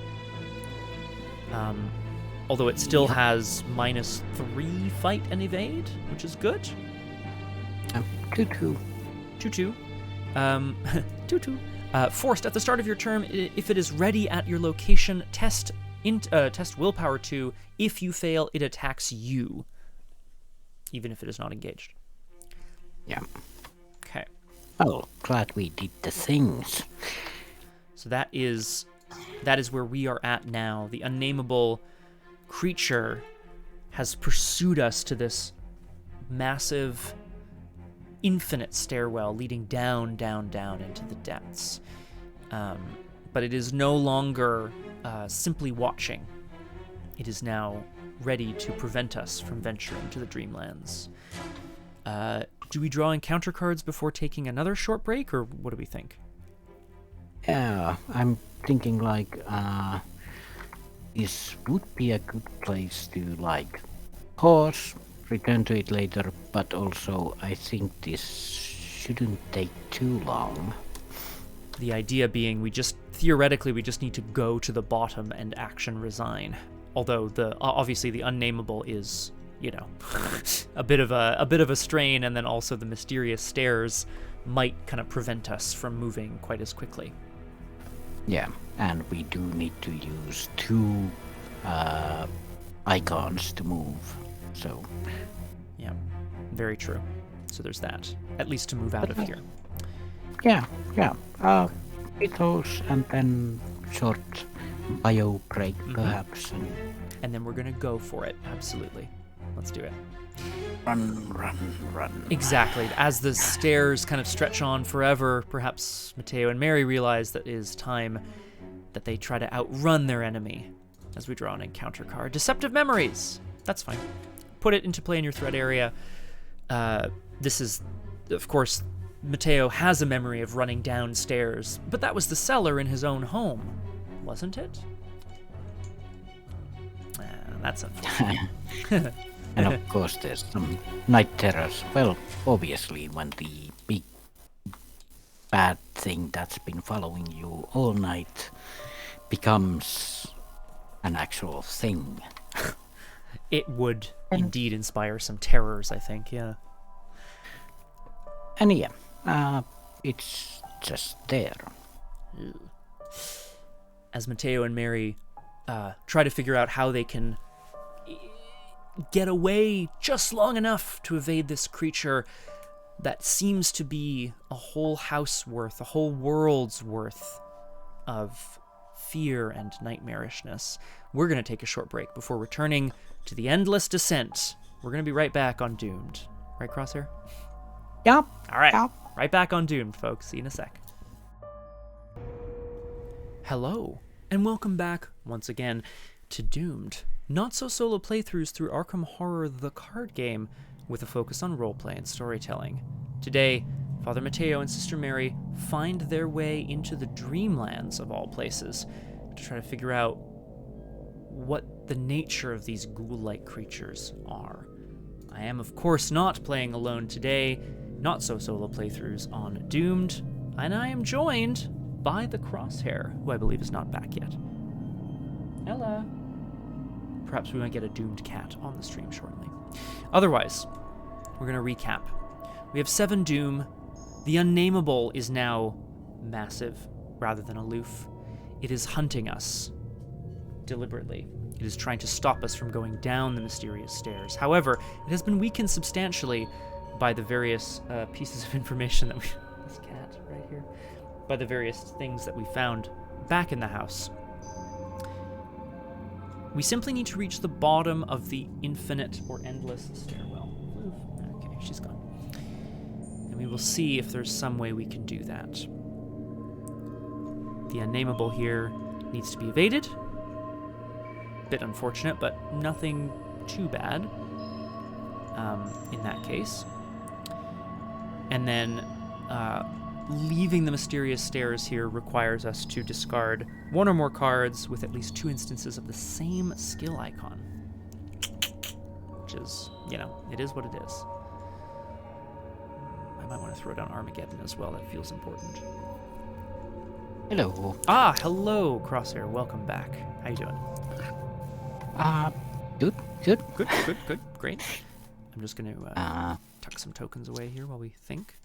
Although it still has -3 fight and evade, which is good. 2-2. 2-2. 2-2. Forced, at the start of your turn, if it is ready at your location, test willpower 2. If you fail, it attacks you, even if it is not engaged. Yeah. Okay. Oh, glad we did the things. So that is where we are at now. The Unnamable creature has pursued us to this massive, infinite stairwell leading down, down, down into the depths. But it is no longer simply watching. It is now ready to prevent us from venturing to the Dreamlands. Do we draw encounter cards before taking another short break, or what do we think? Yeah, I'm thinking this would be a good place to pause, return to it later, but also I think this shouldn't take too long. The idea being theoretically we just need to go to the bottom and action resign. Although obviously the Unnamable is, a bit of a strain, and then also the mysterious stairs might kind of prevent us from moving quite as quickly. Yeah, and we do need to use 2 icons to move, so... Yeah, very true. So there's that. At least to move out of here. Yeah. Mythos, and then short bio break, perhaps. And then we're gonna go for it, absolutely. Let's do it. Run. Exactly. As the stairs kind of stretch on forever, perhaps Mateo and Mary realize that it is time that they try to outrun their enemy. As we draw an encounter card. Deceptive Memories! That's fine. Put it into play in your threat area. This is, of course, Mateo has a memory of running downstairs, but that was the cellar in his own home, wasn't it? That's unfortunate. And of course there's some night terrors. Well, obviously when the big bad thing that's been following you all night becomes an actual thing. It would indeed inspire some terrors, I think, yeah. And yeah, it's just there. As Mateo and Mary try to figure out how they can get away just long enough to evade this creature that seems to be a whole house worth, a whole world's worth of fear and nightmarishness. We're going to take a short break before returning to the endless descent. We're going to be right back on Doomed. Right, Crosshair? Yep. All right. Yep. Right back on Doomed, folks. See you in a sec. Hello, and welcome back once again to Doomed. Not-so-solo playthroughs through Arkham Horror the card game with a focus on roleplay and storytelling. Today, Father Mateo and Sister Mary find their way into the Dreamlands, of all places, to try to figure out what the nature of these ghoul-like creatures are. I am, of course, not playing alone today, not-so-solo playthroughs on Doomed, and I am joined by the Crosshair, who I believe is not back yet. Hello. Perhaps we might get a Doomed cat on the stream shortly. Otherwise, we're going to recap. We have 7 doom. The Unnamable is now massive rather than aloof. It is hunting us deliberately. It is trying to stop us from going down the mysterious stairs. However, it has been weakened substantially by the various pieces of information that we... This cat right here. By the various things that we found back in the house. We simply need to reach the bottom of the infinite or endless stairwell. Okay, she's gone. And we will see if there's some way we can do that. The Unnamable here needs to be evaded. Bit unfortunate, but nothing too bad in that case. And then leaving the mysterious stairs here requires us to discard 1 or more cards with at least 2 instances of the same skill icon. Which is, you know, it is what it is. I might want to throw down Armageddon as well. That feels important. Hello. Ah, hello, Crosshair. Welcome back. How you doing? Good. Good. Great. I'm just going to tuck some tokens away here while we think.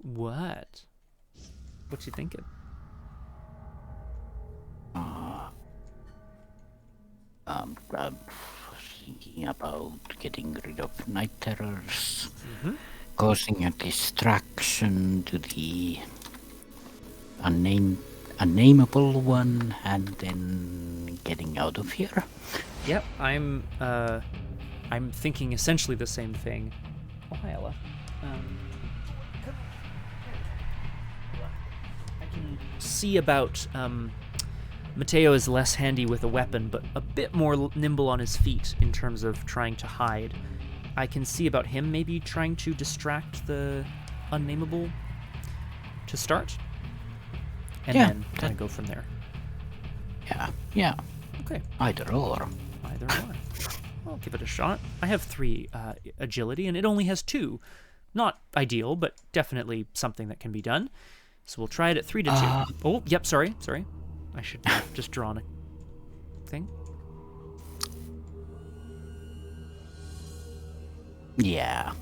What? What you thinking? I'm thinking about getting rid of night terrors, causing a distraction to the Unnamable one, and then getting out of here. Yep, I'm thinking essentially the same thing. Oh, hi, Ella. I can see about Mateo is less handy with a weapon, but a bit more nimble on his feet in terms of trying to hide. I can see about him maybe trying to distract the Unnamable to start, and then kind of go from there. Yeah. Okay. Either or. I'll give it a shot. I have 3 agility, and it only has 2. Not ideal, but definitely something that can be done. So we'll try it at 3 to 2. Oh, yep, sorry. I should have just drawn a thing. Yeah.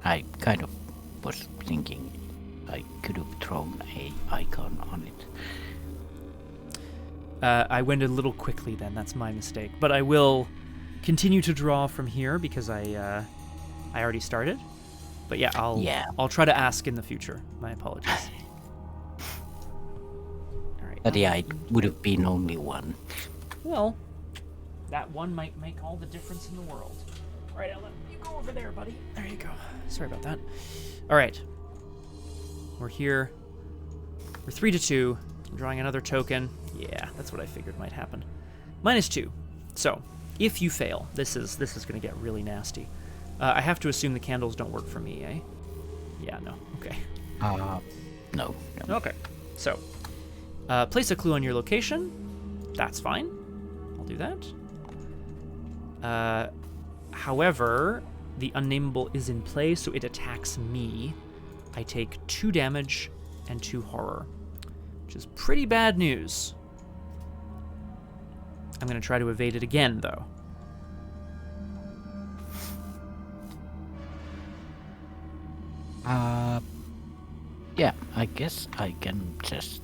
I kind of was thinking I could have thrown a icon on it. I went a little quickly then. That's my mistake. But I will continue to draw from here because I already started. But yeah, I'll try to ask in the future. My apologies. All right. But yeah, it would have been only 1. Well, that one might make all the difference in the world. All right, Ellen, you go over there, buddy. There you go. Sorry about that. All right. We're here. We're 3 to 2. I'm drawing another token. Yeah, that's what I figured might happen. -2. So, if you fail, this is going to get really nasty. I have to assume the candles don't work for me, eh? Yeah, no. Okay. No. Okay. So, place a clue on your location. That's fine. I'll do that. However, the Unnamable is in play, so it attacks me. I take 2 damage and 2 horror, which is pretty bad news. I'm going to try to evade it again, though. Yeah, I guess I can just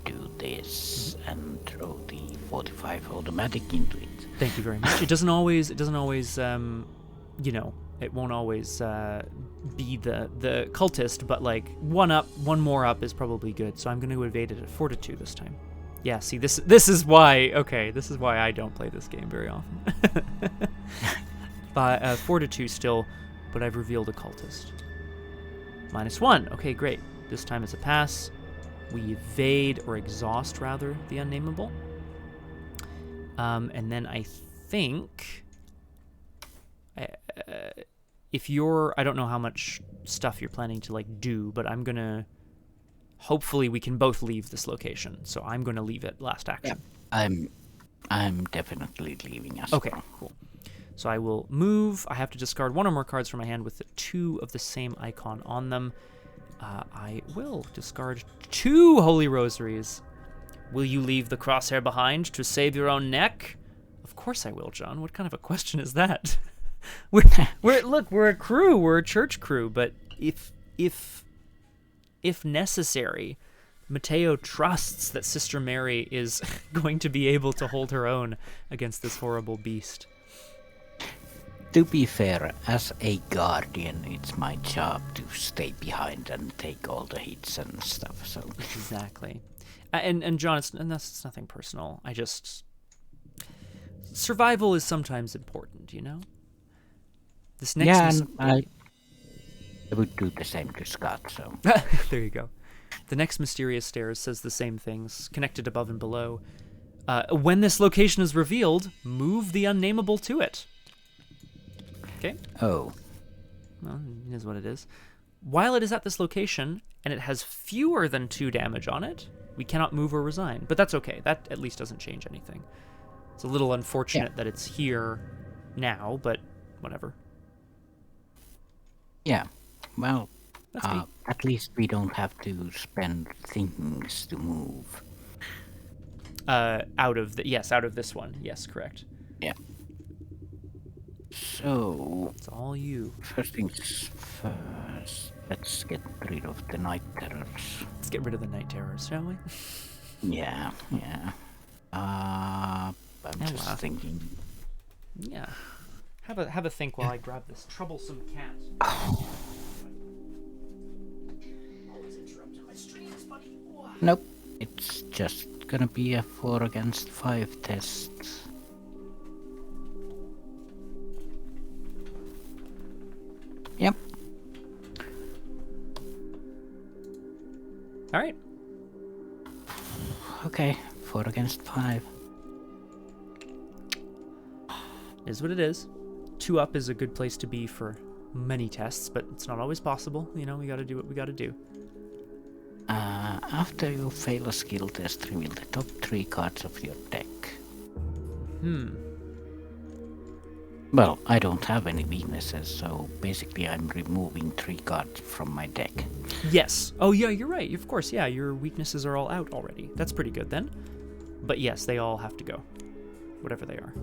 do this and throw the 45 automatic into it. Thank you very much. It doesn't always, it won't always be the cultist, but like one more up is probably good. So I'm going to evade it at 4 to 2 this time. Yeah, see, this is why I don't play this game very often. 4 to 2 still, but I've revealed a cultist. -1. Okay, great. This time it's a pass. We evade, or exhaust rather, the Unnamable. And then I think if you're, I don't know how much stuff you're planning to like do, but I'm gonna, hopefully we can both leave this location. So I'm gonna leave it last action. Yeah, I'm definitely leaving us. Okay, cool. So I will move. I have to discard 1 or more cards from my hand with 2 of the same icon on them. I will discard 2 Holy Rosaries. Will you leave the Crosshair behind to save your own neck? Of course I will, John. What kind of a question is that? We're a crew. We're a church crew. But if necessary, Mateo trusts that Sister Mary is going to be able to hold her own against this horrible beast. To be fair, as a guardian, it's my job to stay behind and take all the hits and stuff. So exactly, and John, it's nothing personal. I just survival is sometimes important, you know. This next I would do the same to Scott. So there you go. The next mysterious stairs says the same things, connected above and below. When this location is revealed, move the Unnamable to it. Okay. Oh. Well, it is what it is. While it is at this location, and it has fewer than 2 damage on it, we cannot move or resign. But that's okay. That at least doesn't change anything. It's a little unfortunate that it's here now, but whatever. Yeah. Well, That's at least we don't have to spend things to move. Out of this one. Yes, correct. Yeah. So It's all you. first things first, let's get rid of the night terrors. Let's get rid of the night terrors, shall we? Yeah. I'm just thinking. Yeah. Have a think while I grab this troublesome cat. Always interrupting my streams, buddy. Nope. It's just gonna be a 4 against 5 test. Yep. All right. Okay, 4 against 5. Is what it is. 2 up is a good place to be for many tests, but it's not always possible. You know, we gotta do what we gotta do. After you fail a skill test, reveal the top 3 cards of your deck. Well, I don't have any weaknesses, so basically I'm removing 3 cards from my deck. Yes. Oh, yeah, you're right. Of course, yeah, your weaknesses are all out already. That's pretty good then. But yes, they all have to go. Whatever they are.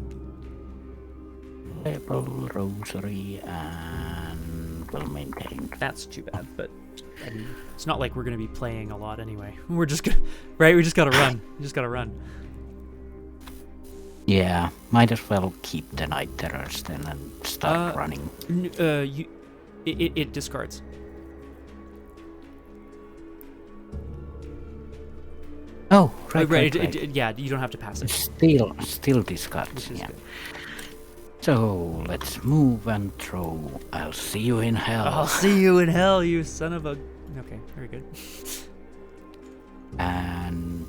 Table, rosary, and well maintained. That's too bad, but I mean, it's not like we're going to be playing a lot anyway. We're just gonna, right? We just got to run. We just got to run. Yeah, might as well keep the night terrors then and start running. It discards. Oh, right. Yeah, you don't have to pass it. Still discards. Yeah. Good. So let's move and throw. I'll see you in hell. I'll see you in hell, you son of a. Okay, very good. And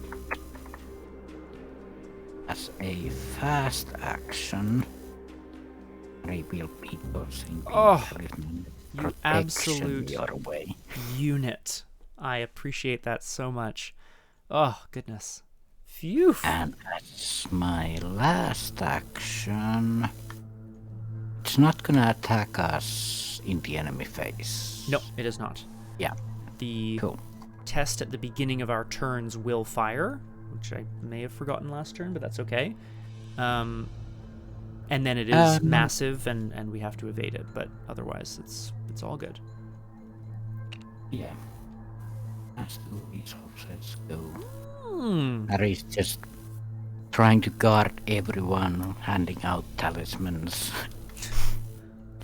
as a fast action, reveal people's You absolute your way. Unit. I appreciate that so much. Oh, goodness. Phew. And that's my last action. It's not gonna attack us in the enemy phase. No, it is not. Yeah. The test at the beginning of our turns will fire, which I may have forgotten last turn, but that's okay. And then it is massive, and we have to evade it, but otherwise it's all good. Yeah. Let's do these. Let's go. Harry's just trying to guard everyone, handing out talismans.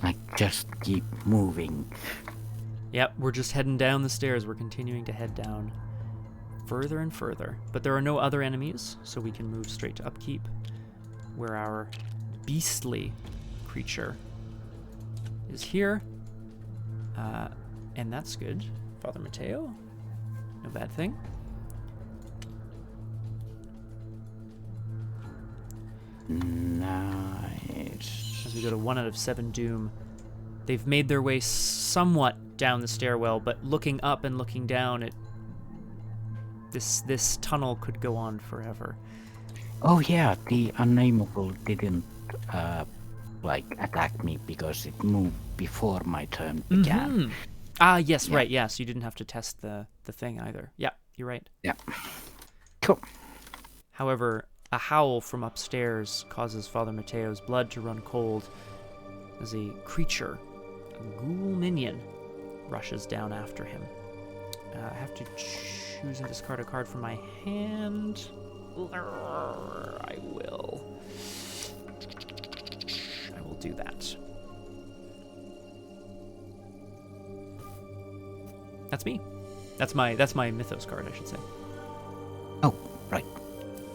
Like, just keep moving. Yep, we're just heading down the stairs. We're continuing to head down further and further. But there are no other enemies, so we can move straight to upkeep, where our beastly creature is here. And that's good. Father Mateo, no bad thing. Nice. As we go to 1 out of 7 doom. They've made their way somewhat down the stairwell, but looking up and looking down, this tunnel could go on forever. Oh yeah, the Unnamable didn't attack me because it moved before my turn began. Mm-hmm. Yes, yeah. Right, yes. You didn't have to test the thing either. Yeah, you're right. Yeah. Cool. However, A howl from upstairs causes Father Mateo's blood to run cold as a creature, a ghoul minion, rushes down after him. I have to choose and discard a card from my hand. I will do that. That's me. That's my mythos card, I should say. Oh, right.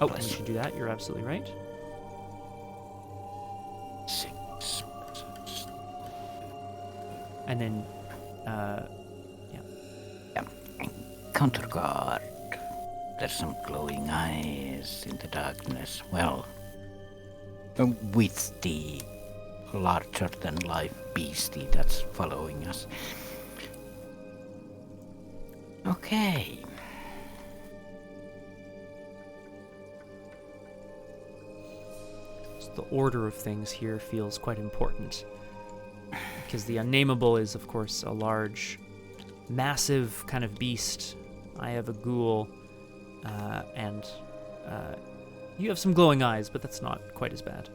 Oh, and you should do that. You're absolutely right. 6. And then, yeah. Yeah. Counter card. There's some glowing eyes in the darkness. Well, with the larger-than-life beastie that's following us. Okay. So the order of things here feels quite important. Because the Unnamable is, of course, a large, massive kind of beast. I have a ghoul, and you have some glowing eyes, but that's not quite as bad.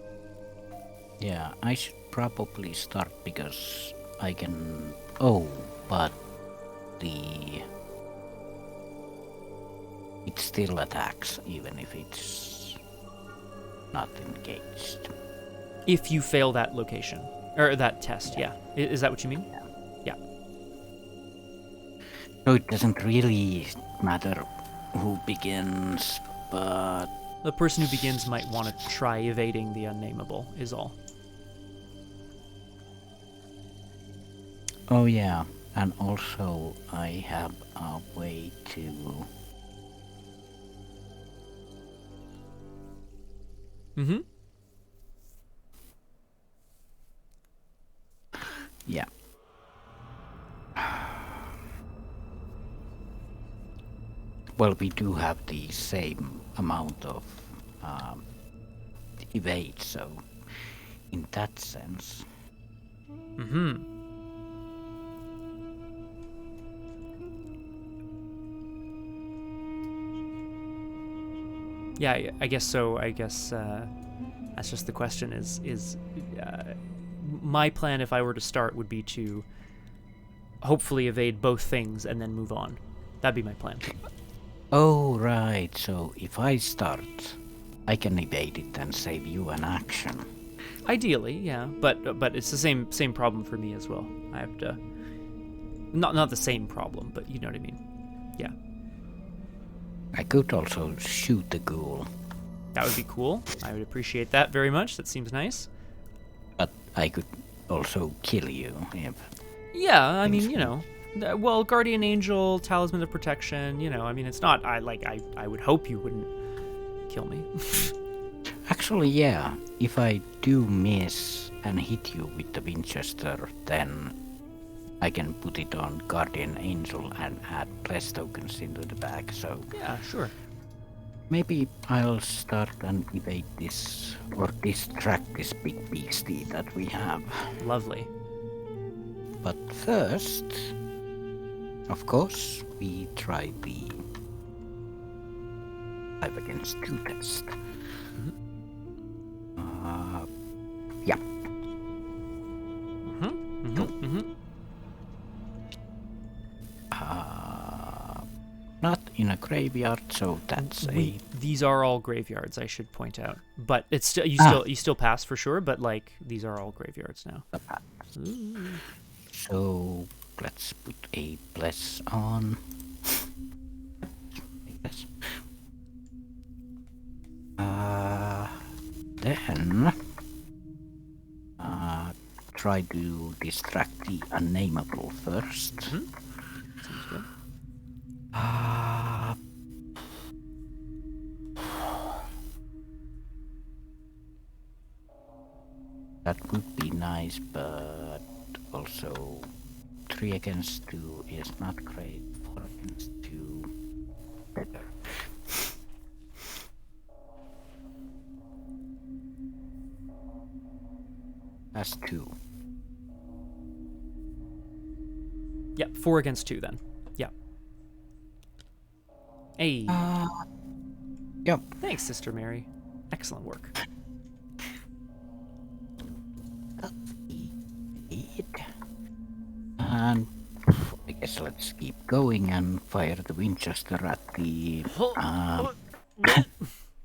Yeah, I should probably start because I can... Oh, but it still attacks even if it's not engaged. If you fail that location, or that test, yeah. Is that what you mean? Yeah. So it doesn't really matter who begins, but... The person who begins might want to try evading the Unnamable, is all. Oh yeah, and also I have a way to... Mm-hmm. Yeah. Well, we do have the same amount of evade, so in that sense... Mm-hmm. Yeah, I guess so. I guess that's just the question is my plan, if I were to start, would be to hopefully evade both things and then move on. That'd be my plan. Oh, right. So if I start, I can evade it and save you an action. Ideally, yeah, but it's the same problem for me as well. I have to not the same problem, but you know what I mean. Yeah. I could also shoot the ghoul. That would be cool. I would appreciate that very much. That seems nice. But I could also kill you if... Yeah, I mean, you know, well, Guardian Angel, Talisman of Protection, you know, I mean, it's not, I would hope you wouldn't kill me. Actually, yeah, if I do miss and hit you with the Winchester, then I can put it on Guardian Angel and add less tokens into the bag, so... Yeah, sure. Maybe I'll start and evade this, or distract this big beastie that we have. Lovely. But first, of course, we try the 5 against 2 test. Mm-hmm. Yeah. Mm-hmm. Mm-hmm. Mm-hmm. Not in a graveyard, so that's These are all graveyards, I should point out. But it's still you still pass for sure. But like these are all graveyards now. So let's put a bless on. Yes. Then try to distract the Unnamable first. Mm-hmm. Sounds good. That would be nice, but also 3 against 2 is not great. 4 against 2 better. That's 2. Yeah, 4 against 2 then. Yeah. Hey. Yep. Thanks, Sister Mary. Excellent work. And I guess let's keep going and fire the Winchester at the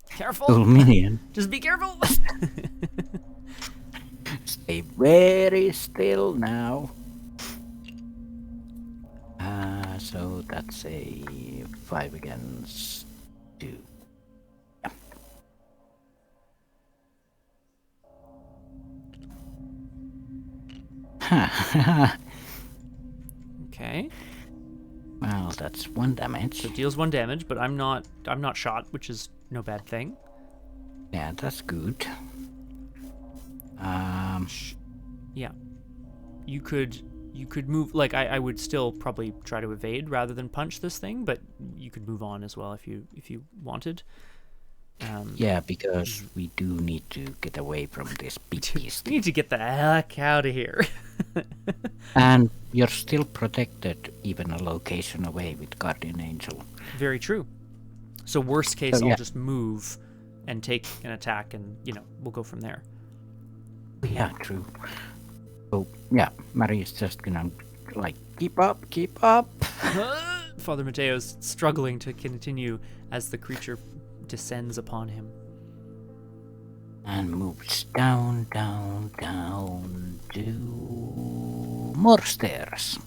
Careful. minion. Just be careful. Stay very still now. So that's a 5 against 2. Okay. Well, that's 1 damage. So it deals 1 damage, but I'm not shot, which is no bad thing. Yeah, that's good. Yeah. You could move, like, I would still probably try to evade rather than punch this thing, but you could move on as well if you wanted. Yeah, because we do need to get away from this big beast. We need to get the heck out of here. And you're still protected even a location away with Guardian Angel. Very true. So worst case, So, yeah. I'll just move and take an attack, and we'll go from there. Yeah, true. So, yeah, Mary is just gonna, like, keep up, keep up. Father Mateo's struggling to continue as the creature descends upon him. And moves down, down, down to more stairs.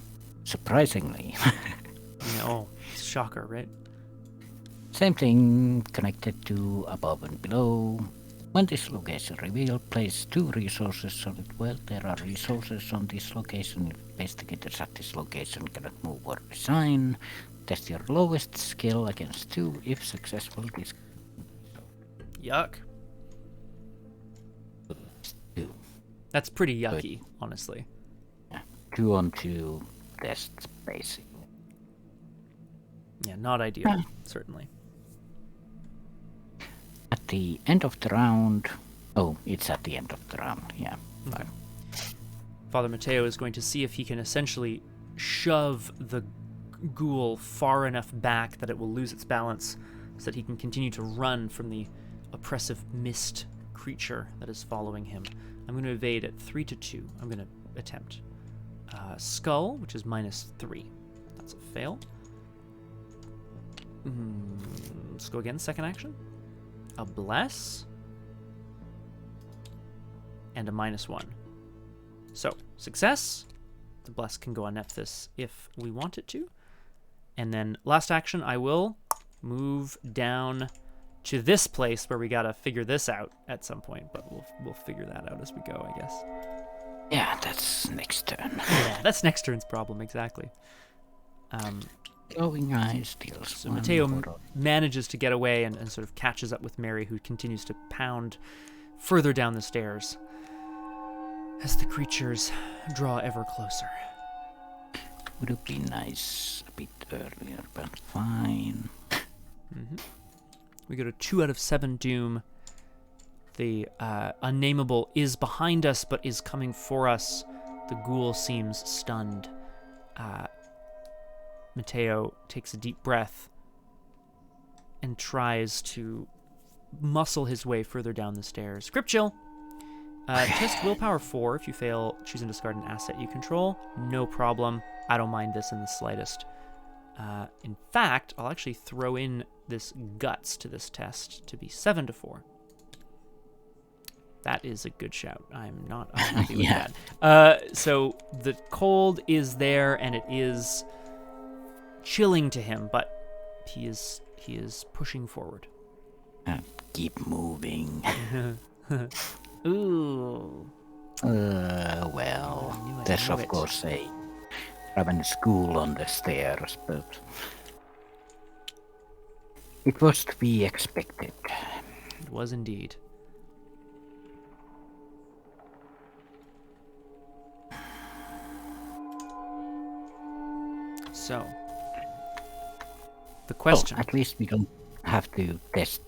Surprisingly. Oh, shocker, right? Same thing, connected to above and below. When this location revealed, place 2 resources on it. Well, there are resources on this location. Investigators at this location cannot move or resign. Test your lowest skill against 2. If successful, this... Yuck. 2. That's pretty yucky, honestly. Yeah. 2 on 2 tests, basically. Yeah, not ideal, certainly. At the end of the round... Oh, it's at the end of the round, yeah. Okay. Father Mateo is going to see if he can essentially shove the ghoul far enough back that it will lose its balance so that he can continue to run from the oppressive mist creature that is following him. I'm going to evade at 3 to 2. I'm going to attempt. Skull, which is -3. That's a fail. Let's go again, second action. A bless. And a -1. So, success. The bless can go on Nephthys if we want it to. And then last action, I will move down to this place where we gotta figure this out at some point, but we'll figure that out as we go, I guess. Yeah, that's next turn. Yeah, that's next turn's problem, exactly. Glowing eyes deals So 1 Mateo mortal. manages to get away and sort of catches up with Mary, who continues to pound further down the stairs as the creatures draw ever closer. Would have been nice a bit earlier, but fine. We go to 2 out of 7 Doom. The Unnamable is behind us, but is coming for us. The ghoul seems stunned. Mateo takes a deep breath and tries to muscle his way further down the stairs. Grip chill. Test willpower 4. If you fail, choose and discard an asset you control. No problem. I don't mind this in the slightest. In fact, I'll actually throw in this guts to this test to be 7 to 4. That is a good shout. I'm not unhappy with that. So the cold is there, and it is chilling to him, but he is pushing forward. Keep moving. Ooh. Well, there's of course a Raven school on the stairs, but it was to be expected. It was indeed. So, the question. Well, at least we don't have to test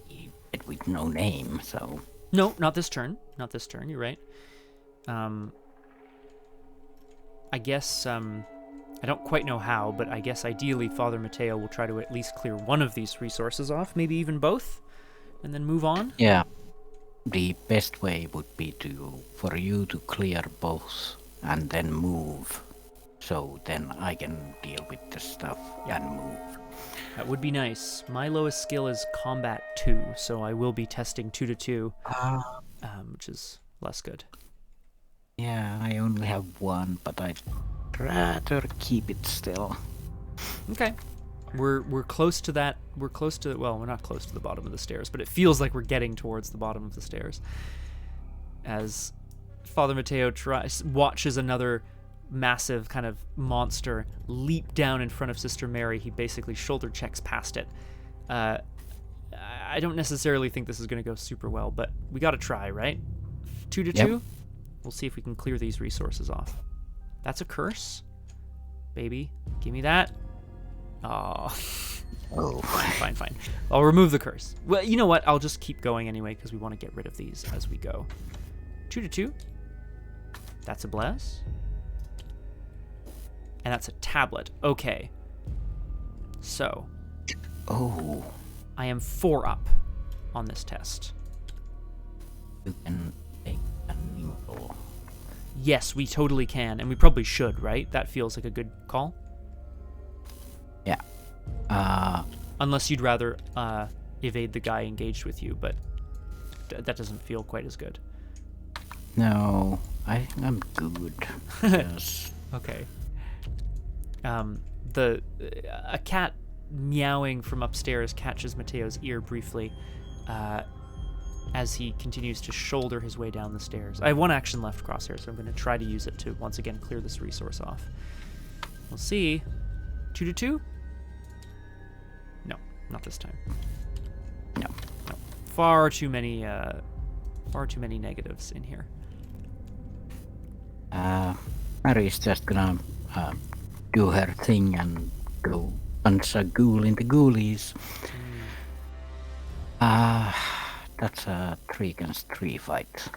it with no name, so... No, not this turn. Not this turn, you're right. I guess, I don't quite know how, but I guess ideally Father Mateo will try to at least clear one of these resources off, maybe even both, and then move on. Yeah, the best way would be for you to clear both and then move. So then I can deal with the stuff and move. That would be nice. My lowest skill is combat 2, so I will be testing 2 to 2, which is less good. Yeah, I only have 1, but I'd rather keep it still. Okay. We're close to that. We're not close to the bottom of the stairs, but it feels like we're getting towards the bottom of the stairs. As Father Mateo watches another massive kind of monster leap down in front of Sister Mary, he basically shoulder checks past it. I don't necessarily think this is going to go super well, but we got to try, right? 2 to 2? We'll see if we can clear these resources off. That's a curse? Baby, give me that. Oh. Fine. I'll remove the curse. Well, you know what? I'll just keep going anyway because we want to get rid of these as we go. 2 to 2. That's a bless. And that's a tablet. Okay. So. Oh. I am 4 up on this test. You can take a muddle. Yes, we totally can, and we probably should, right? That feels like a good call. Yeah. Unless you'd rather evade the guy engaged with you, but that doesn't feel quite as good. No, I think I'm good. Yes. Okay. A cat meowing from upstairs catches Mateo's ear briefly as he continues to shoulder his way down the stairs. I have 1 action left, Crosshair, so I'm going to try to use it to once again clear this resource off. We'll see. 2 to 2? No, not this time. No. Far too many negatives in here. Mary's just gonna do her thing and go punch a ghoul in the ghoulies. That's a 3 against 3 fight.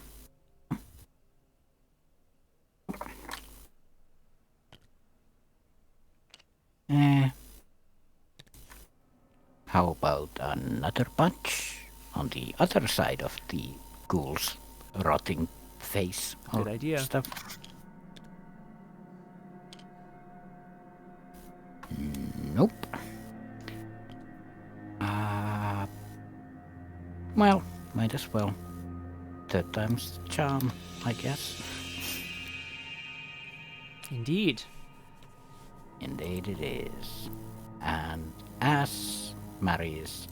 How about another punch on the other side of the ghoul's rotting face? Good idea. Stuff. Nope. Well, might as well. 3rd time's the charm, I guess. Indeed. Indeed it is. And as Mary's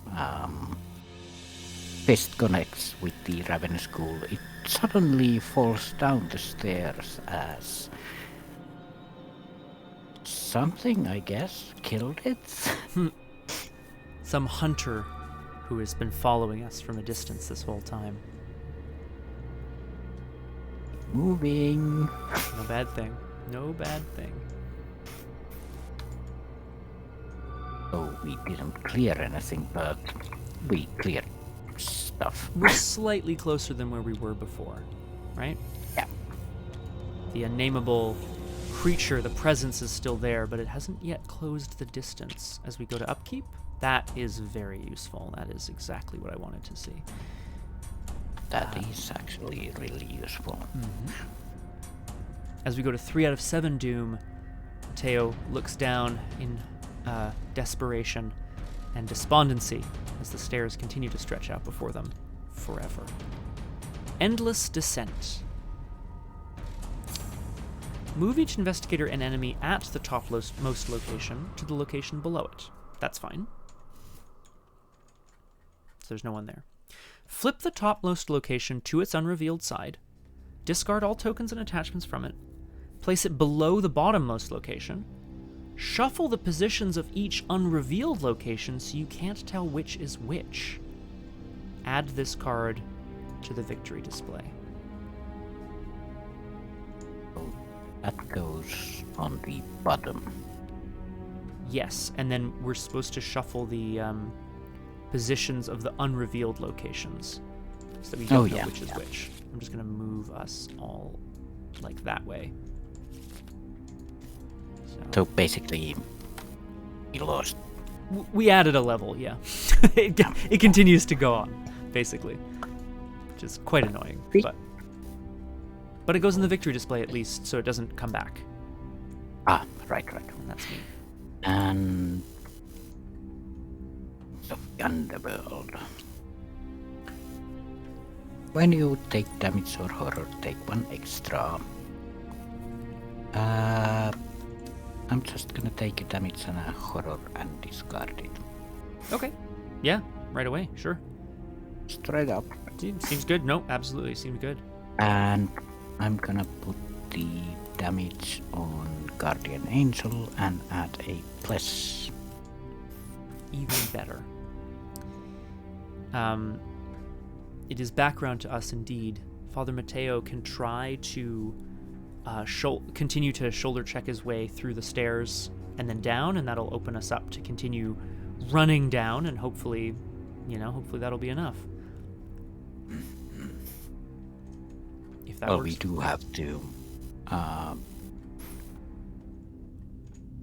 fist connects with the ravenous ghoul, it suddenly falls down the stairs as something, I guess, killed it. Some hunter who has been following us from a distance this whole time. Moving. No bad thing. No bad thing. Oh, we didn't clear anything, but we cleared stuff. We're slightly closer than where we were before, right? Yeah. The unnamable creature, the presence is still there, but it hasn't yet closed the distance. As we go to upkeep, that is very useful. That is exactly what I wanted to see. That is actually really useful. Mm-hmm. As we go to 3 out of 7 Doom, Mateo looks down in desperation and despondency as the stairs continue to stretch out before them forever. Endless descent. Move each investigator and enemy at the topmost location to the location below it. That's fine. So there's no one there. Flip the topmost location to its unrevealed side. Discard all tokens and attachments from it. Place it below the bottommost location. Shuffle the positions of each unrevealed location so you can't tell which is which. Add this card to the victory display. That goes on the bottom. Yes, and then we're supposed to shuffle the positions of the unrevealed locations so that we don't know which is which. I'm just going to move us all like that way. So basically, we lost. We added a level, yeah. It continues to go on, basically. which is quite annoying. But it goes in the victory display at least, so it doesn't come back. Ah, right. And that's neat. And the Underworld. When you take damage or horror, take 1 extra. I'm just gonna take a damage and a horror and discard it. Okay. Yeah, right away, sure. Straight up. Seems good. No, absolutely, seems good. And I'm gonna put the damage on Guardian Angel and add a plus. Even better. It is background to us indeed. Father Mateo can try to continue to shoulder check his way through the stairs and then down, and that'll open us up to continue running down, and hopefully that'll be enough. If that works. We do have to.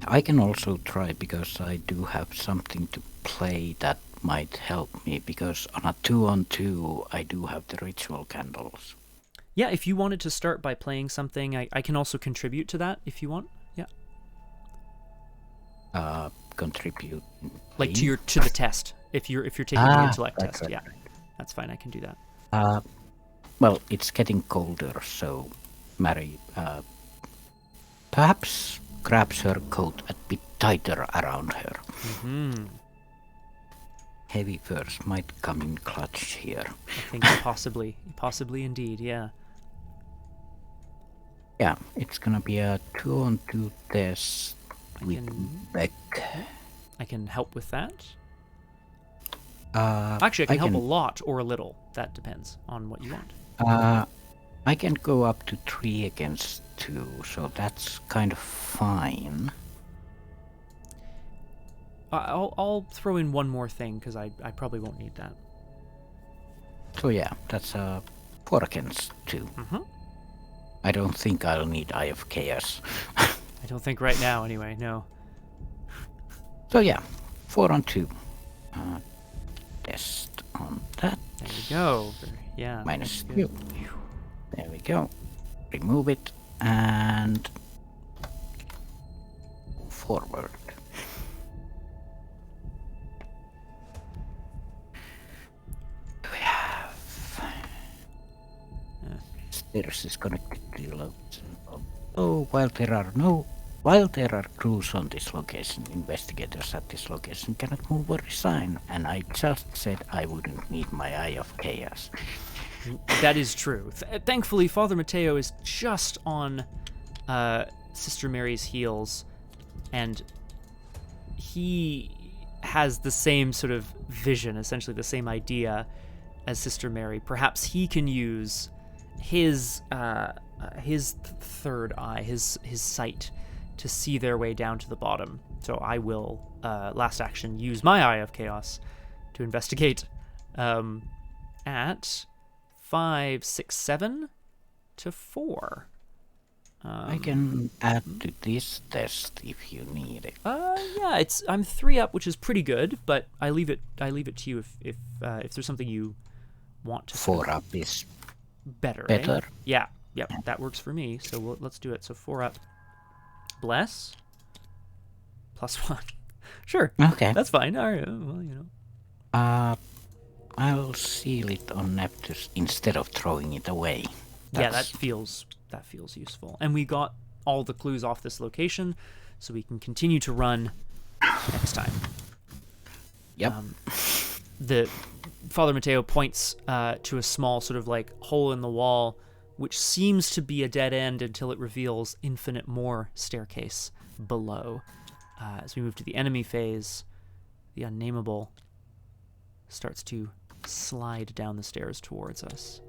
I can also try, because I do have something to play that might help me, because on a 2-on-2 I do have the ritual candles. Yeah, if you wanted to start by playing something, I can also contribute to that if you want. Yeah. Contribute. Like to the test. If you're taking the intellect test, right. That's fine. I can do that. Well, it's getting colder, so Mary perhaps grabs her coat a bit tighter around her. Mm-hmm. Heavy furs might come in clutch here. I think possibly indeed, yeah. Yeah, it's gonna be a 2-on-2 test with Beck. I can help with that. Actually, I can help a lot or a little. That depends on what you want. I can go up to 3 against 2, so that's kind of fine. I'll throw in one more thing, because I probably won't need that. So yeah, that's 4 against 2. Mm-hmm. I don't think I'll need Eye of Chaos. I don't think right now, anyway, no. So yeah, 4-on-2. Test on that. There we go. Yeah. -2. There we go. Remove it and move forward. We have stairs is connected to loads. Oh, while there are crews on this location, investigators at this location cannot move or resign, and I just said I wouldn't need my Eye of Chaos. That is true. Thankfully, Father Mateo is just on Sister Mary's heels, and he has the same sort of vision, essentially the same idea as Sister Mary. Perhaps he can use his third eye, his sight, to see their way down to the bottom. So I will, last action, use my Eye of Chaos to investigate at 5, 6, 7 to 4. I can add to this test if you need it. Yeah, I'm 3 up, which is pretty good, but I leave it to you if there's something you want to. 4 up is better. Better. Eh? Yeah, that works for me. So let's do it. So 4 up. Bless. +1. Sure. Okay. That's fine. All right. Well, I'll seal it on Neptus instead of throwing it away. Yeah, that feels useful. And we got all the clues off this location, so we can continue to run next time. Yep. The Father Mateo points to a small sort of like hole in the wall, which seems to be a dead end until it reveals infinite more staircase below. As we move to the enemy phase, the Unnamable starts to slide down the stairs towards us.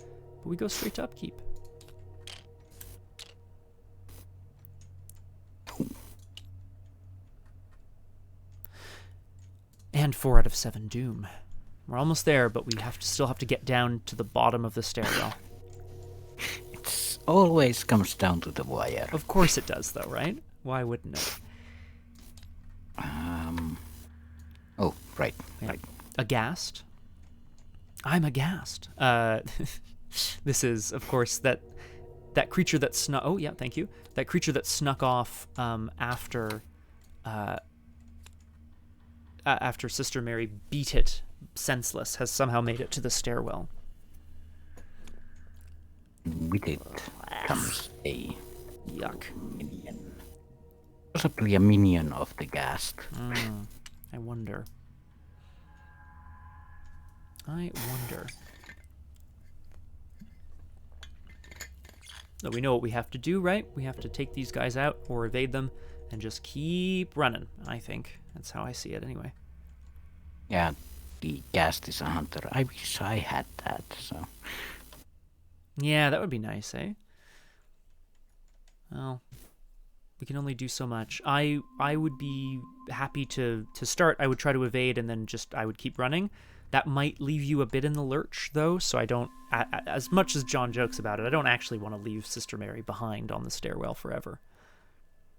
But we go straight to upkeep. And 4 out of 7 doom. We're almost there, but we still have to get down to the bottom of the stairwell. It always comes down to the wire. Of course it does, though, right? Why wouldn't it? Oh, right. Aghast? I'm aghast. This is, of course, that creature that snuck. Oh yeah, thank you. That creature that snuck off after Sister Mary beat it senseless has somehow made it to the stairwell. With it comes a Yuck. minion. Possibly a minion of the ghast. I wonder. So we know what we have to do, right? We have to take these guys out or evade them and just keep running, I think. That's how I see it anyway. Yeah, the ghast is a hunter. I wish I had that, so... Yeah, that would be nice, eh? Well, we can only do so much. I would be happy to start. I would try to evade and then I would keep running. That might leave you a bit in the lurch, though, so I don't... As much as John jokes about it, I don't actually want to leave Sister Mary behind on the stairwell forever.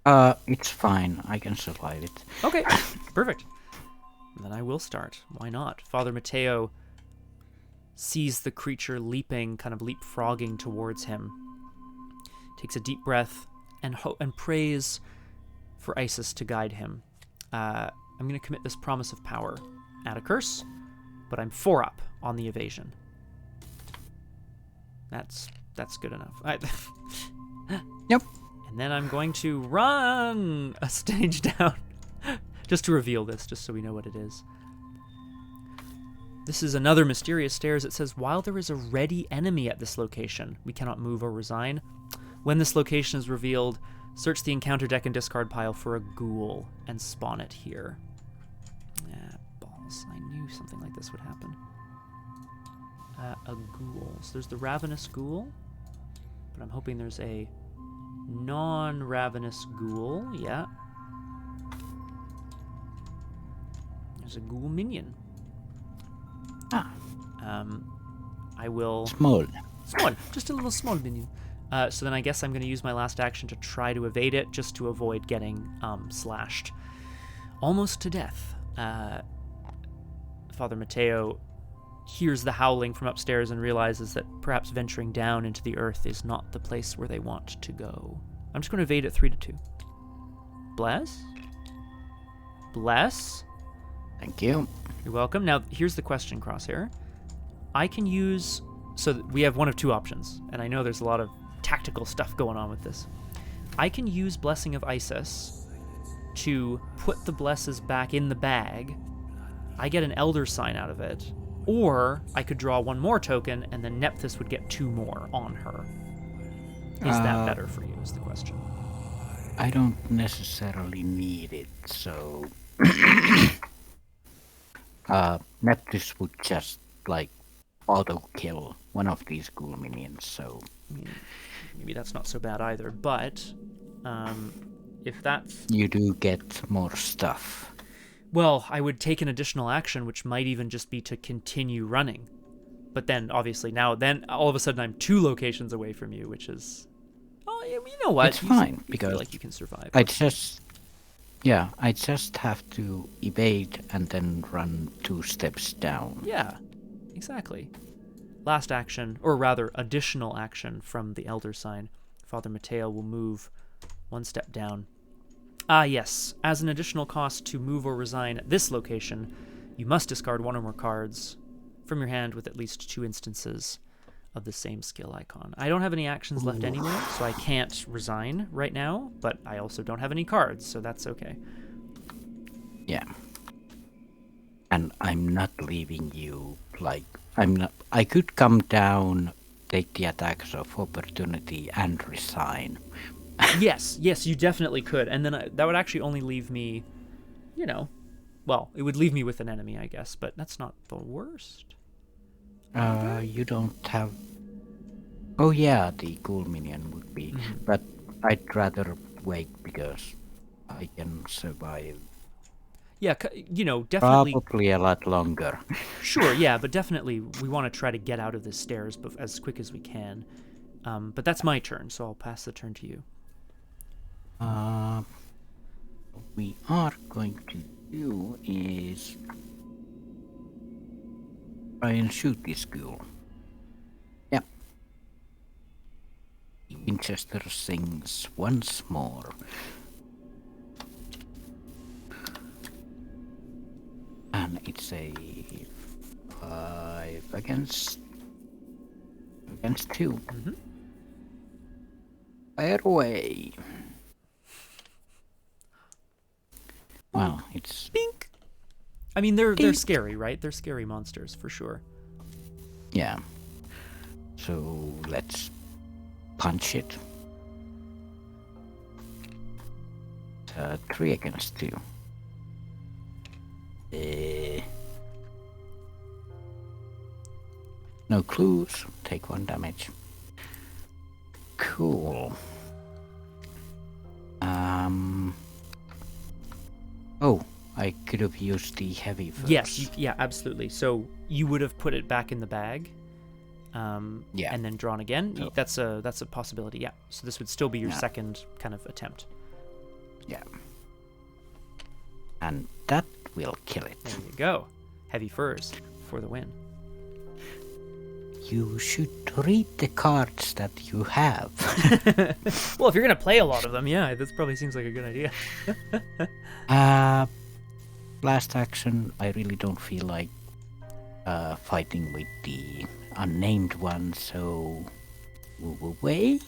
It's fine. I can survive it. Okay, perfect. Then I will start. Why not? Father Mateo sees the creature leaping, kind of leapfrogging towards him. Takes a deep breath and prays for Isis to guide him. I'm going to commit this promise of power. Add a curse, but I'm 4 up on the evasion. That's good enough. Yep. And then I'm going to run a stage down. Just to reveal this, just so we know what it is. This is another mysterious stairs. It says, while there is a ready enemy at this location, we cannot move or resign. When this location is revealed, search the encounter deck and discard pile for a ghoul and spawn it here. Balls. I knew something like this would happen. A ghoul. So there's the ravenous ghoul, but I'm hoping there's a non-ravenous ghoul. Yeah. There's a ghoul minion. I will... Small. Just a little small minion. So then I guess I'm going to use my last action to try to evade it, just to avoid getting slashed almost to death. Father Mateo hears the howling from upstairs and realizes that perhaps venturing down into the earth is not the place where they want to go. I'm just going to evade at 3-2. Bless? Bless? Thank you. You're welcome. Now, here's the question, Crosshair. I can use... So we have one of 2 options, and I know there's a lot of tactical stuff going on with this. I can use Blessing of Isis to put the blesses back in the bag. I get an Elder Sign out of it. Or I could draw 1 more token, and then Nephthys would get 2 more on her. Is that better for you, is the question. I don't necessarily need it, so... Nephthys would just, auto-kill one of these ghoul minions, so... I mean, maybe that's not so bad either, but... if that's... You do get more stuff. Well, I would take an additional action, which might even just be to continue running. But then, obviously, then all of a sudden I'm 2 locations away from you, which is... Oh, you know what? It's fine, because... feel like you can survive. I just have to evade and then run 2 steps down. Yeah, exactly. Last action, or rather additional action from the Elder Sign. Father Mateo will move 1 step down. Yes. As an additional cost to move or resign at this location, you must discard 1 or more cards from your hand with at least 2 instances of the same skill icon. I don't have any actions left anyway, so I can't resign right now, but I also don't have any cards, so that's okay. Yeah. And I'm not leaving you, I could come down, take the attacks of opportunity, and resign. Yes, you definitely could. And then that would actually only leave me, well, it would leave me with an enemy, I guess, but that's not the worst. You don't have... Oh yeah, the ghoul minion would be, but I'd rather wait because I can survive. Yeah, definitely... Probably a lot longer. Sure, yeah, but definitely we want to try to get out of the stairs as quick as we can. But that's my turn, so I'll pass the turn to you. We are going to do is try and shoot this ghoul. Yeah. Winchester sings once more. And it's a 5 against 2. Mm-hmm. Fire away. Well, it's... Bink! I mean, they're scary, right? They're scary monsters, for sure. Yeah. So, let's punch it. 3 against 2. No clues. Take 1 damage. Cool. Oh, I could have used the heavy first. Yes, yeah, absolutely. So you would have put it back in the bag, Yeah. and then drawn again. So- That's a possibility. Yeah. So this would still be your Yeah. second kind of attempt. Yeah. And that will kill it. There you go. Heavy furs for the win. You should read the cards that you have. Well, if you're gonna play a lot of them, yeah, this probably seems like a good idea. Last action, I really don't feel like fighting with the unnamed one, so move away.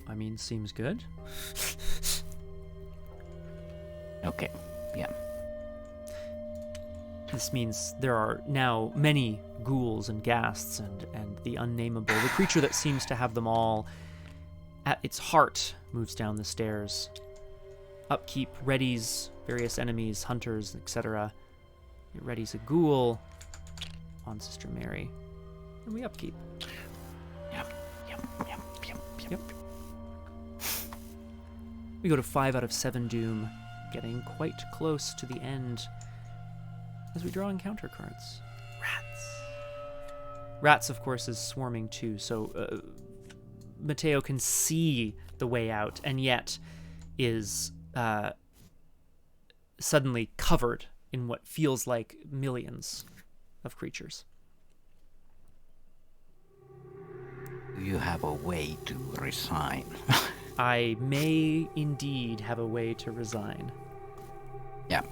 I mean, seems good. Okay, yeah. This means there are now many ghouls and ghasts and the Unnamable, the creature that seems to have them all at its heart, moves down the stairs. Upkeep readies various enemies, hunters, etc. It readies a ghoul on Sister Mary. And we upkeep. Yep. Yep. We go to 5 out of 7 Doom, getting quite close to the end as we draw encounter cards. Rats. Rats, of course, is swarming too, so Mateo can see the way out, and yet is suddenly covered in what feels like millions of creatures. You have a way to resign. I may indeed have a way to resign. Yeah.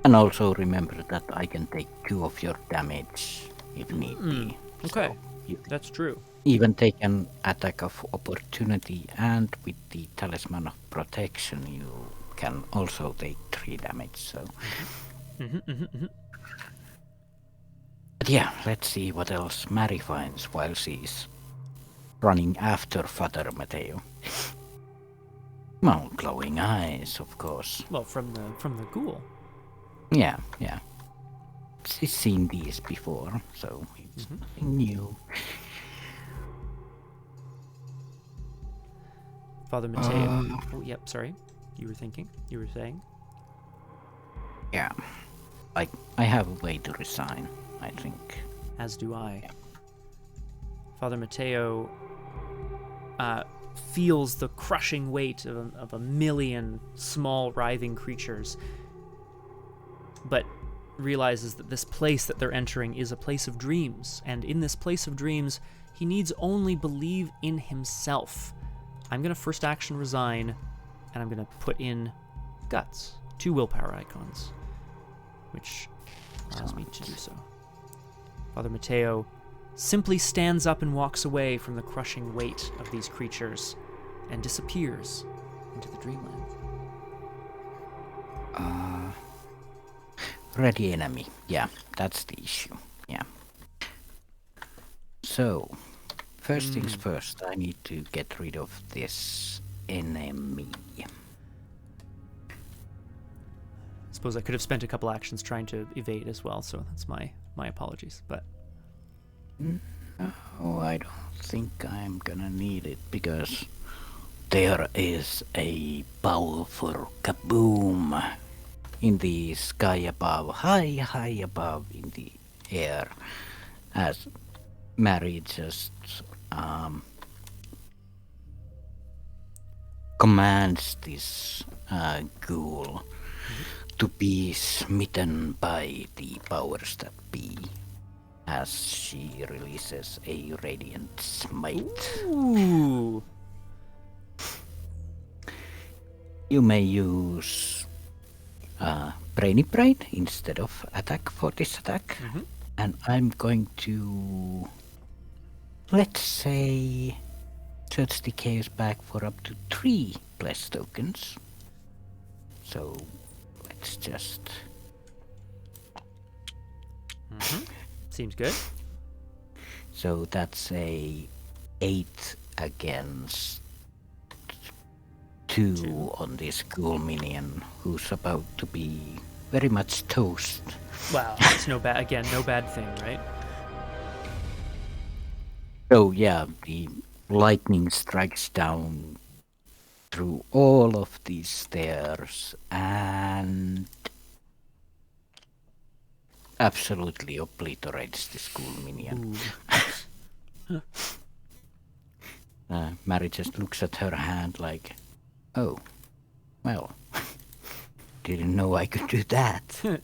And also remember that I can take 2 of your damage if need be. Okay, So you that's true. even take an attack of opportunity, and with the Talisman of Protection you can also take 3 damage, so... But yeah, let's see what else Mary finds while she's running after Father Mateo. Well, glowing eyes, of course. Well, from the ghoul. Yeah. She's seen these before, so it's nothing new. Father Mateo. Oh, yep, sorry. You were saying? Yeah. I have a way to resign, I think. As do I. Yeah. Father Mateo feels the crushing weight of a million small writhing creatures, but realizes that this place that they're entering is a place of dreams, and in this place of dreams, he needs only believe in himself. I'm going to first action resign, and I'm going to put in guts, 2 willpower icons, which allows me to do so. Father Mateo simply stands up and walks away from the crushing weight of these creatures and disappears into the dreamland. Ready enemy. Yeah, that's the issue. Yeah. So, first things first, I need to get rid of this enemy. Suppose I could have spent a couple actions trying to evade as well, so that's my apologies. But Oh, I don't think I'm gonna need it, because there is a powerful kaboom in the sky above, high above in the air, as Mary just commands this ghoul to be smitten by the powers that be, as she releases a radiant smite. ooh, You may use Brainy Brain instead of attack for this attack. And I'm going to, let's say, search the chaos bag for up to 3 bless tokens. So let's just... Seems good. So that's a 8 against 2 on this cool minion who's about to be very much toast. Wow, it's no bad. Again, no bad thing, right? So yeah, the lightning strikes down through all of these stairs and absolutely obliterates this cool minion. Mary just looks at her hand like, oh, well, didn't know I could do that. Only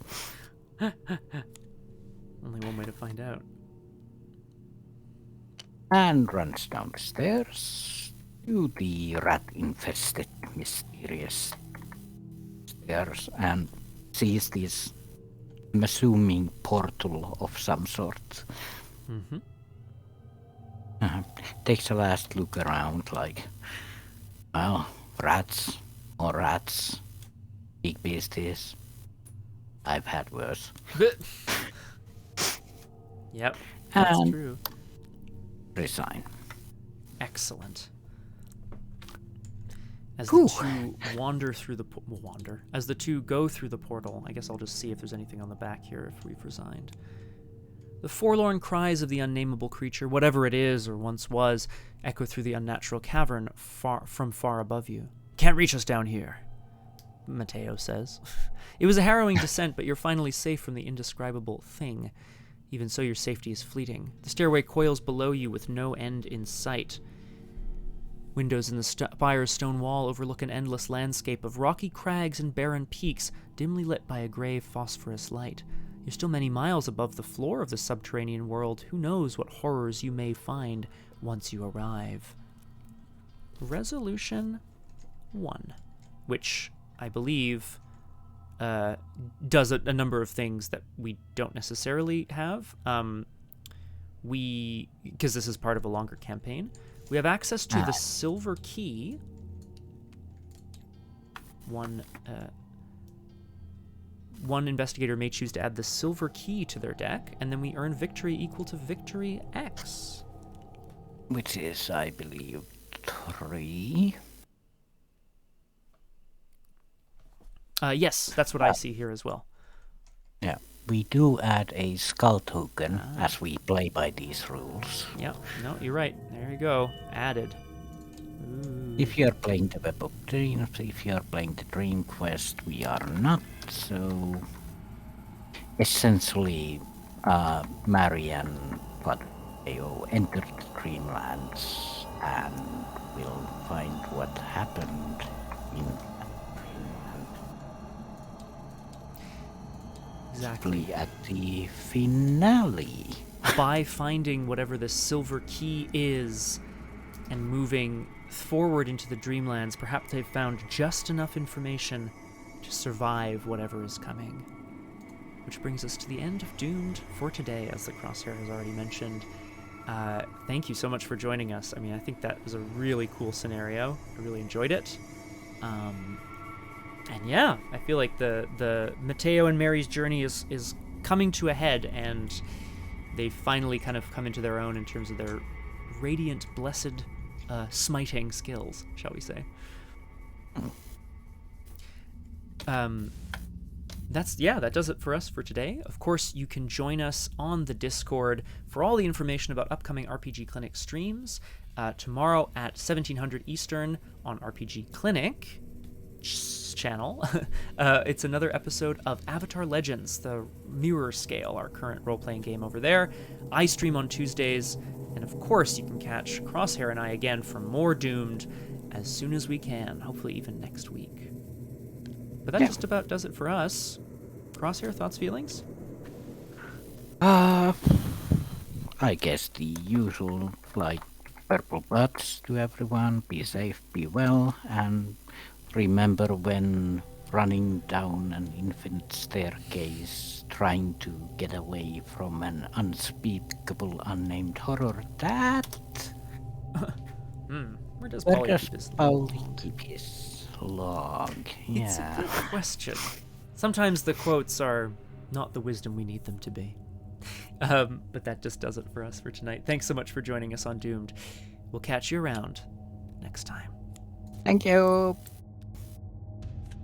one way to find out. And runs down the stairs to the rat-infested, mysterious stairs and sees this, I'm assuming, portal of some sort. Takes a last look around like, well, rats, more rats, big beasties. I've had worse. Yep, that's And true. resign. Excellent. As the two wander through the as the two go through the portal, I guess I'll just see if there's anything on the back here if we've resigned. The forlorn cries of the unnamable creature, whatever it is or once was, echo through the unnatural cavern from far above you. Can't reach us down here, Mateo says. It was a harrowing descent, but you're finally safe from the indescribable thing. Even so, your safety is fleeting. The stairway coils below you with no end in sight. Windows in the spire's stone wall overlook an endless landscape of rocky crags and barren peaks, dimly lit by a gray phosphorus light. You're still many miles above the floor of the subterranean world. Who knows what horrors you may find once you arrive. Resolution 1, which I believe does a number of things that we don't necessarily have. Because this is part of a longer campaign, we have access to the silver key. One investigator may choose to add the silver key to their deck, and then we earn victory equal to victory X. Which is, I believe, 3. Yes, that's what I see here as well. Yeah, we do add a skull token as we play by these rules. Yeah, no, you're right. There you go. Added. Ooh. If you are playing the Web of Dreams, if you are playing the Dream Quest, we are not. So essentially, Mary and Mateo entered the Dreamlands and will find what happened in Dreamland. Exactly. At the finale. By finding whatever the silver key is and moving forward into the Dreamlands, perhaps they've found just enough information to survive whatever is coming. Which brings us to the end of Doomed for today, as the Crosshair has already mentioned. Thank you so much for joining us. I mean, I think that was a really cool scenario. I really enjoyed it. And yeah, I feel like the Mateo and Mary's journey is coming to a head, and they finally kind of come into their own in terms of their radiant, blessed smiting skills, shall we say. That does it for us for today. Of course, you can join us on the Discord for all the information about upcoming RPG Clinic streams. Tomorrow at 1700 Eastern on RPG Clinic channel, it's another episode of Avatar Legends, the Mirror Scale, our current role-playing game over there. I stream on Tuesdays, and of course you can catch Crosshair and I again for more Doomed as soon as we can, hopefully even next week. But that just about does it for us. Crosshair, thoughts, feelings? I guess the usual, like, purple buds to everyone. Be safe, be well, and remember when running down an infinite staircase trying to get away from an unspeakable unnamed horror. Where does Where Polly does keep his Pauli log? keep his log? It's a Yeah. good question. Sometimes the quotes are not the wisdom we need them to be. But that just does it for us for tonight. Thanks so much for joining us on Doomed. We'll catch you around next time. Thank you.